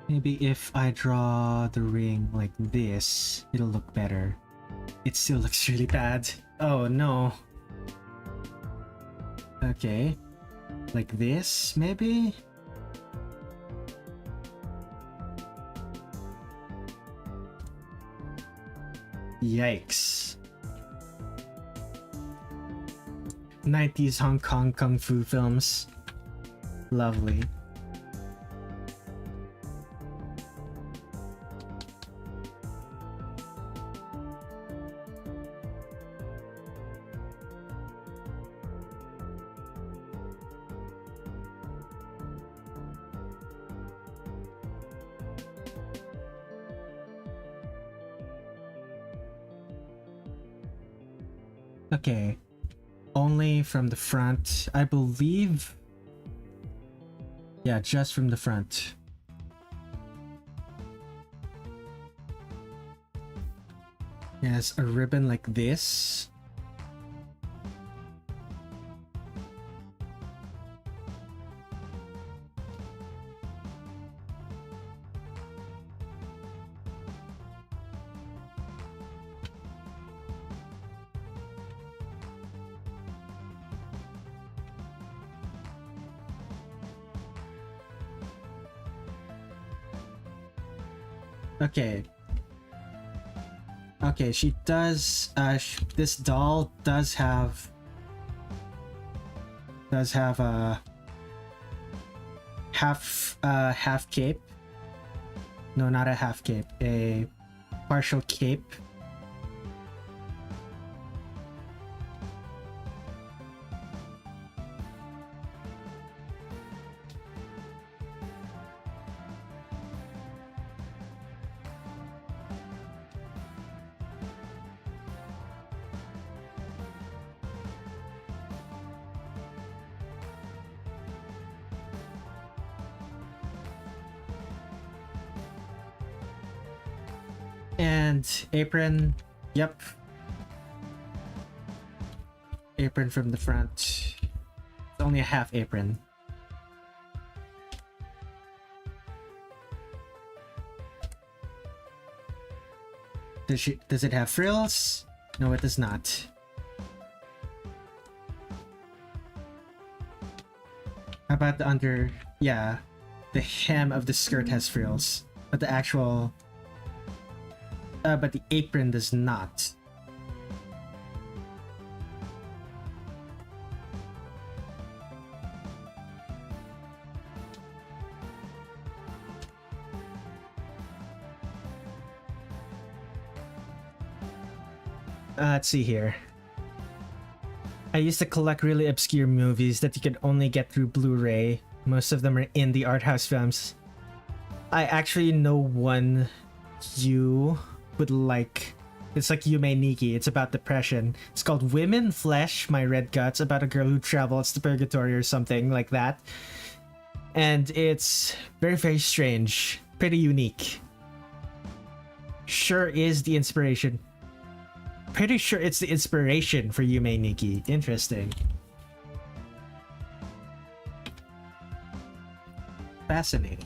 Maybe if I draw the ring like this, it'll look better. It still looks really bad. Oh no. Okay. Like this, maybe? Yikes. 90s Hong Kong kung fu films. Lovely. Okay. Only from the front, I believe. Yeah, just from the front. Yes, a ribbon like this. Okay. Okay, she does, this doll does have a half cape. No, not a half cape, a partial cape. And apron, Yep. Apron from the front. It's only a half apron. Does it have frills? No, it does not. How about the under? Yeah, the hem of the skirt has frills, but the actual, but the apron does not. Let's see here. I used to collect really obscure movies that you could only get through Blu-ray. Most of them are indie art house films. I actually know one you would like. It's like Yume Nikki. It's about depression. It's called Women, Flesh, My Red Guts, about a girl who travels to purgatory or something like that. And it's very, very strange. Pretty unique. Sure is the inspiration. Pretty sure it's the inspiration for Yume Nikki. Interesting. Fascinating.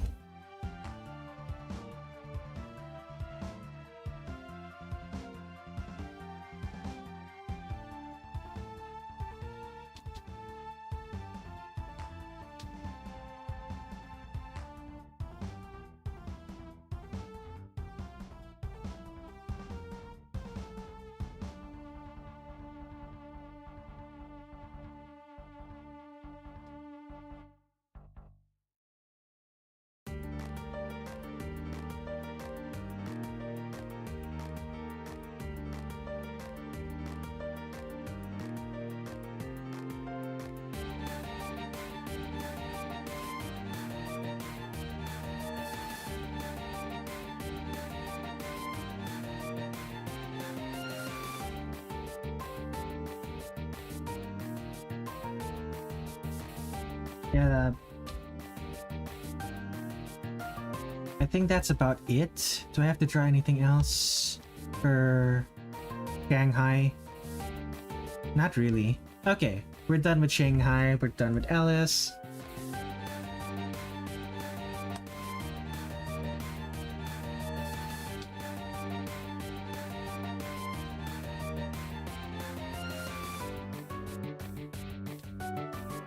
Yeah, I think that's about it. Do I have to draw anything else for Shanghai? Not really. Okay, we're done with Shanghai, we're done with Alice.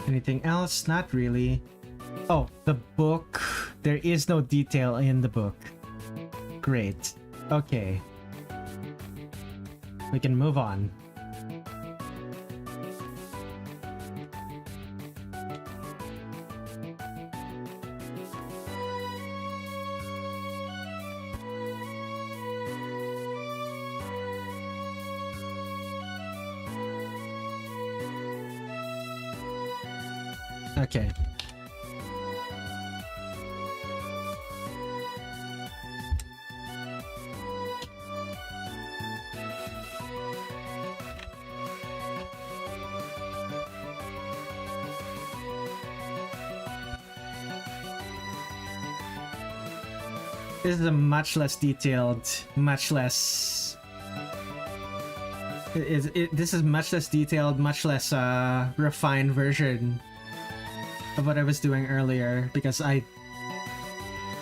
Anything else? Not really. Oh, the book. There is no detail in the book. Great. Okay. We can move on. Okay. This is a much less detailed, much less... This is much less detailed, much less refined version of what I was doing earlier, because I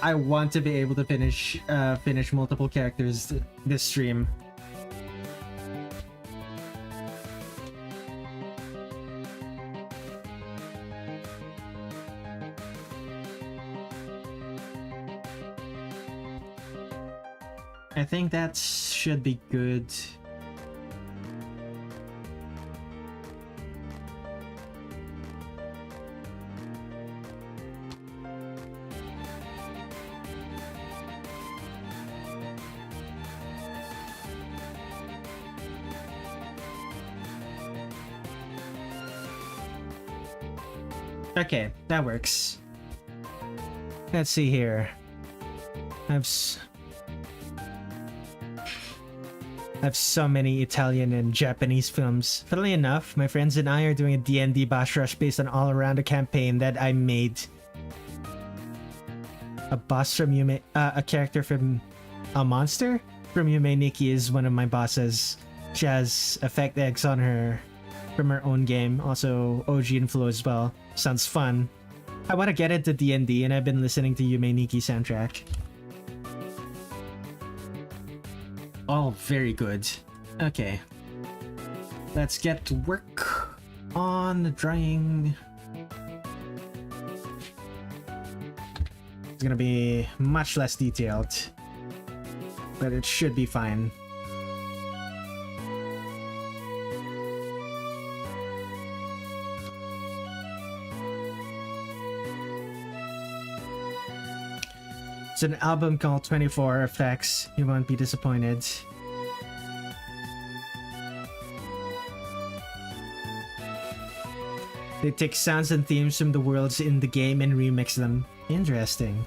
want to be able to finish multiple characters this stream. I think that should be good. Okay, that works. Let's see here. I have so many Italian and Japanese films. Funnily enough, my friends and I are doing a D&D boss rush based on All Around a campaign that I made. A boss from Yume, a character from a monster? from Yume Nikki is one of my bosses. She has effect eggs on her from her own game. Also OG Inflow as well. Sounds fun. I want to get into D&D and I've been listening to Yume Nikki soundtrack. All very good. Okay. Let's get to work on the drying. It's gonna be much less detailed, but it should be fine. It's an album called 24 Effects. You won't be disappointed. They take sounds and themes from the worlds in the game and remix them. Interesting.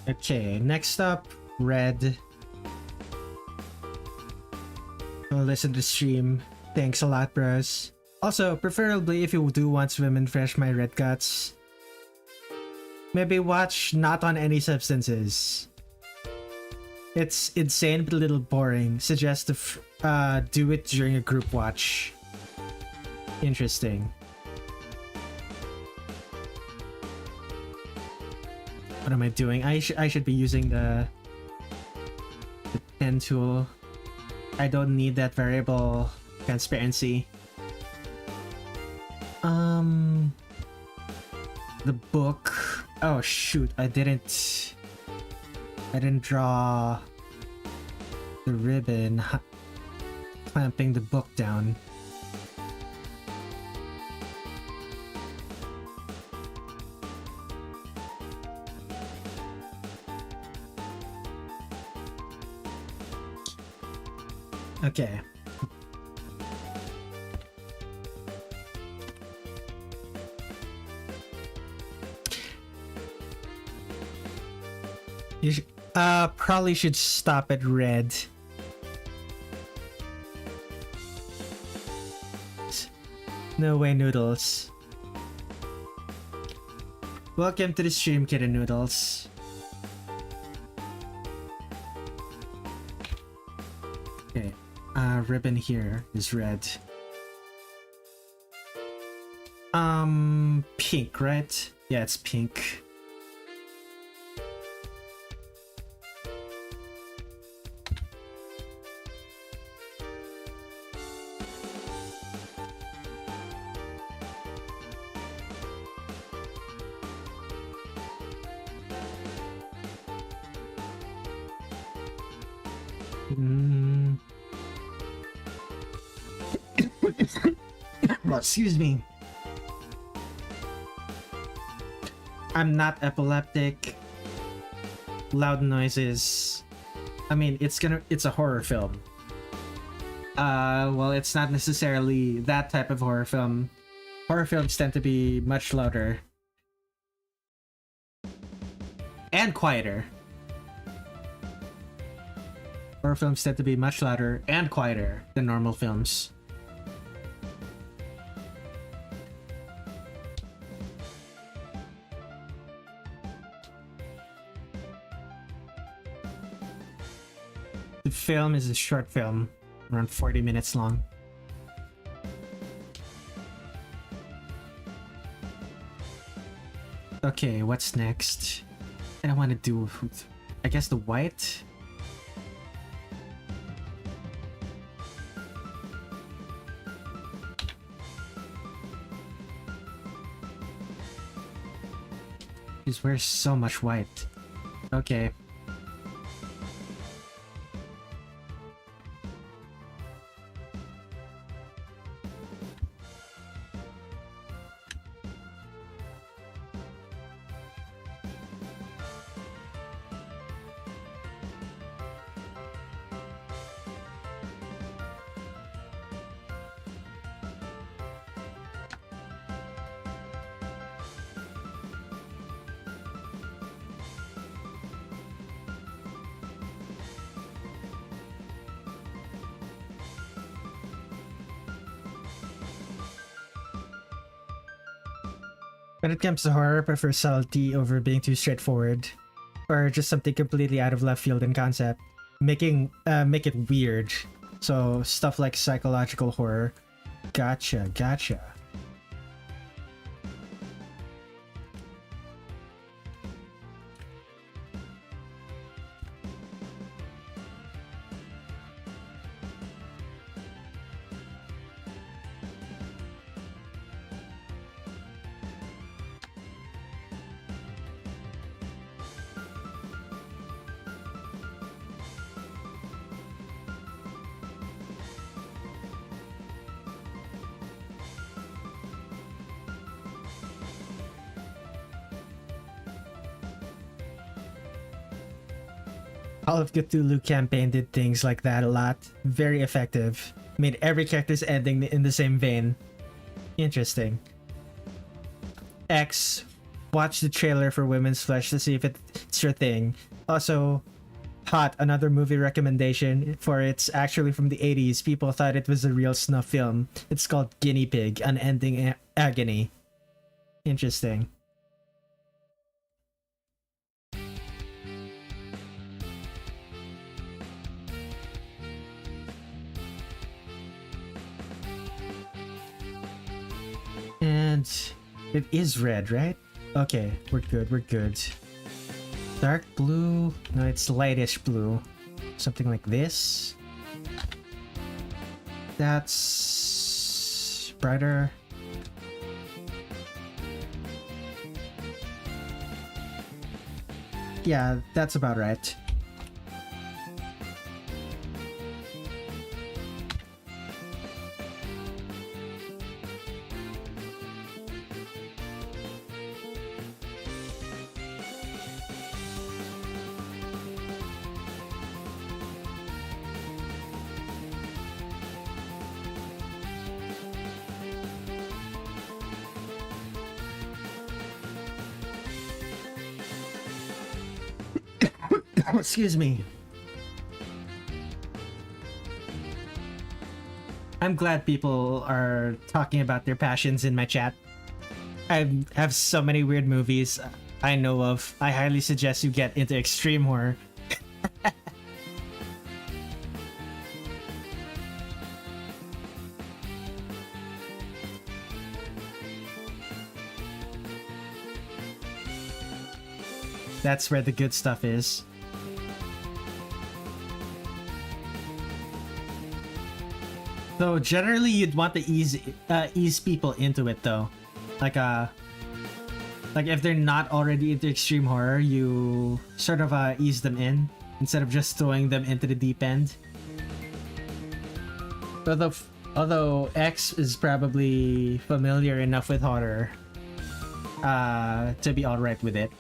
Okay, next up, Red. I'll listen to stream. Thanks a lot, bros. Also, preferably if you do want swim and fresh my red guts, maybe watch Not on Any Substances. It's insane but a little boring. Suggest to do it during a group watch. Interesting. What am I doing? I should be using the pen tool. I don't need that variable transparency. The book. Oh shoot! I didn't draw the ribbon clamping the book down. Okay. You probably should stop at red. No way, Noodles. Welcome to the stream, Kitten Noodles. Okay. Ribbon here is red. Pink, right? Yeah, it's pink. Well, excuse me. I'm not epileptic. Loud noises. I mean, it's a horror film. Well, it's not necessarily that type of horror film. Horror films tend to be much louder. And quieter. Horror films tend to be much louder and quieter than normal films. film is a short film, around 40 minutes long. Okay, what's next? I want to do, I guess, the white. Just wears so much white. Okay. When it comes to horror, I prefer subtlety over being too straightforward, or just something completely out of left field in concept. Make it weird. So stuff like psychological horror. Gotcha. Call of Cthulhu campaign did things like that a lot. Very effective. Made every character's ending in the same vein. Interesting. X. Watch the trailer for Women's Flesh to see if it's your thing. Also, Hot, another movie recommendation, for it's actually from the 80s. People thought it was a real snuff film. It's called Guinea Pig, Unending Agony. Interesting. And it is red, right? Okay, we're good. Dark blue? No, it's lightish blue. Something like this. That's brighter. Yeah, that's about right. Excuse me. I'm glad people are talking about their passions in my chat. I have so many weird movies I know of. I highly suggest you get into extreme horror. That's where the good stuff is. So generally, you'd want to ease people into it, though. Like if they're not already into extreme horror, you sort of ease them in instead of just throwing them into the deep end. Although X is probably familiar enough with horror to be alright with it.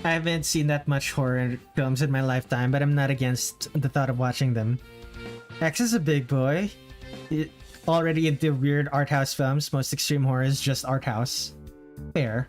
I haven't seen that much horror films in my lifetime, but I'm not against the thought of watching them. X is a big boy. Already into weird art house films. Most extreme horror is just art house. Fair.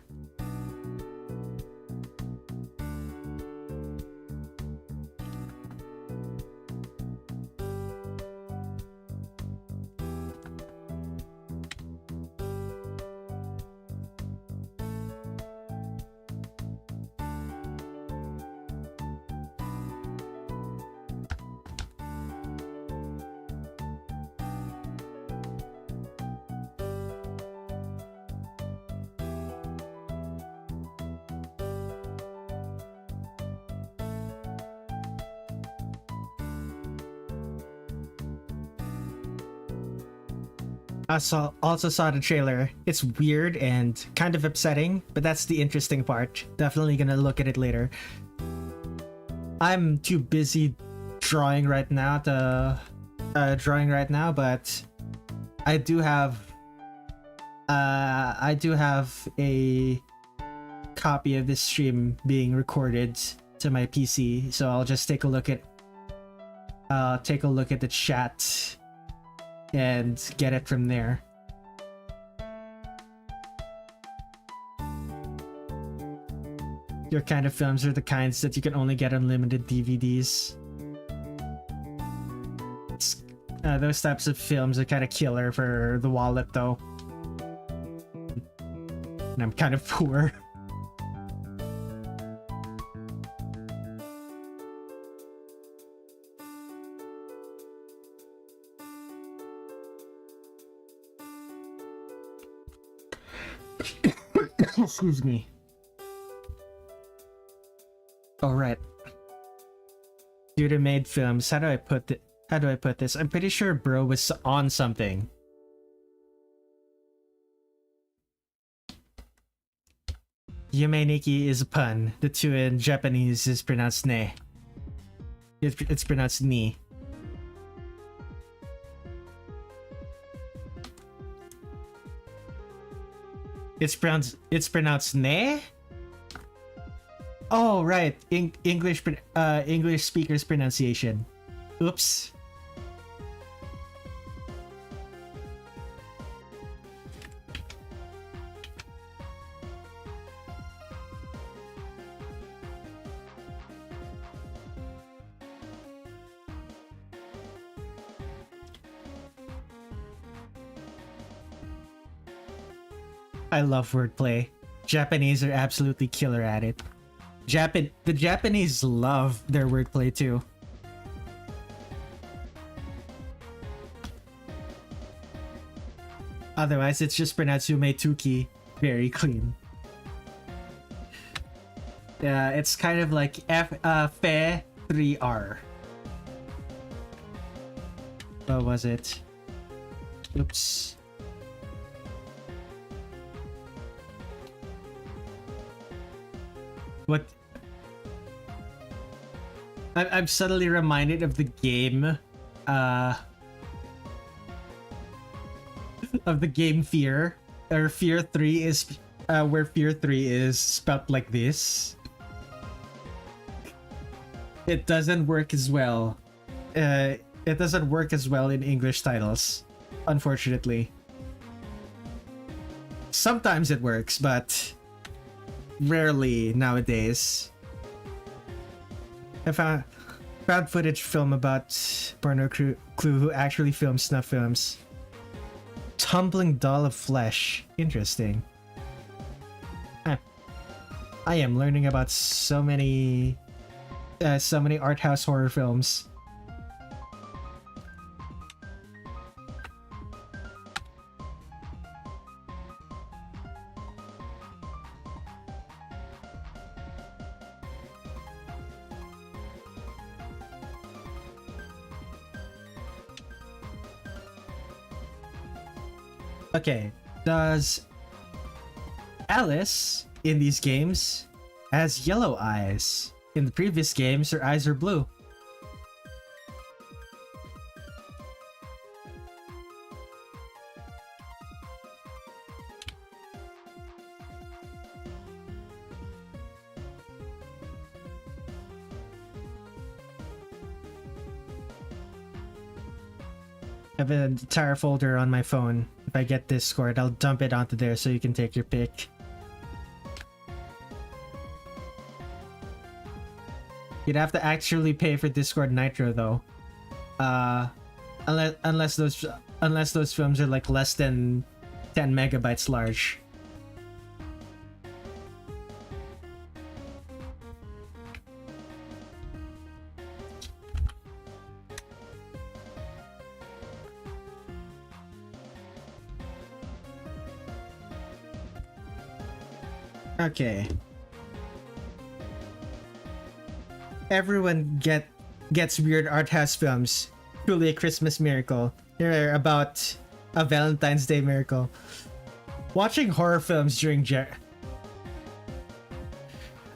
Also saw the trailer. It's weird and kind of upsetting, but that's the interesting part. Definitely gonna look at it later. I'm too busy drawing right now, but I do have a copy of this stream being recorded to my PC, so I'll just take a look at the chat and get it from there. Your kind of films are the kinds that you can only get on limited DVDs. Those types of films are kind of killer for the wallet, though. And I'm kind of poor. Excuse me. All right. Dude made films. How do I put this? I'm pretty sure bro was on something. Yume Nikki is a pun. The two in Japanese is pronounced ne. It's pronounced ni. It's pronounced ne? Oh right, English speakers pronunciation. Oops. I love wordplay. Japanese are absolutely killer at it. The Japanese love their wordplay too. Otherwise, it's just pronounced Umetuki. Very clean. Yeah, it's kind of like fe 3R. What was it? Oops. What? I'm suddenly reminded of the game, Fear, or Fear 3 is, where Fear 3 is spelled like this. It doesn't work as well. It doesn't work as well in English titles, unfortunately. Sometimes it works, but rarely nowadays. I found footage film about Porno Clue who actually films snuff films. Tumbling doll of flesh. Interesting. Huh. I am learning about so many art house horror films. Okay, does Alice in these games has yellow eyes? In the previous games, her eyes are blue. I have an entire folder on my phone. If I get Discord, I'll dump it onto there so you can take your pick. You'd have to actually pay for Discord Nitro though. Unless those films are like less than 10 megabytes large. Okay. Everyone gets weird art house films. Truly a Christmas miracle. Here are about A Valentine's Day miracle. Watching horror films during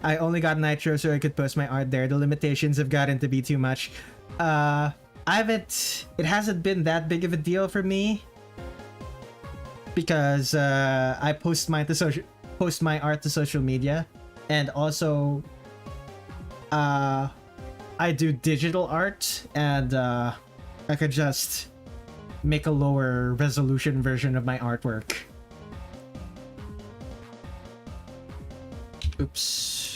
I only got Nitro so I could post my art there. The limitations have gotten to be too much. It hasn't been that big of a deal for me because I post my art to social media, and also I do digital art, and I could just make a lower resolution version of my artwork. Oops.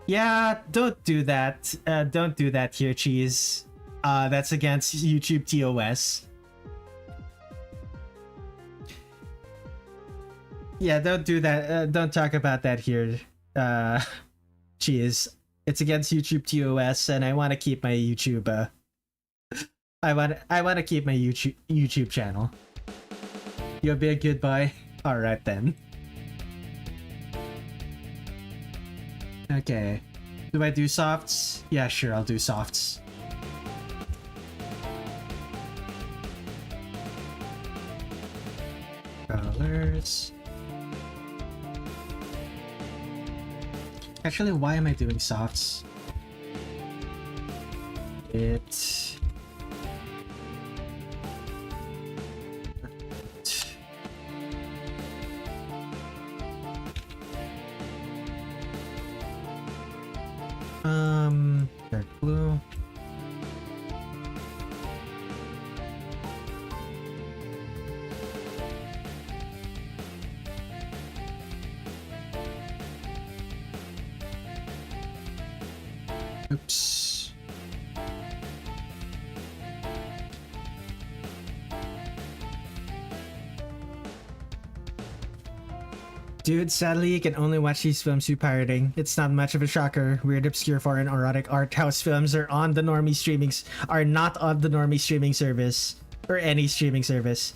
Yeah, don't do that. Don't do that here, Cheese. That's against YouTube TOS. Yeah, don't do that. Don't talk about that here, Cheese. It's against YouTube TOS, and I want to keep my YouTube. I want to keep my YouTube channel. You'll be a good boy. All right then. Okay. Do I do softs? Yeah, sure, I'll do softs. Colors. Actually, why am I doing softs? Dark blue. Oops. Dude, sadly you can only watch these films through pirating. It's not much of a shocker. Weird, obscure, foreign, erotic art house films are not on the normie streaming service or any streaming service.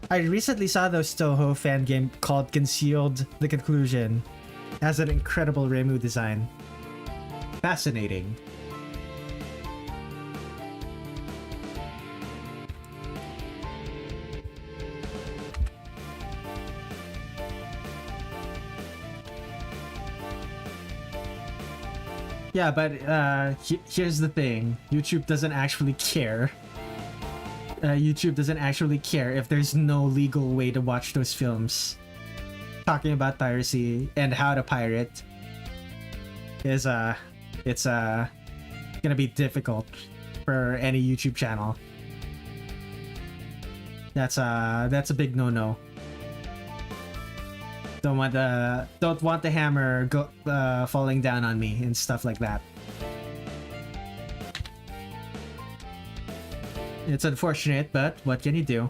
I recently saw those Touhou fan game called Concealed the Conclusion. It has an incredible Reimu design. Fascinating. Yeah, but here's the thing. YouTube doesn't actually care. YouTube doesn't actually care if there's no legal way to watch those films. Talking about piracy and how to pirate is it's gonna be difficult for any YouTube channel. That's a big no-no. Don't want the hammer falling down on me and stuff like that. It's unfortunate, but what can you do?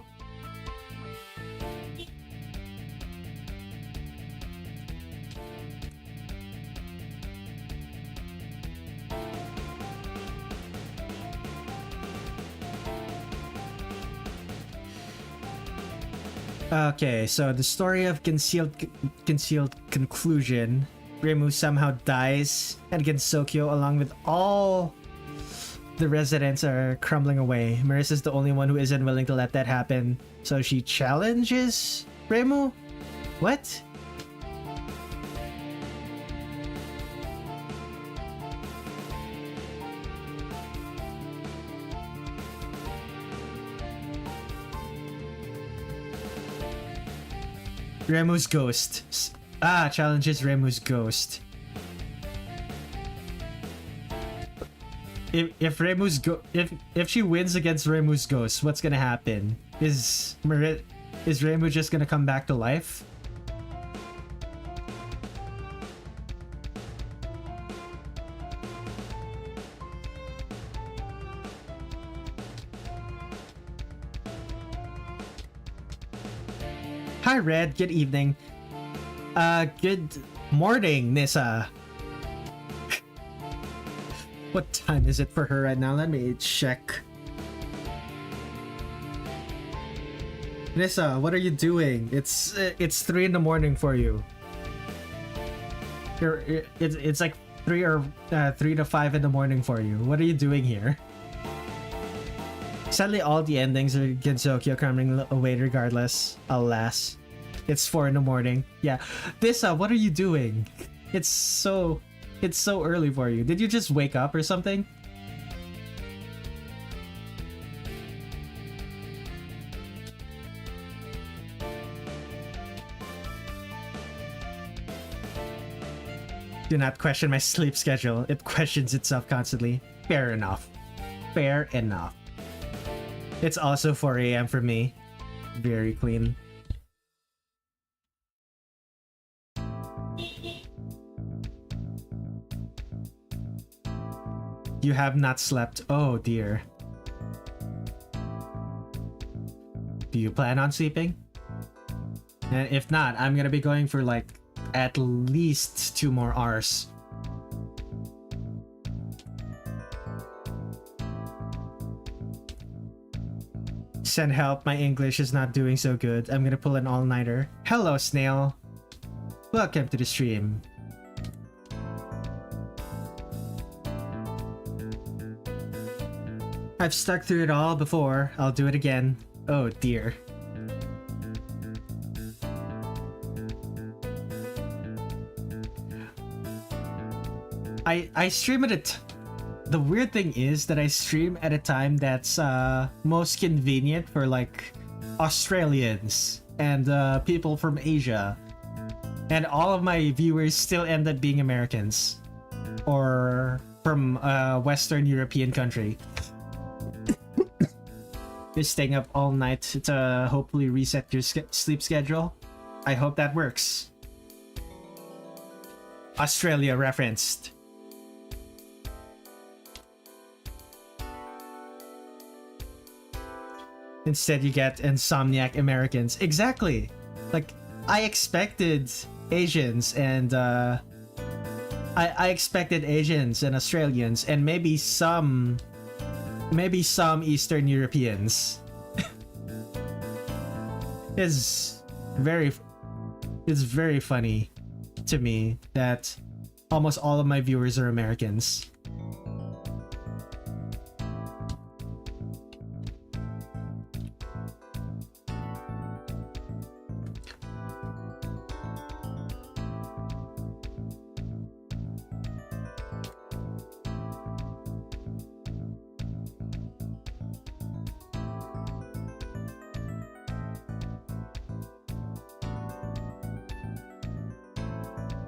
Okay, so the story of Concealed Conclusion. Reimu somehow dies, and Gensokyo, along with all the residents, are crumbling away. Marisa's the only one who isn't willing to let that happen, so she challenges Reimu? What? Reimu's ghost. Challenges Reimu's ghost. If she wins against Reimu's ghost, what's gonna happen? Is Reimu just gonna come back to life? Hi Red, good evening. Good morning, Nissa. What time is it for her right now? Let me check. Nissa, what are you doing? It's 3 in the morning for you. It's like 3 to 5 in the morning for you. What are you doing here? Sadly, all the endings are Gensokyo coming away regardless. Alas. It's 4 in the morning. Yeah. Disa, what are you doing? It's so early for you. Did you just wake up or something? Do not question my sleep schedule. It questions itself constantly. Fair enough. Fair enough. It's also 4 a.m. for me. Very clean. You have not slept. Oh dear. Do you plan on sleeping? And if not, I'm gonna be going for like at least 2 more hours. Send help, my English is not doing so good. I'm gonna pull an all-nighter. Hello, Snail. Welcome to the stream. I've stuck through it all before. I'll do it again. Oh dear. I stream at it. The weird thing is that I stream at a time that's most convenient for like Australians and people from Asia, and all of my viewers still end up being Americans or from a Western European country. You're staying up all night to hopefully reset your sleep schedule. I hope that works. Australia referenced. Instead, you get insomniac Americans. Exactly. Like, I expected Asians and I expected Asians and Australians and maybe some Eastern Europeans. It's very funny to me that almost all of my viewers are Americans.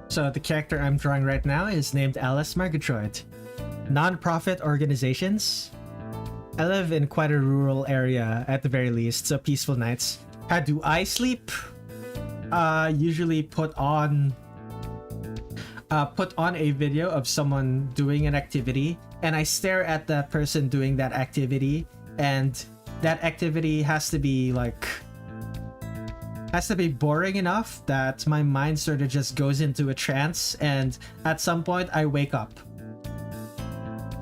So the character I'm drawing right now is named Alice Margatroid. Non-profit organizations? I live in quite a rural area at the very least, so peaceful nights. How do I sleep? Usually put on a video of someone doing an activity, and I stare at that person doing that activity, and that activity has to be boring enough that my mind sort of just goes into a trance, and at some point I wake up.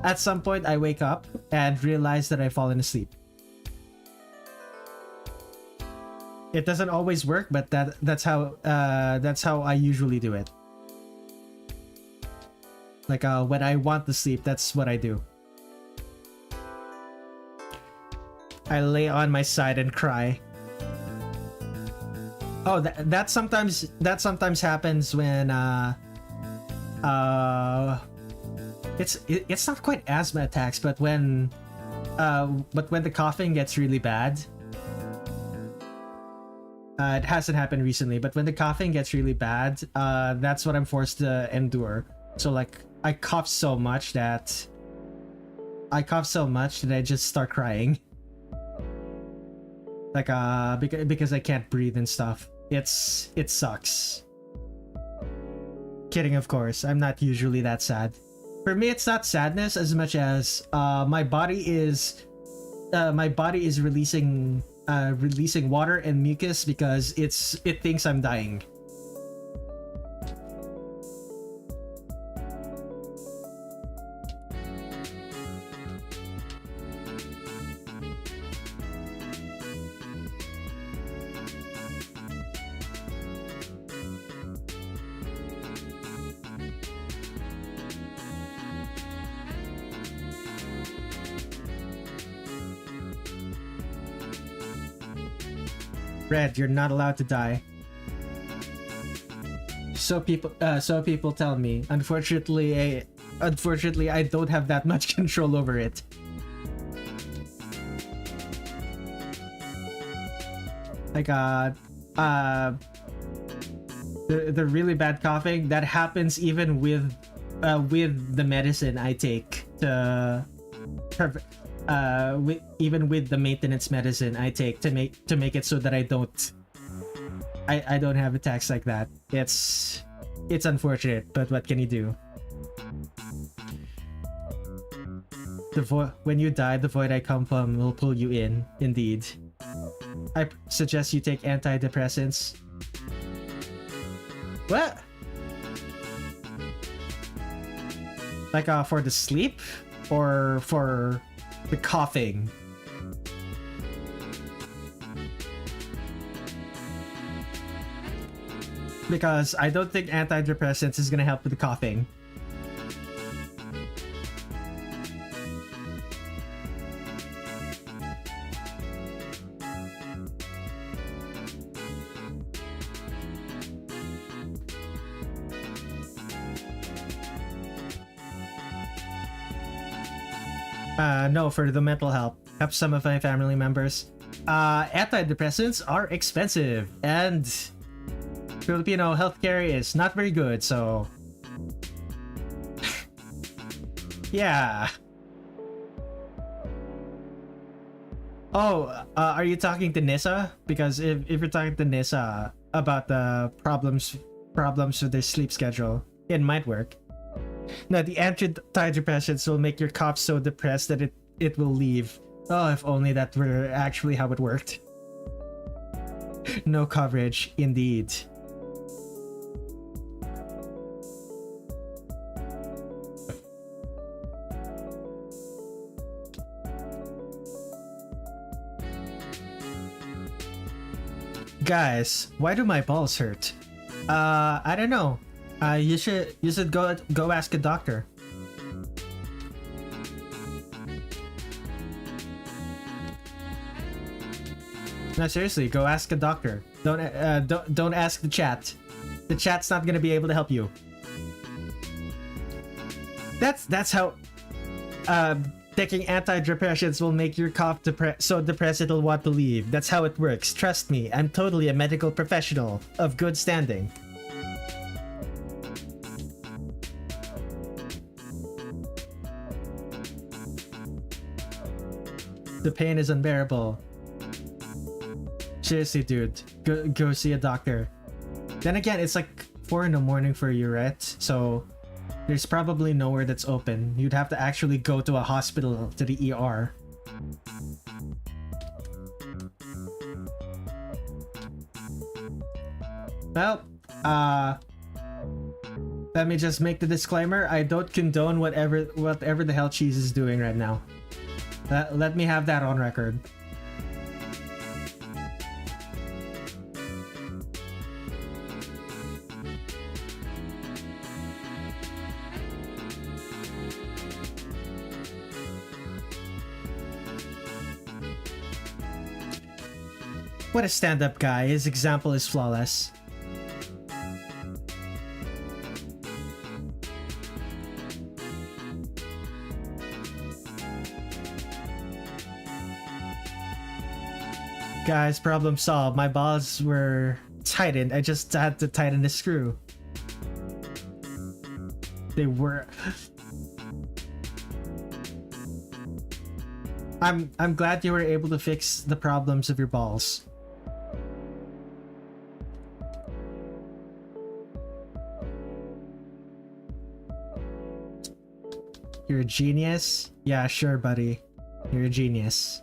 At some point I wake up and realize that I've fallen asleep. It doesn't always work, but that's how I usually do it. Like when I want to sleep, that's what I do. I lay on my side and cry. Oh, that sometimes happens when it's not quite asthma attacks, but when the coughing gets really bad. It hasn't happened recently, but when the coughing gets really bad, that's what I'm forced to endure. So like I cough so much that I just start crying. Like because I can't breathe and stuff. It sucks. Kidding, of course. I'm not usually that sad. For me, it's not sadness as much as my body is releasing water and mucus because it thinks I'm dying. Red, you're not allowed to die. So people tell me. Unfortunately, I don't have that much control over it. I got the really bad coughing that happens even with the medicine I take to even with the maintenance medicine I take to make it so that I don't have attacks like that. It's unfortunate, but what can you do? When you die, the void I come from will pull you in. Indeed. I suggest you take antidepressants. What? Like for the sleep or for the coughing? Because I don't think antidepressants is gonna help with the coughing. No, for the mental health. Help some of my family members. Antidepressants are expensive, and Filipino healthcare is not very good, so... yeah. Oh, are you talking to Nissa? Because if you're talking to Nissa about the problems with their sleep schedule, it might work. No, the antidepressants will make your cough so depressed that it will leave. Oh, if only that were actually how it worked. No coverage, indeed. Guys, why do my balls hurt? I don't know. You should go ask a doctor. No, seriously, go ask a doctor. Don't ask the chat. The chat's not gonna be able to help you. That's how taking antidepressants will make your cough so depressed it'll want to leave. That's how it works. Trust me, I'm totally a medical professional of good standing. The pain is unbearable. Seriously, dude, go see a doctor. Then again, it's like 4 in the morning for you, right? So there's probably nowhere that's open. You'd have to actually go to a hospital, to the ER. Well, let me just make the disclaimer. I don't condone whatever the hell Cheese is doing right now. Let me have that on record. What a stand-up guy. His example is flawless. Guys, problem solved. My balls were tightened. I just had to tighten the screw. They were... I'm glad you were able to fix the problems of your balls. You're a genius? Yeah, sure, buddy. You're a genius.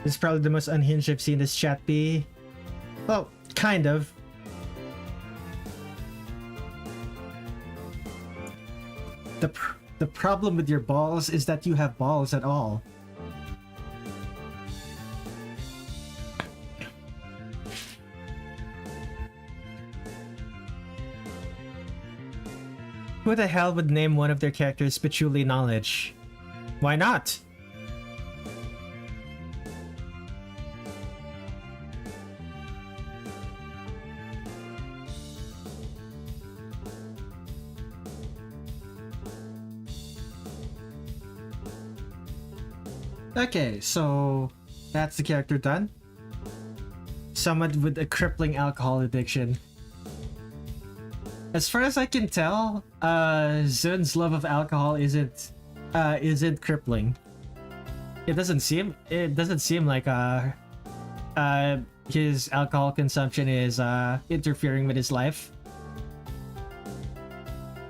This is probably the most unhinged I've seen this chat be. Well, kind of. The problem with your balls is that you have balls at all. Who the hell would name one of their characters Patchouli Knowledge? Why not? Okay, so that's the character done. Someone with a crippling alcohol addiction. As far as I can tell, Zun's love of alcohol isn't crippling. It doesn't seem like his alcohol consumption is interfering with his life.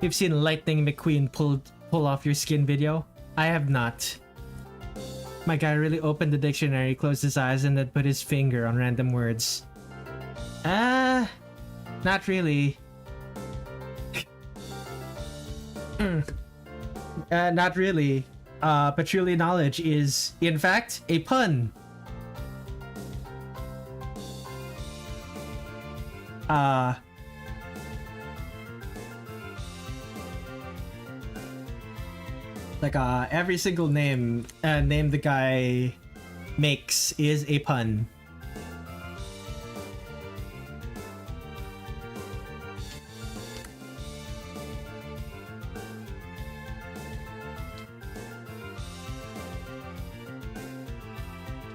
You've seen Lightning McQueen pull off your skin video? I have not. My guy really opened the dictionary, closed his eyes, and then put his finger on random words. Not really. Not really. Patchouli Knowledge is, in fact, a pun. Every single name the guy makes is a pun.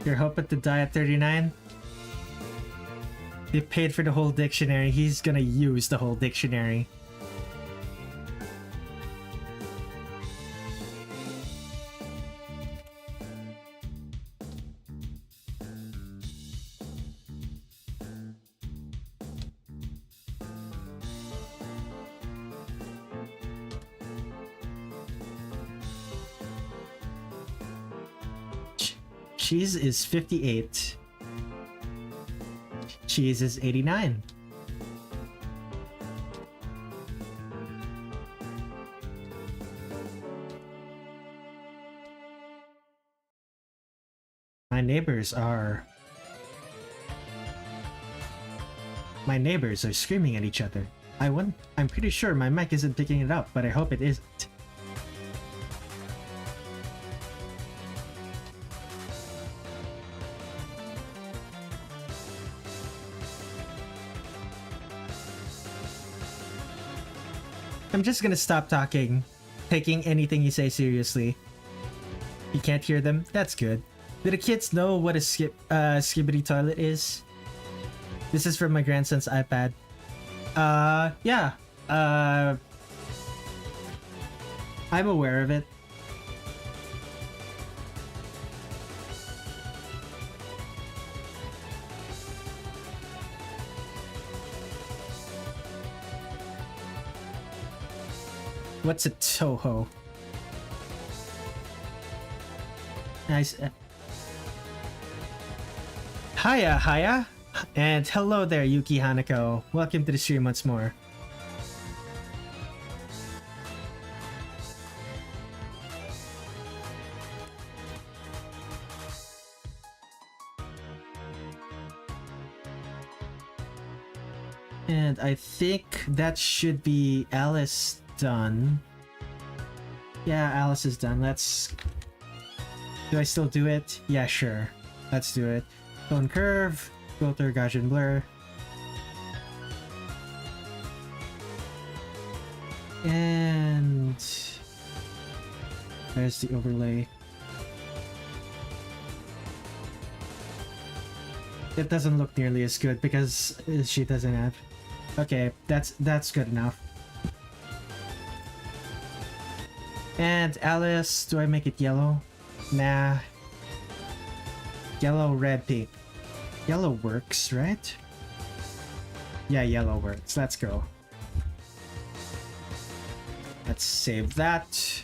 You're hoping to die at 39? They paid for the whole dictionary. He's gonna use the whole dictionary. Cheese is 58. Cheese is 89. My neighbors are screaming at each other. I'm pretty sure my mic isn't picking it up, but I hope it isn't. I'm just gonna stop talking, taking anything you say seriously. You can't hear them? That's good. Do the kids know what a skibbity toilet is? This is from my grandson's iPad. Yeah. I'm aware of it. What's a Touhou? Nice. Hiya. And hello there, Yuki Hanako. Welcome to the stream once more. And I think that should be Alice done. Yeah, Alice is done. Do I still do it? Yeah, sure. Let's do it. Tone curve, filter, Gaussian blur. And there's the overlay. It doesn't look nearly as good because she doesn't have. Okay, that's good enough. And Alice, do I make it yellow? Nah. Yellow, red, pink. Yellow works, right? Yeah, yellow works. Let's go. Let's save that.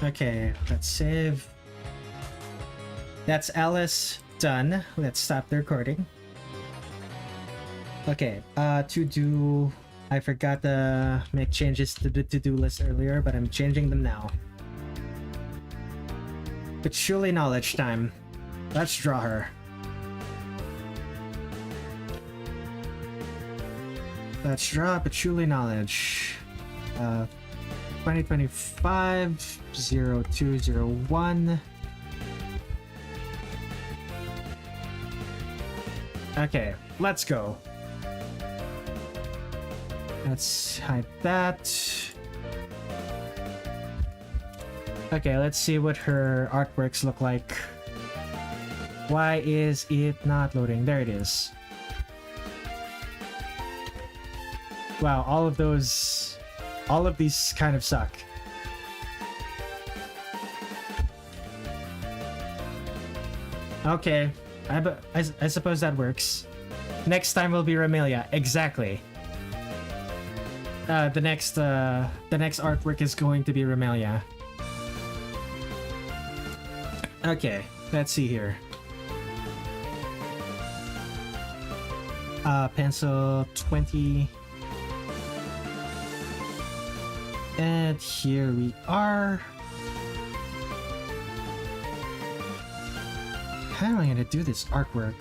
Okay, let's save. That's Alice done. Let's stop the recording. Okay, to do... I forgot to make changes to the to-do list earlier, but I'm changing them now. Patchouli Knowledge time. Let's draw her. Let's draw Patchouli Knowledge. 2025 0201. Okay, let's go. Let's hide that. Okay, let's see what her artworks look like. Why is it not loading? There it is. Wow, all of these kind of suck. Okay, I suppose that works. Next time will be Remilia. Exactly. The next artwork is going to be Remilia. Okay, let's see here. Pencil 20. And here we are. How am I gonna do this artwork?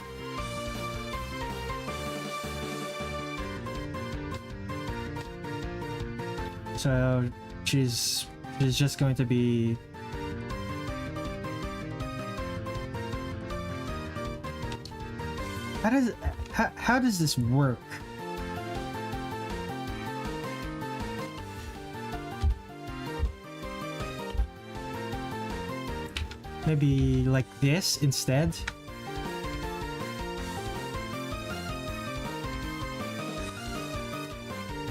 So she's just going to be... How does this work? Maybe like this instead?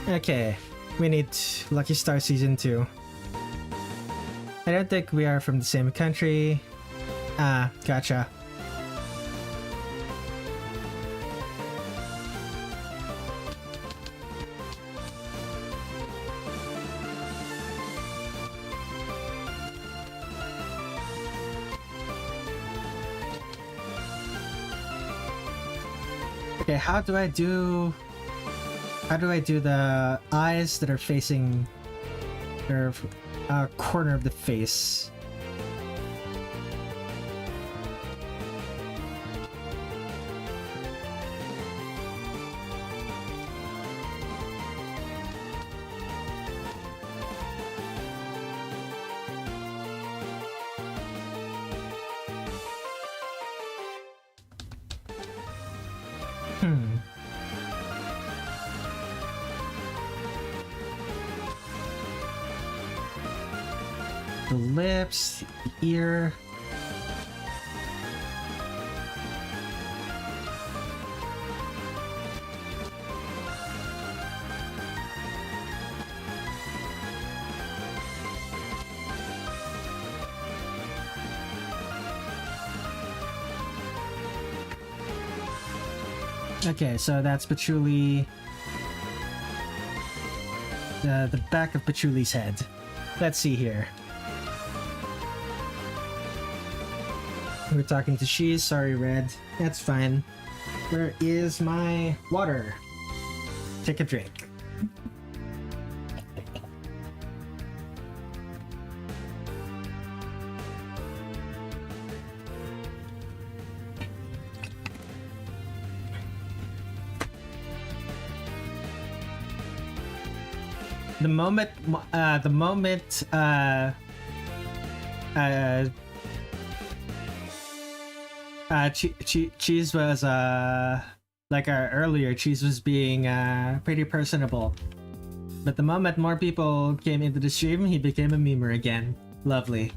Okay, we need Lucky Star Season 2. I don't think we are from the same country. Ah, gotcha. Okay, how do I do the eyes that are facing their corner of the face? The lips, the ear. Okay, so that's Patchouli. The back of Patchouli's head. Let's see here. We're talking to She's. Sorry, Red. That's fine. Where is my water? Take a drink. The moment Cheese was like earlier, Cheese was being pretty personable, but the moment more people came into the stream, he became a memer again. Lovely.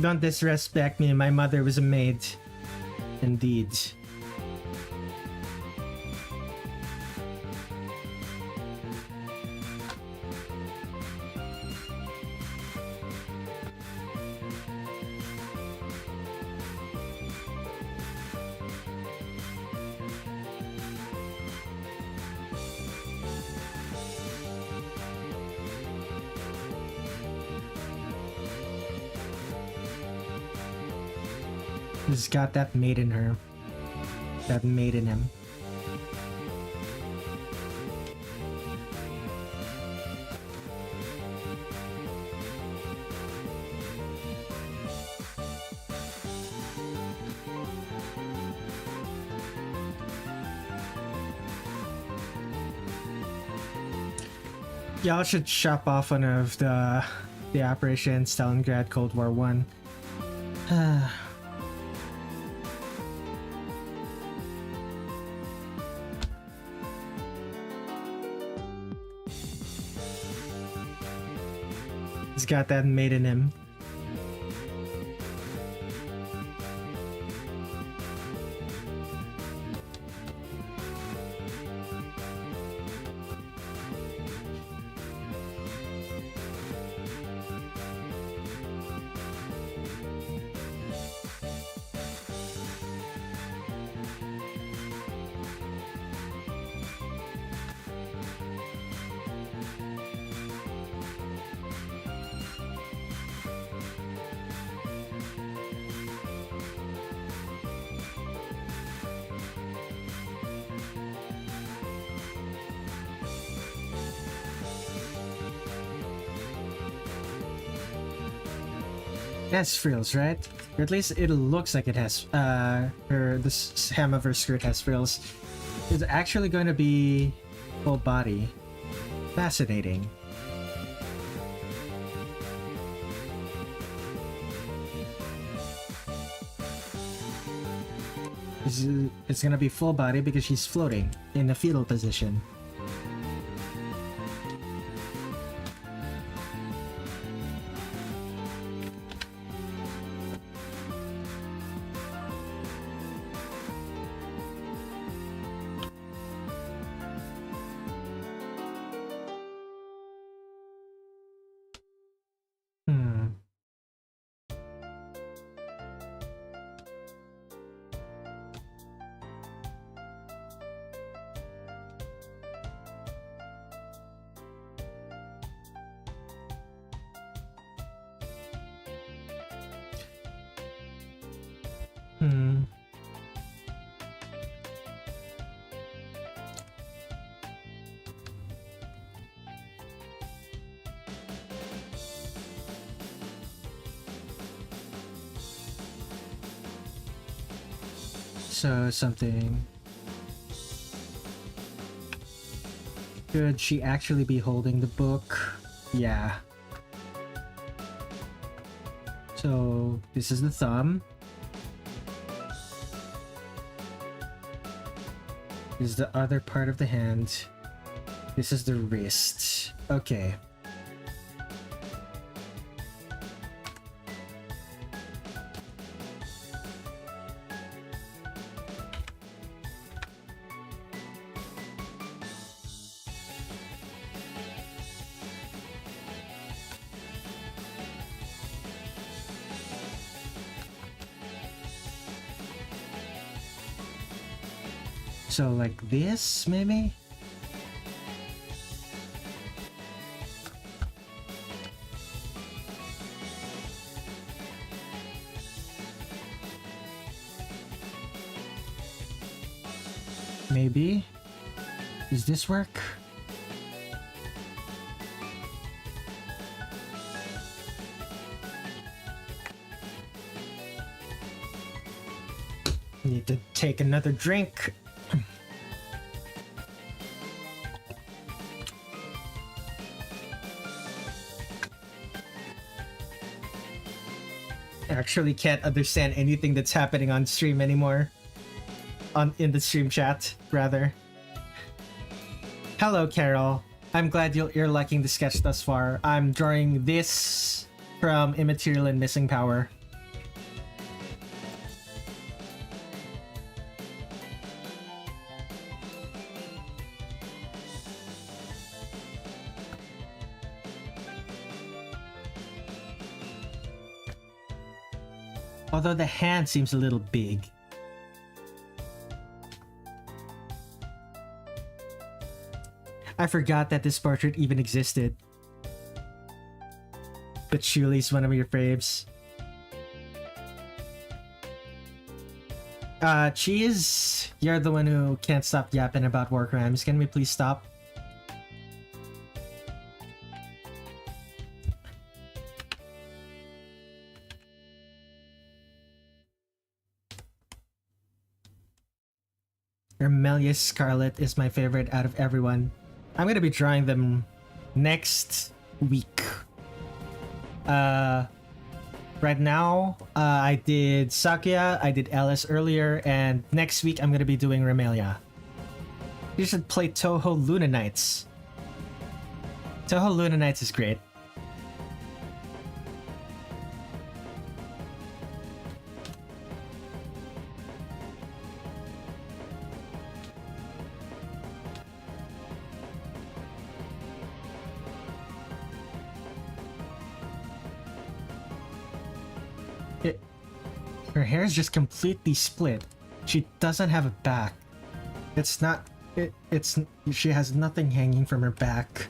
Don't disrespect me, my mother was a maid. Indeed. He's got that maid in her. That maid in him. Y'all should shop off one of the Operation Stalingrad Cold War 1. He's got that maid in him. It has frills, right? Or at least it looks like it has. The hem of her skirt has frills. It's actually going to be full body. Fascinating. It's gonna be full body because she's floating in a fetal position. So something. Could she actually be holding the book? Yeah. So this is the thumb. This is the other part of the hand. This is the wrist. Okay. So like this, maybe? Maybe? Does this work? Need to take another drink. Actually can't understand anything that's happening on stream anymore. In the stream chat, rather. Hello, Carol. I'm glad you're liking the sketch thus far. I'm drawing this from Immaterial and Missing Power. Although the hand seems a little big. I forgot that this portrait even existed. Patchouli's one of your faves. Cheese, you're the one who can't stop yapping about war crimes. Can we please stop? Remilia Scarlet is my favorite out of everyone. I'm gonna be drawing them next week. Right now, I did Sakuya, I did Alice earlier, and next week I'm gonna be doing Remilia. You should play Touhou Luna Nights. Touhou Luna Nights is great. Her hair is just completely split. She doesn't have a back. It's not... it's... She has nothing hanging from her back.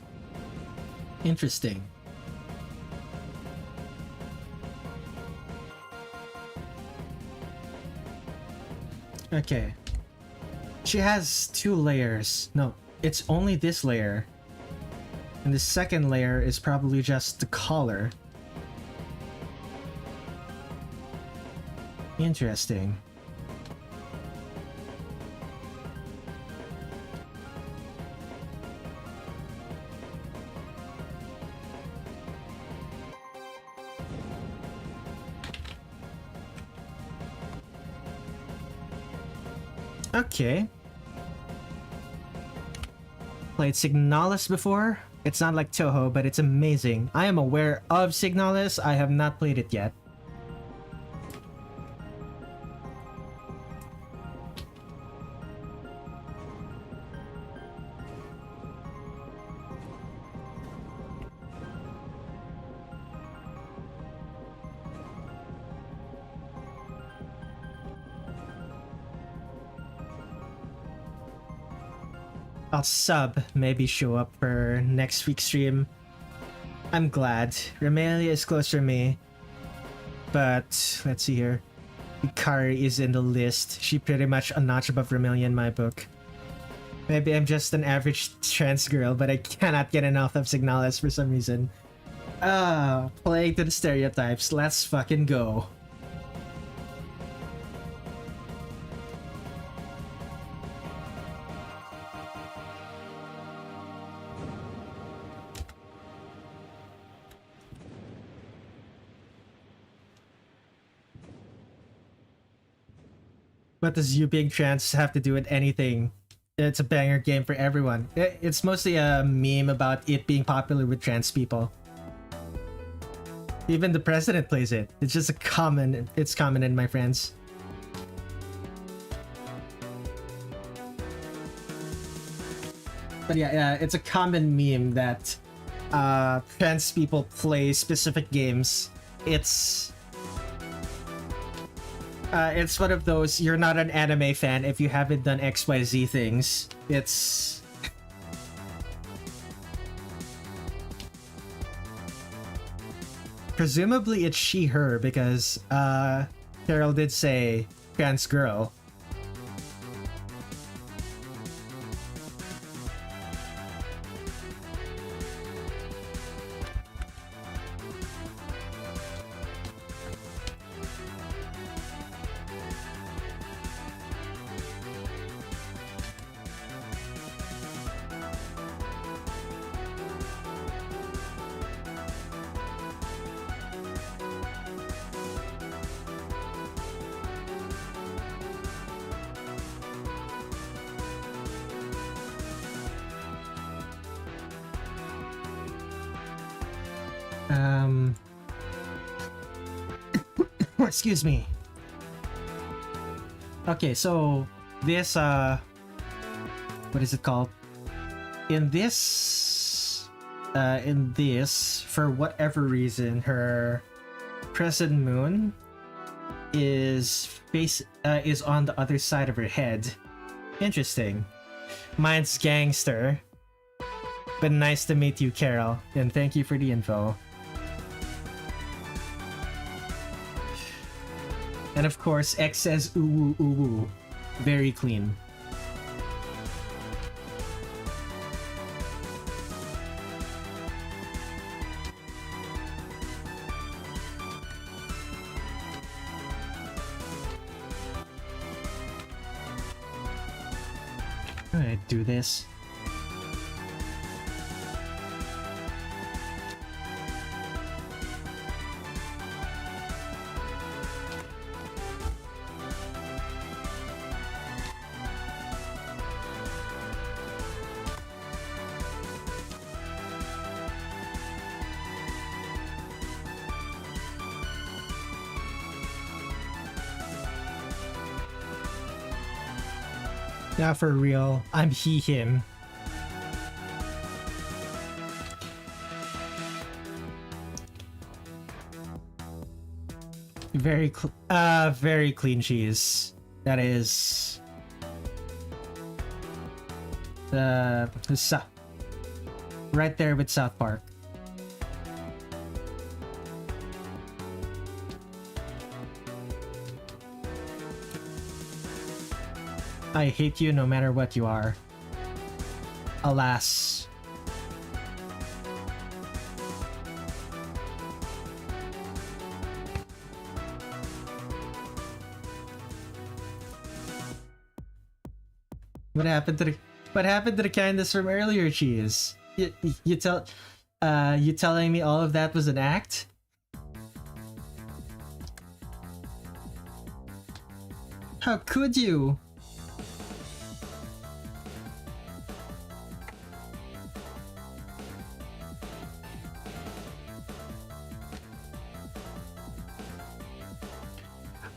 Interesting. Okay. She has 2 layers. No, it's only this layer. And the second layer is probably just the collar. Interesting. Okay. Played Signalis before. It's not like Touhou, but it's amazing. I am aware of Signalis. I have not played it yet. I'll sub, maybe show up for next week's stream. I'm glad. Remilia is closer to me. But, let's see here. Yukari is in the list. She pretty much a notch above Remilia in my book. Maybe I'm just an average trans girl, but I cannot get enough of Signalis for some reason. Playing to the stereotypes. Let's fucking go. What does you being trans have to do with anything? It's a banger game for everyone. It's mostly a meme about it being popular with trans people. Even the president plays it. It's just it's common in my friends. But yeah, it's a common meme that trans people play specific games. It's one of those, you're not an anime fan if you haven't done XYZ things. It's... Presumably it's she, her, because Carol did say trans girl. Excuse me. Okay, so this what is it called? In this for whatever reason, her crescent moon is on the other side of her head. Interesting. Mine's gangster. But nice to meet you, Carol, and thank you for the info. And of course, X says uwu uwu. Very clean. Alright, do this. Now for real, I'm he, him. Very clean cheese. That is... right there with South Park. I hate you no matter what you are. Alas. What happened to the kindness from earlier, Cheese? You telling me all of that was an act? How could you?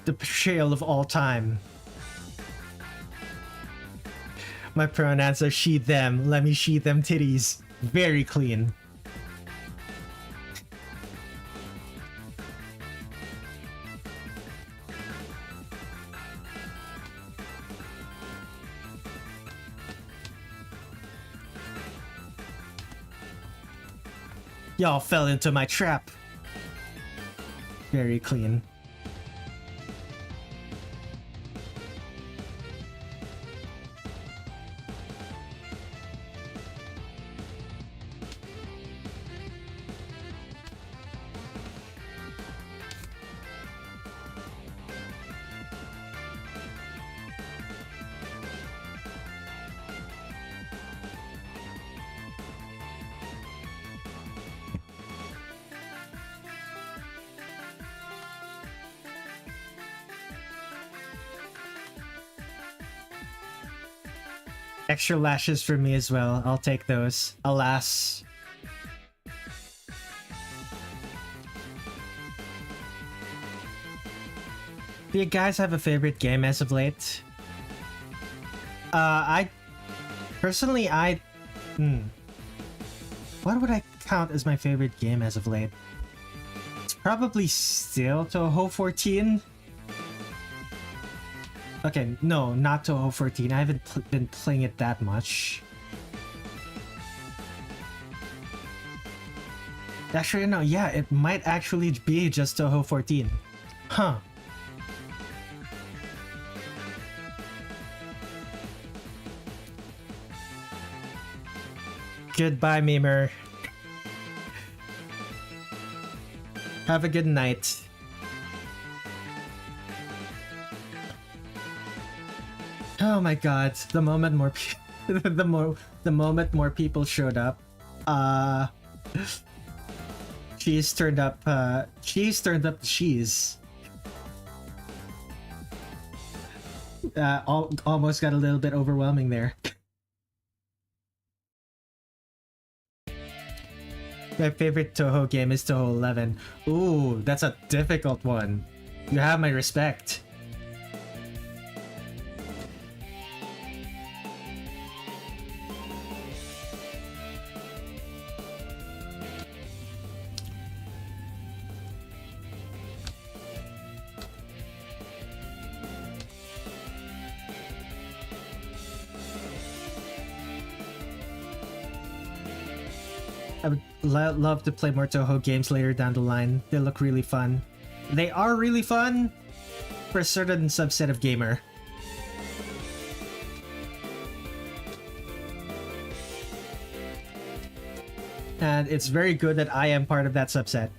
The betrayal of all time. My pronouns are she, them. Let me she them titties. Very clean. Y'all fell into my trap. Very clean. Extra lashes for me as well. I'll take those. Alas. Do you guys have a favorite game as of late? I personally, what would I count as my favorite game as of late? It's probably still Touhou 14. Okay, no, not Touhou 14. I haven't been playing it that much. Actually, no, yeah, it might actually be just Touhou 14. Huh. Goodbye, Memer. Have a good night. Oh my god, the moment more the moment more people showed up, cheese turned up the cheese. Almost got a little bit overwhelming there. My favorite Touhou game is Touhou 11. Ooh, that's a difficult one. You have my respect. I would love to play more Touhou games later down the line. They look really fun. They are really fun, for a certain subset of gamer. And it's very good that I am part of that subset.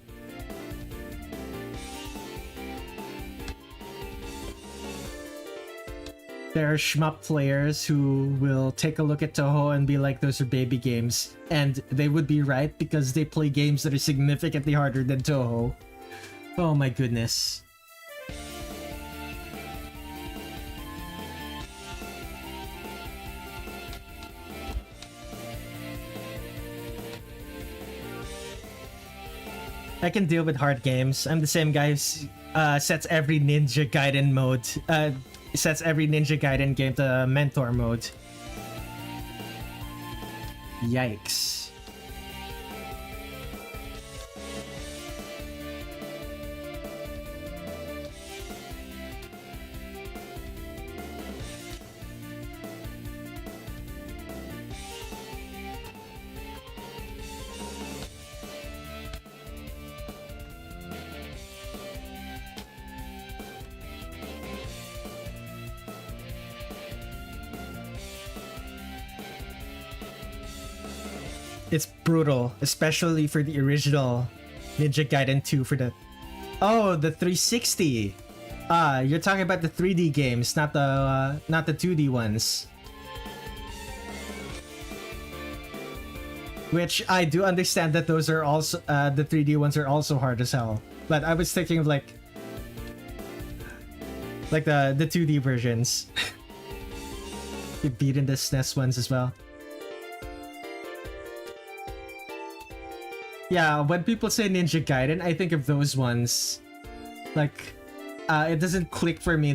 There are shmup players who will take a look at Touhou and be like, those are baby games. And they would be right because they play games that are significantly harder than Touhou. Oh my goodness. I can deal with hard games. I'm the same guy who sets every Ninja Gaiden mode. Sets every Ninja Gaiden game to mentor mode. Yikes. It's brutal, especially for the original Ninja Gaiden 2 for the... Oh, the 360! You're talking about the 3D games, not the 2D ones. Which I do understand that those are also... the 3D ones are also hard as hell. But I was thinking of like the 2D versions. You've beaten the SNES ones as well. Yeah, when people say Ninja Gaiden, I think of those ones. Like, it doesn't click for me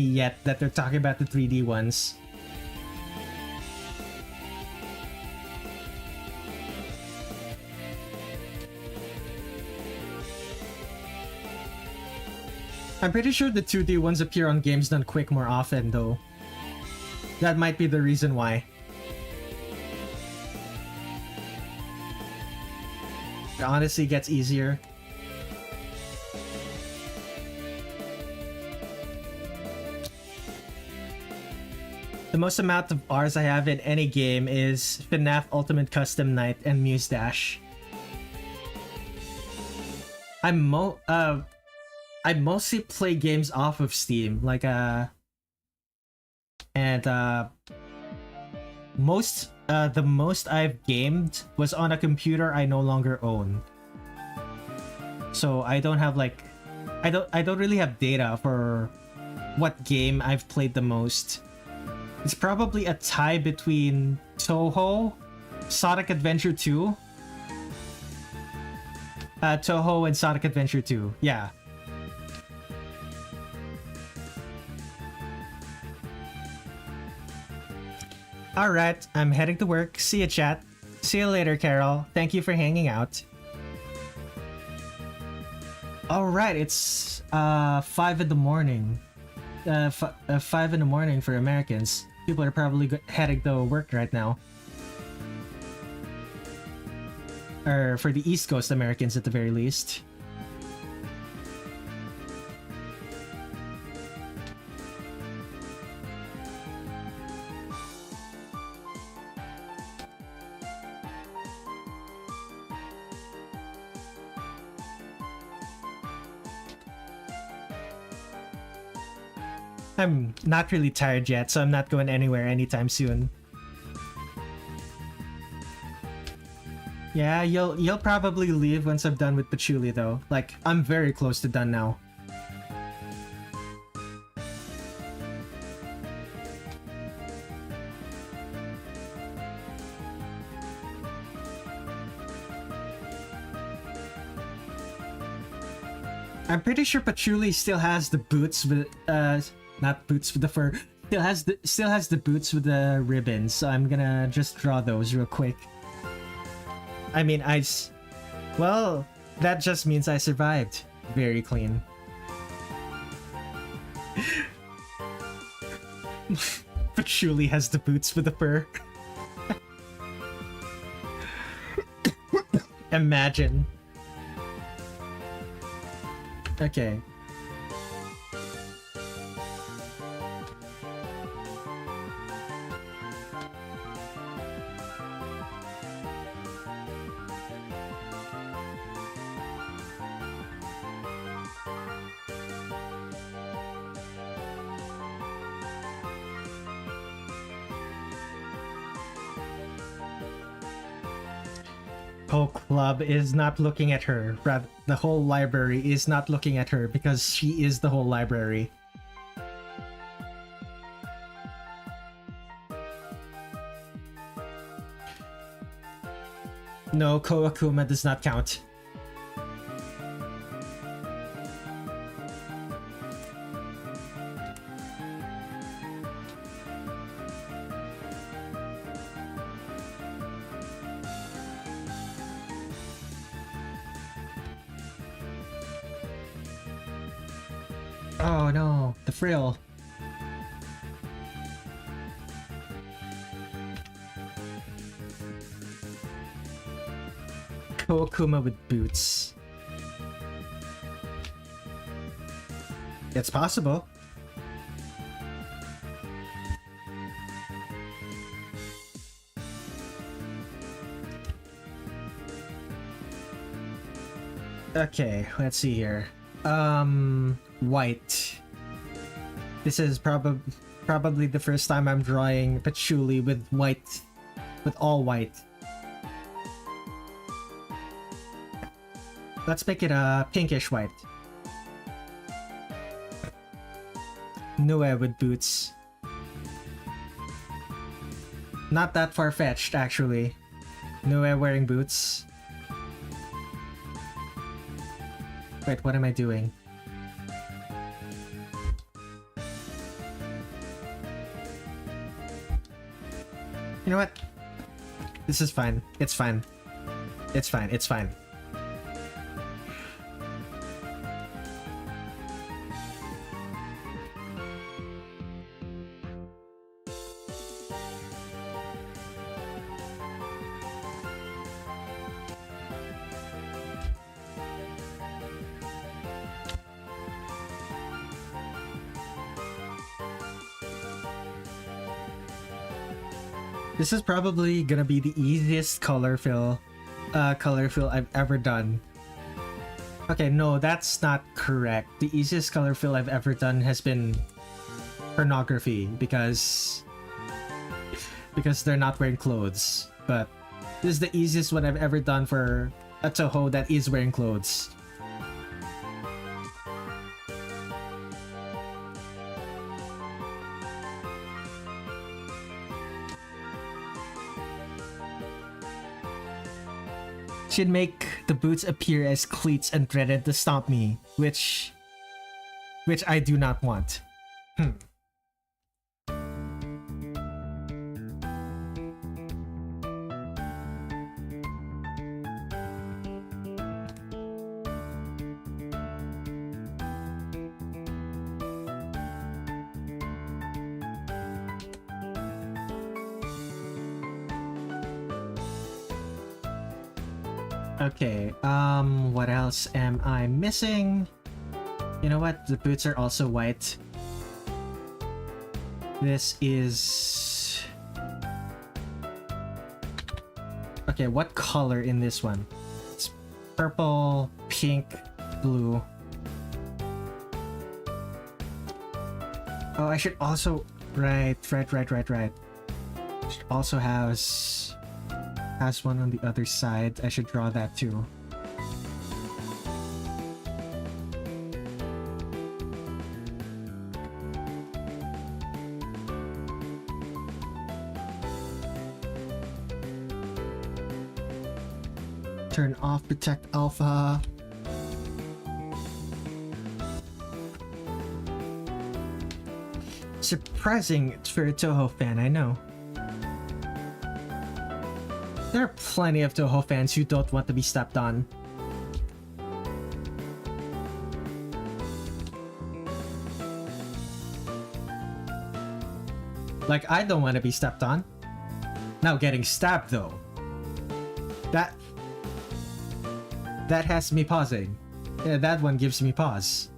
yet that they're talking about the 3D ones. I'm pretty sure the 2D ones appear on Games Done Quick more often, though. That might be the reason why. It honestly gets easier. The most amount of R's I have in any game is FNAF Ultimate Custom Night and Muse Dash. I mostly play games off of Steam, like the most I've gamed was on a computer I no longer own. So I don't have like I don't really have data for what game I've played the most. It's probably a tie between Touhou, Sonic Adventure 2. Touhou and Sonic Adventure 2. Yeah. Alright, I'm heading to work. See ya, chat. See you later, Carol. Thank you for hanging out. Alright, it's 5 in the morning. 5 in the morning for Americans. People are probably heading to work right now. Or for the East Coast Americans at the very least. I'm not really tired yet, so I'm not going anywhere anytime soon. Yeah, you'll probably leave once I'm done with Patchouli though. Like, I'm very close to done now. I'm pretty sure Patchouli still has the boots with not boots with the fur. Still has the boots with the ribbons, so I'm gonna just draw those real quick. I mean, well, that just means I survived. Very clean. Patchouli has the boots with the fur. Imagine. Okay. whole club is not looking at her. Rather, the whole library is not looking at her because she is the whole library. No, Koakuma does not count. Oh no, the frill. Koakuma with boots. It's possible. Okay, let's see here. White. This is probably the first time I'm drawing Patchouli with white, with all white. Let's make it a pinkish white. Nue with boots. Not that far-fetched, actually. Nue wearing boots. Wait, what am I doing? You know what? This is fine. It's fine. It's fine. It's fine. This is probably gonna be the easiest color fill I've ever done. Okay, no, that's not correct. The easiest color fill I've ever done has been pornography because they're not wearing clothes. But this is the easiest one I've ever done for a Touhou that is wearing clothes. Should make the boots appear as cleats and threaded to stomp me, which I do not want. Okay, what else am I missing? You know what? The boots are also white. This is... Okay, what color in this one? It's purple, pink, blue. Oh, I should also... Right. Should also has one on the other side. I should draw that too. Turn off protect alpha. Surprising for a Touhou fan, I know. There are plenty of Touhou fans who don't want to be stepped on. Like, I don't want to be stepped on. Now getting stabbed though. That has me pausing. Yeah, that one gives me pause.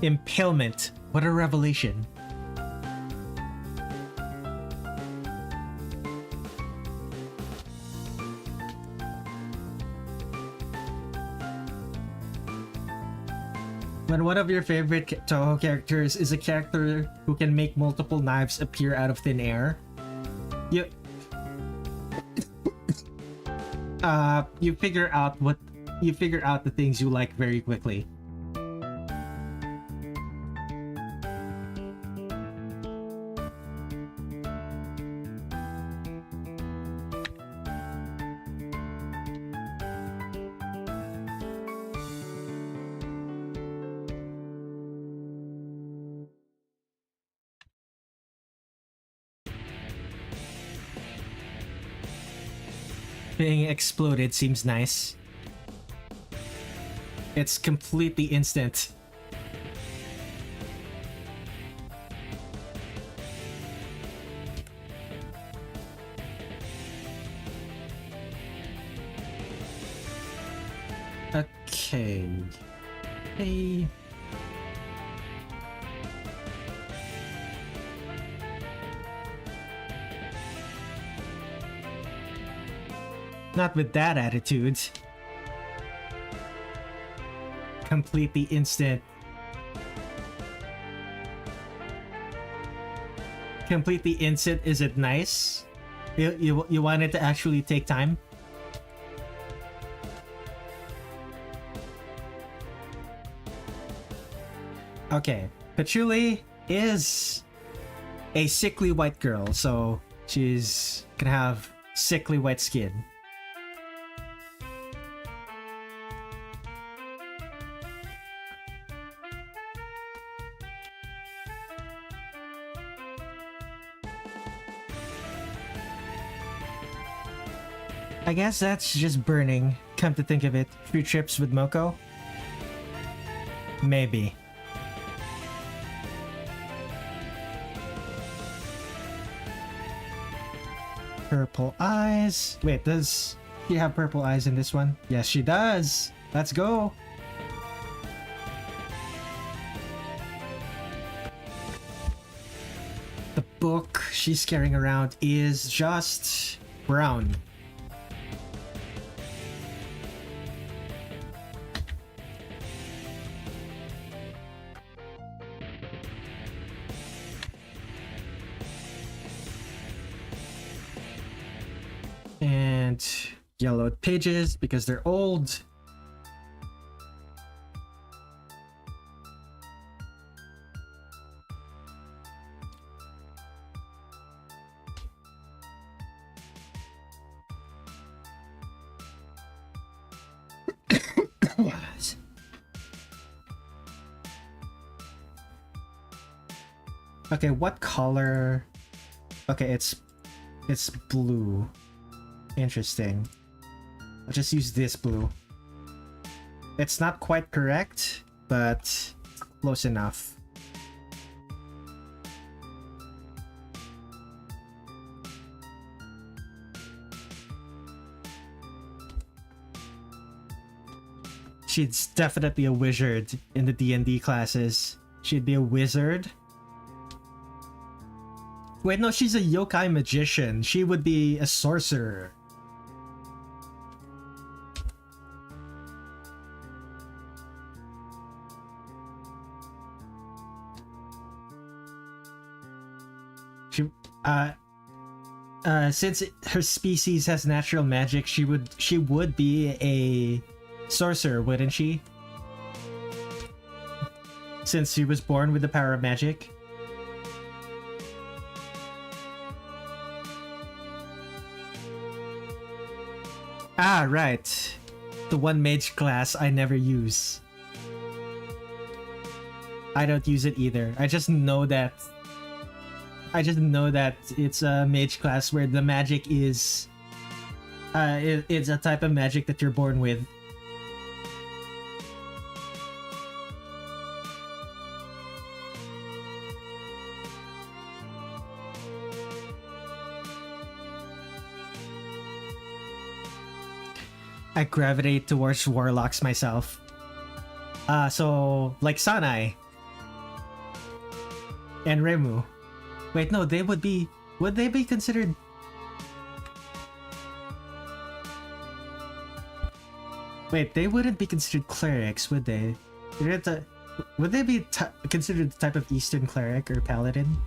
Impalement. What a revelation. When one of your favorite Touhou characters is a character who can make multiple knives appear out of thin air, you figure out the things you like very quickly. Being exploded seems nice. It's completely instant. Okay. Hey. Not with that attitude. Completely instant. Completely instant. Is it nice? You want it to actually take time? Okay. Patchouli is a sickly white girl, so she's gonna have sickly white skin. I guess that's just burning, come to think of it. Free trips with Moko? Maybe. Purple eyes. Wait, does she have purple eyes in this one? Yes, she does. Let's go. The book she's carrying around is just brown. And yellowed pages because they're old. Okay, what color? Okay, it's blue. Interesting. I'll just use this blue. It's not quite correct, but close enough. She's definitely a wizard in the D&D classes. She'd be a wizard. Wait, no, she's a yokai magician. She would be a sorcerer. She, since her species has natural magic, she would be a sorcerer, wouldn't she? Since she was born with the power of magic. Ah, right. The one mage class I never use. I don't use it either. I just know that it's a mage class where the magic is it's a type of magic that you're born with. I gravitate towards warlocks myself. So like Sanai, and Reimu. Wait, no, they would be... Would they be considered... Wait, they wouldn't be considered clerics, would they? Would they be considered the type of Eastern cleric or paladin?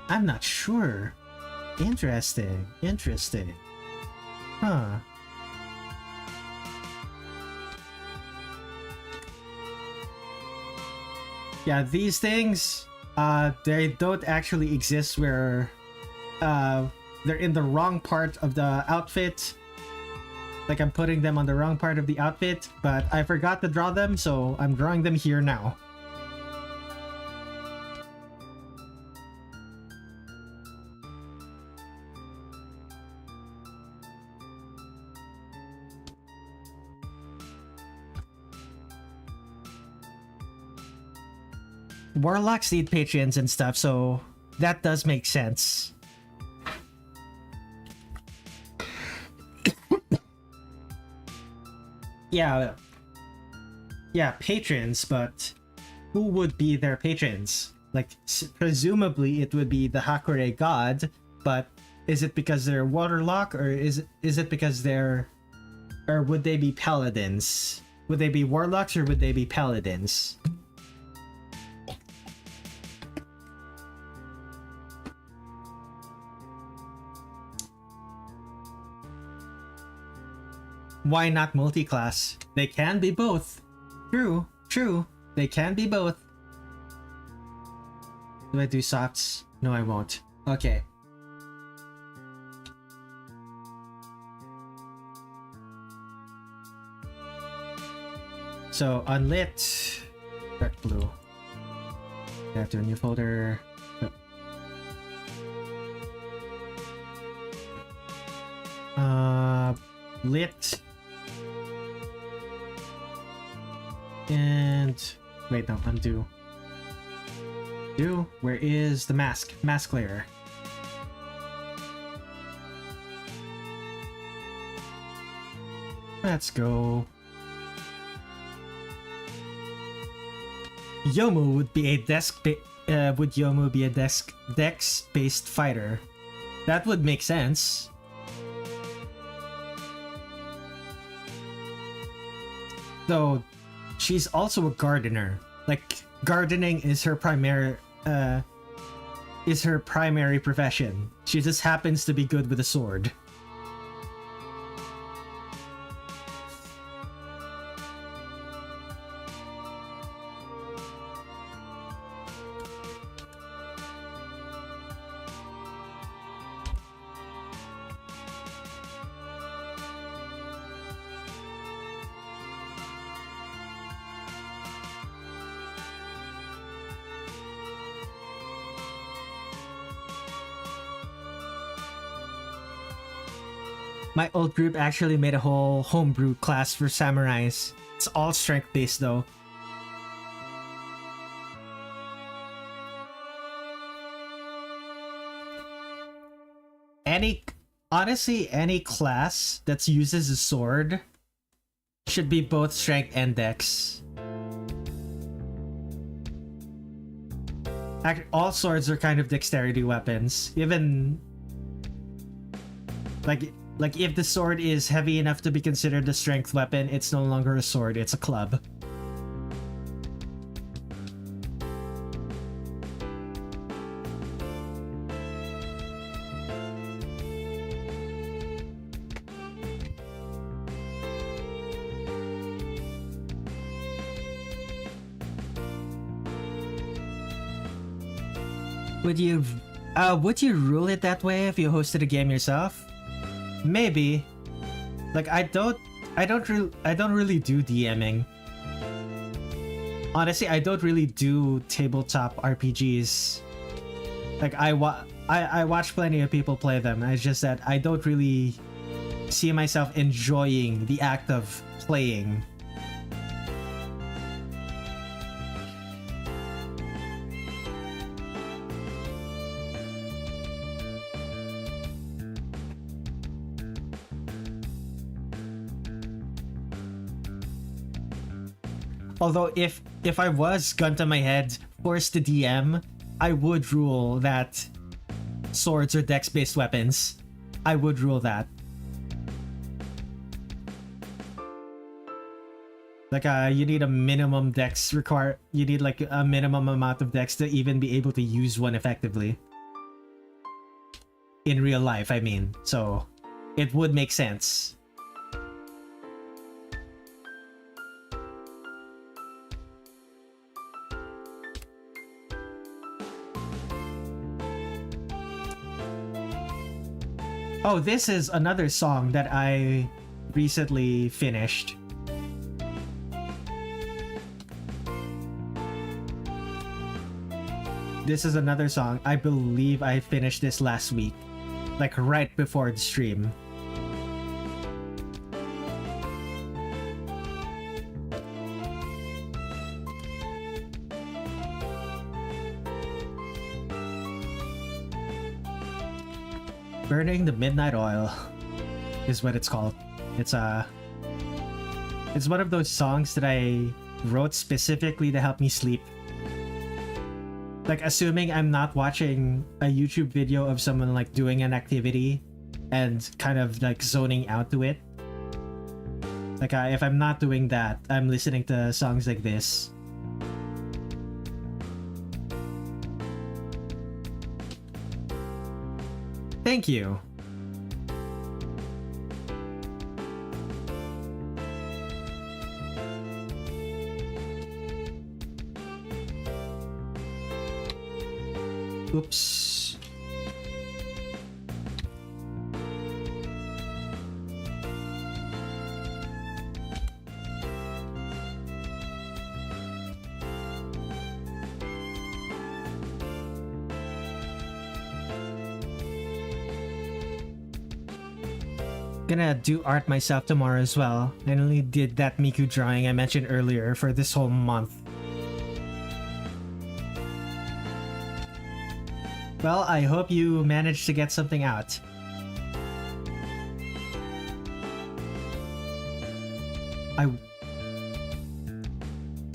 I'm not sure. Interesting. Interesting. Huh. Yeah, these things, they don't actually exist where they're in the wrong part of the outfit. Like I'm putting them on the wrong part of the outfit, but I forgot to draw them, so I'm drawing them here now. Warlocks need patrons and stuff, so that does make sense. Yeah, patrons, but who would be their patrons? Like, presumably it would be the Hakurei god, but is it because they're Waterlock, or is it because they're... Or would they be paladins? Would they be warlocks, or would they be paladins? Why not multi-class? They can be both. True, true. They can be both. Do I do softs? No, I won't. Okay. So, unlit. Dark blue. I have to do a new folder. Lit. And wait, no, undo. Where is the mask? Mask layer. Let's go. Yomu would be a dex-based fighter? That would make sense. Though she's also a gardener. Like, gardening is her primary profession. She just happens to be good with a sword. My old group actually made a whole homebrew class for samurais. It's all strength based though. Honestly, any class that uses a sword should be both strength and dex. All swords are kind of dexterity weapons. Even like if the sword is heavy enough to be considered a strength weapon, it's no longer a sword, it's a club. Would you rule it that way if you hosted a game yourself? Maybe. Like I don't really do DMing. Honestly, I don't really do tabletop RPGs. Like I watch plenty of people play them. It's just that I don't really see myself enjoying the act of playing. Although if I was gun to my head, forced to DM, I would rule that swords are dex-based weapons. I would rule that. Like, you need a minimum dex you need like a minimum amount of dex to even be able to use one effectively. In real life, I mean. So, it would make sense. Oh, this is another song that I recently finished. This is another song. I believe I finished this last week. Like right before the stream. Burning the Midnight Oil is what it's called. It's one of those songs that I wrote specifically to help me sleep. Like, assuming I'm not watching a YouTube video of someone like doing an activity and kind of like zoning out to it. Like, if I'm not doing that, I'm listening to songs like this. Thank you. Oops. Gonna do art myself tomorrow as well. I only did that Miku drawing I mentioned earlier for this whole month. Well, I hope you managed to get something out.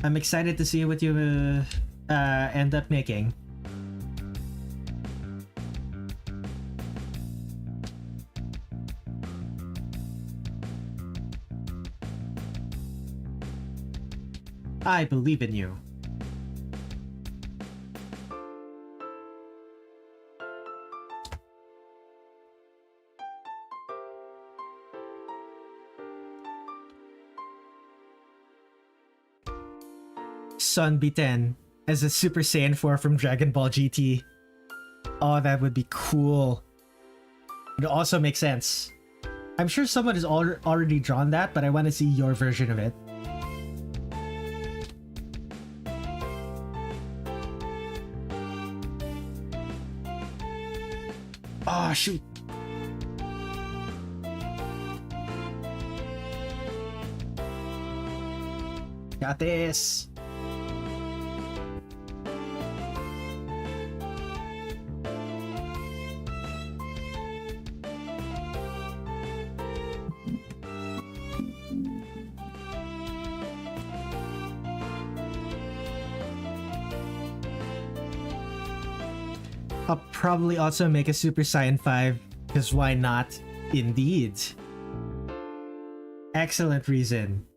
I'm excited to see what you end up making. I believe in you. Son Biten as a Super Saiyan 4 from Dragon Ball GT. Oh, that would be cool. It also makes sense. I'm sure someone has already drawn that, but I want to see your version of it. Oh, shoot. Got this. I'll probably also make a Super Saiyan 5, because why not? Indeed. Excellent reason.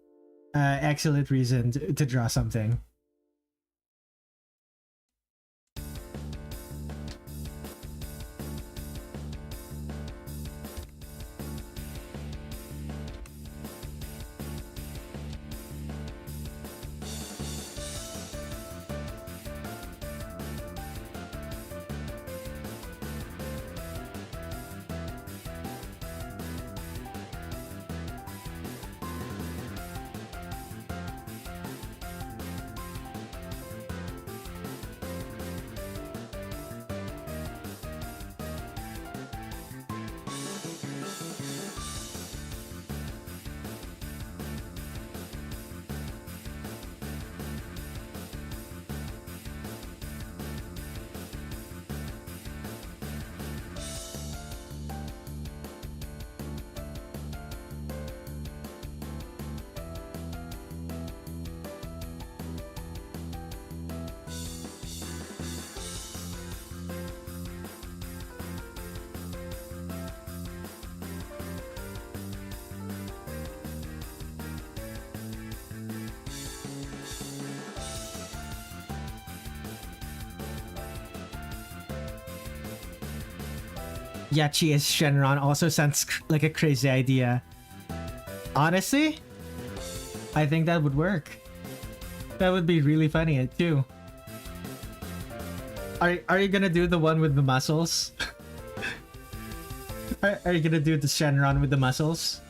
Excellent reason to draw something. Yachi as Shenron also sounds like a crazy idea. Honestly, I think that would work. That would be really funny too. Are you gonna do the one with the muscles? Are you gonna do the Shenron with the muscles?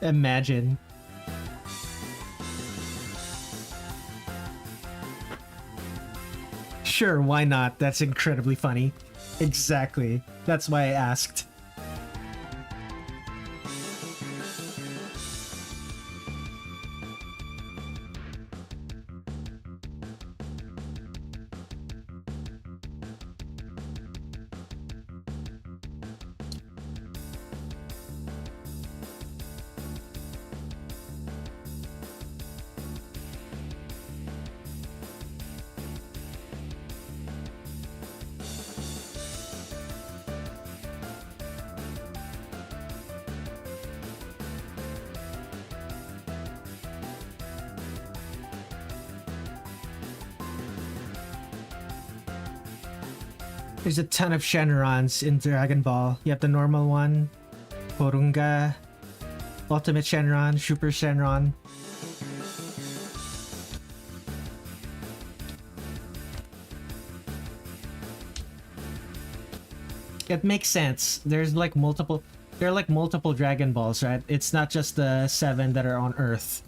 Imagine. Sure, why not? That's incredibly funny. Exactly. That's why I asked. There's a ton of Shenrons in Dragon Ball. You have the normal one, Porunga, Ultimate Shenron, Super Shenron. It makes sense. There's like multiple, there are like multiple Dragon Balls, right? It's not just the 7 that are on Earth.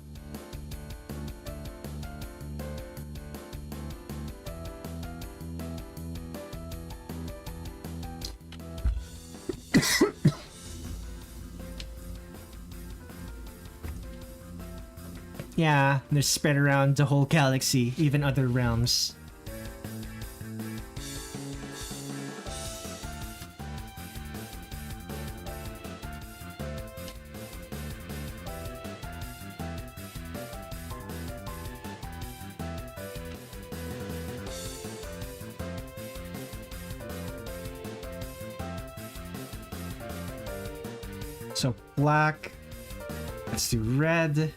Yeah, they're spread around the whole galaxy, even other realms. So black, let's do red.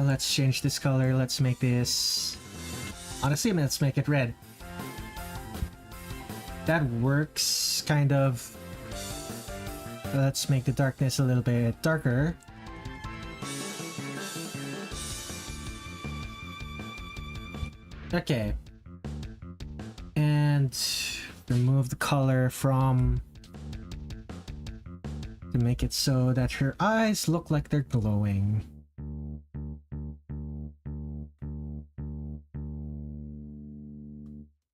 Let's change this color. Let's make this... Honestly, let's make it red. That works, kind of. Let's make the darkness a little bit darker. Okay. And remove the color from... to make it so that her eyes look like they're glowing.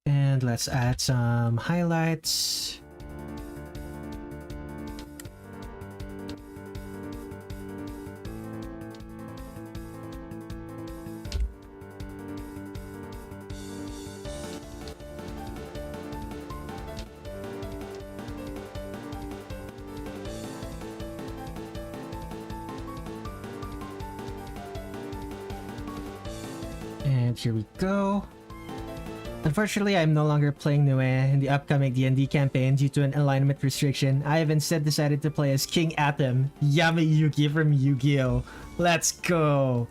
And let's add some highlights. And here we go. Unfortunately, I'm no longer playing Nue in the upcoming D&D campaign due to an alignment restriction. I have instead decided to play as King Atom, Yuki from Yu-Gi-Oh! Let's go!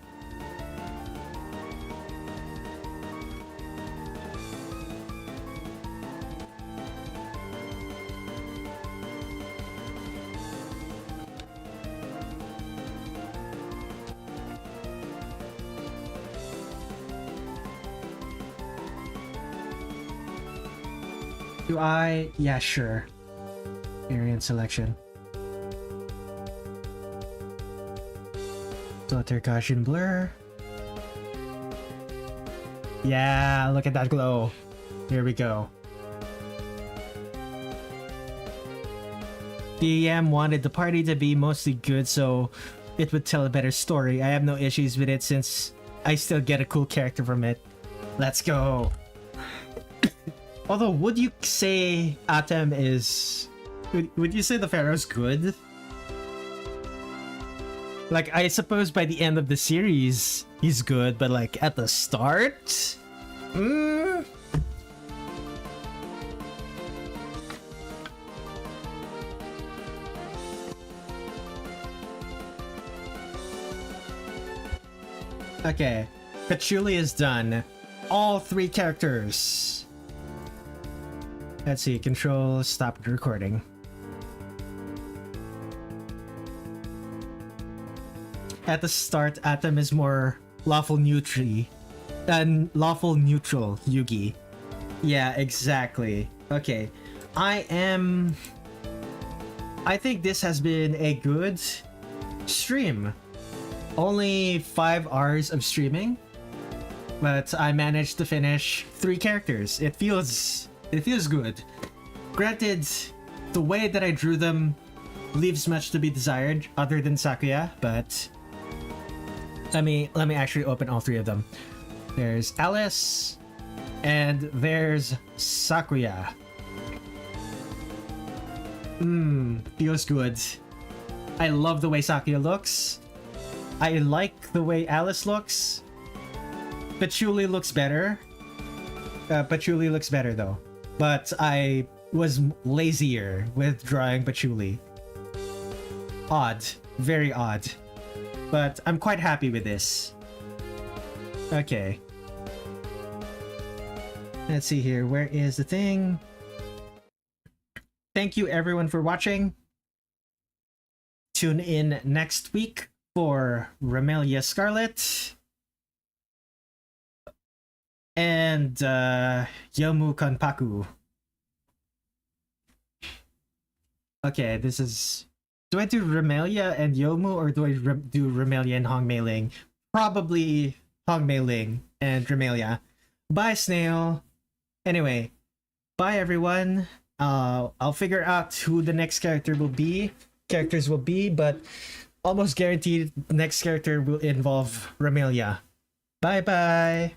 Do I? Yeah, sure. Variant selection. Filter Gaussian blur. Yeah, look at that glow. Here we go. The EM wanted the party to be mostly good so it would tell a better story. I have no issues with it since I still get a cool character from it. Let's go. Although, would you say Atom is... Would you say the Pharaoh's good? Like, I suppose by the end of the series, he's good, but like, at the start? Okay, Patchouli is done. All 3 characters. Let's see, control, stop recording. At the start, Atom is more lawful neutral Yugi. Yeah, exactly. Okay, I think this has been a good stream. Only 5 hours of streaming, but I managed to finish 3 characters. It feels good. Granted, the way that I drew them leaves much to be desired other than Sakuya, but let me actually open all 3 of them. There's Alice and there's Sakuya. Feels good. I love the way Sakuya looks. I like the way Alice looks. Patchouli looks better. Patchouli looks better though. But I was lazier with drawing Patchouli. Odd. Very odd. But I'm quite happy with this. Okay. Let's see here. Where is the thing? Thank you everyone for watching. Tune in next week for Remilia Scarlet and Yomu Kanpaku. Okay, this is... Do I do Remilia and Yomu, or do I do Remilia and Hong Meiling? Probably Hong Meiling and Remilia. Bye, Snail. Anyway, bye everyone. I'll figure out who the next characters will be, but almost guaranteed the next character will involve Remilia. Bye bye.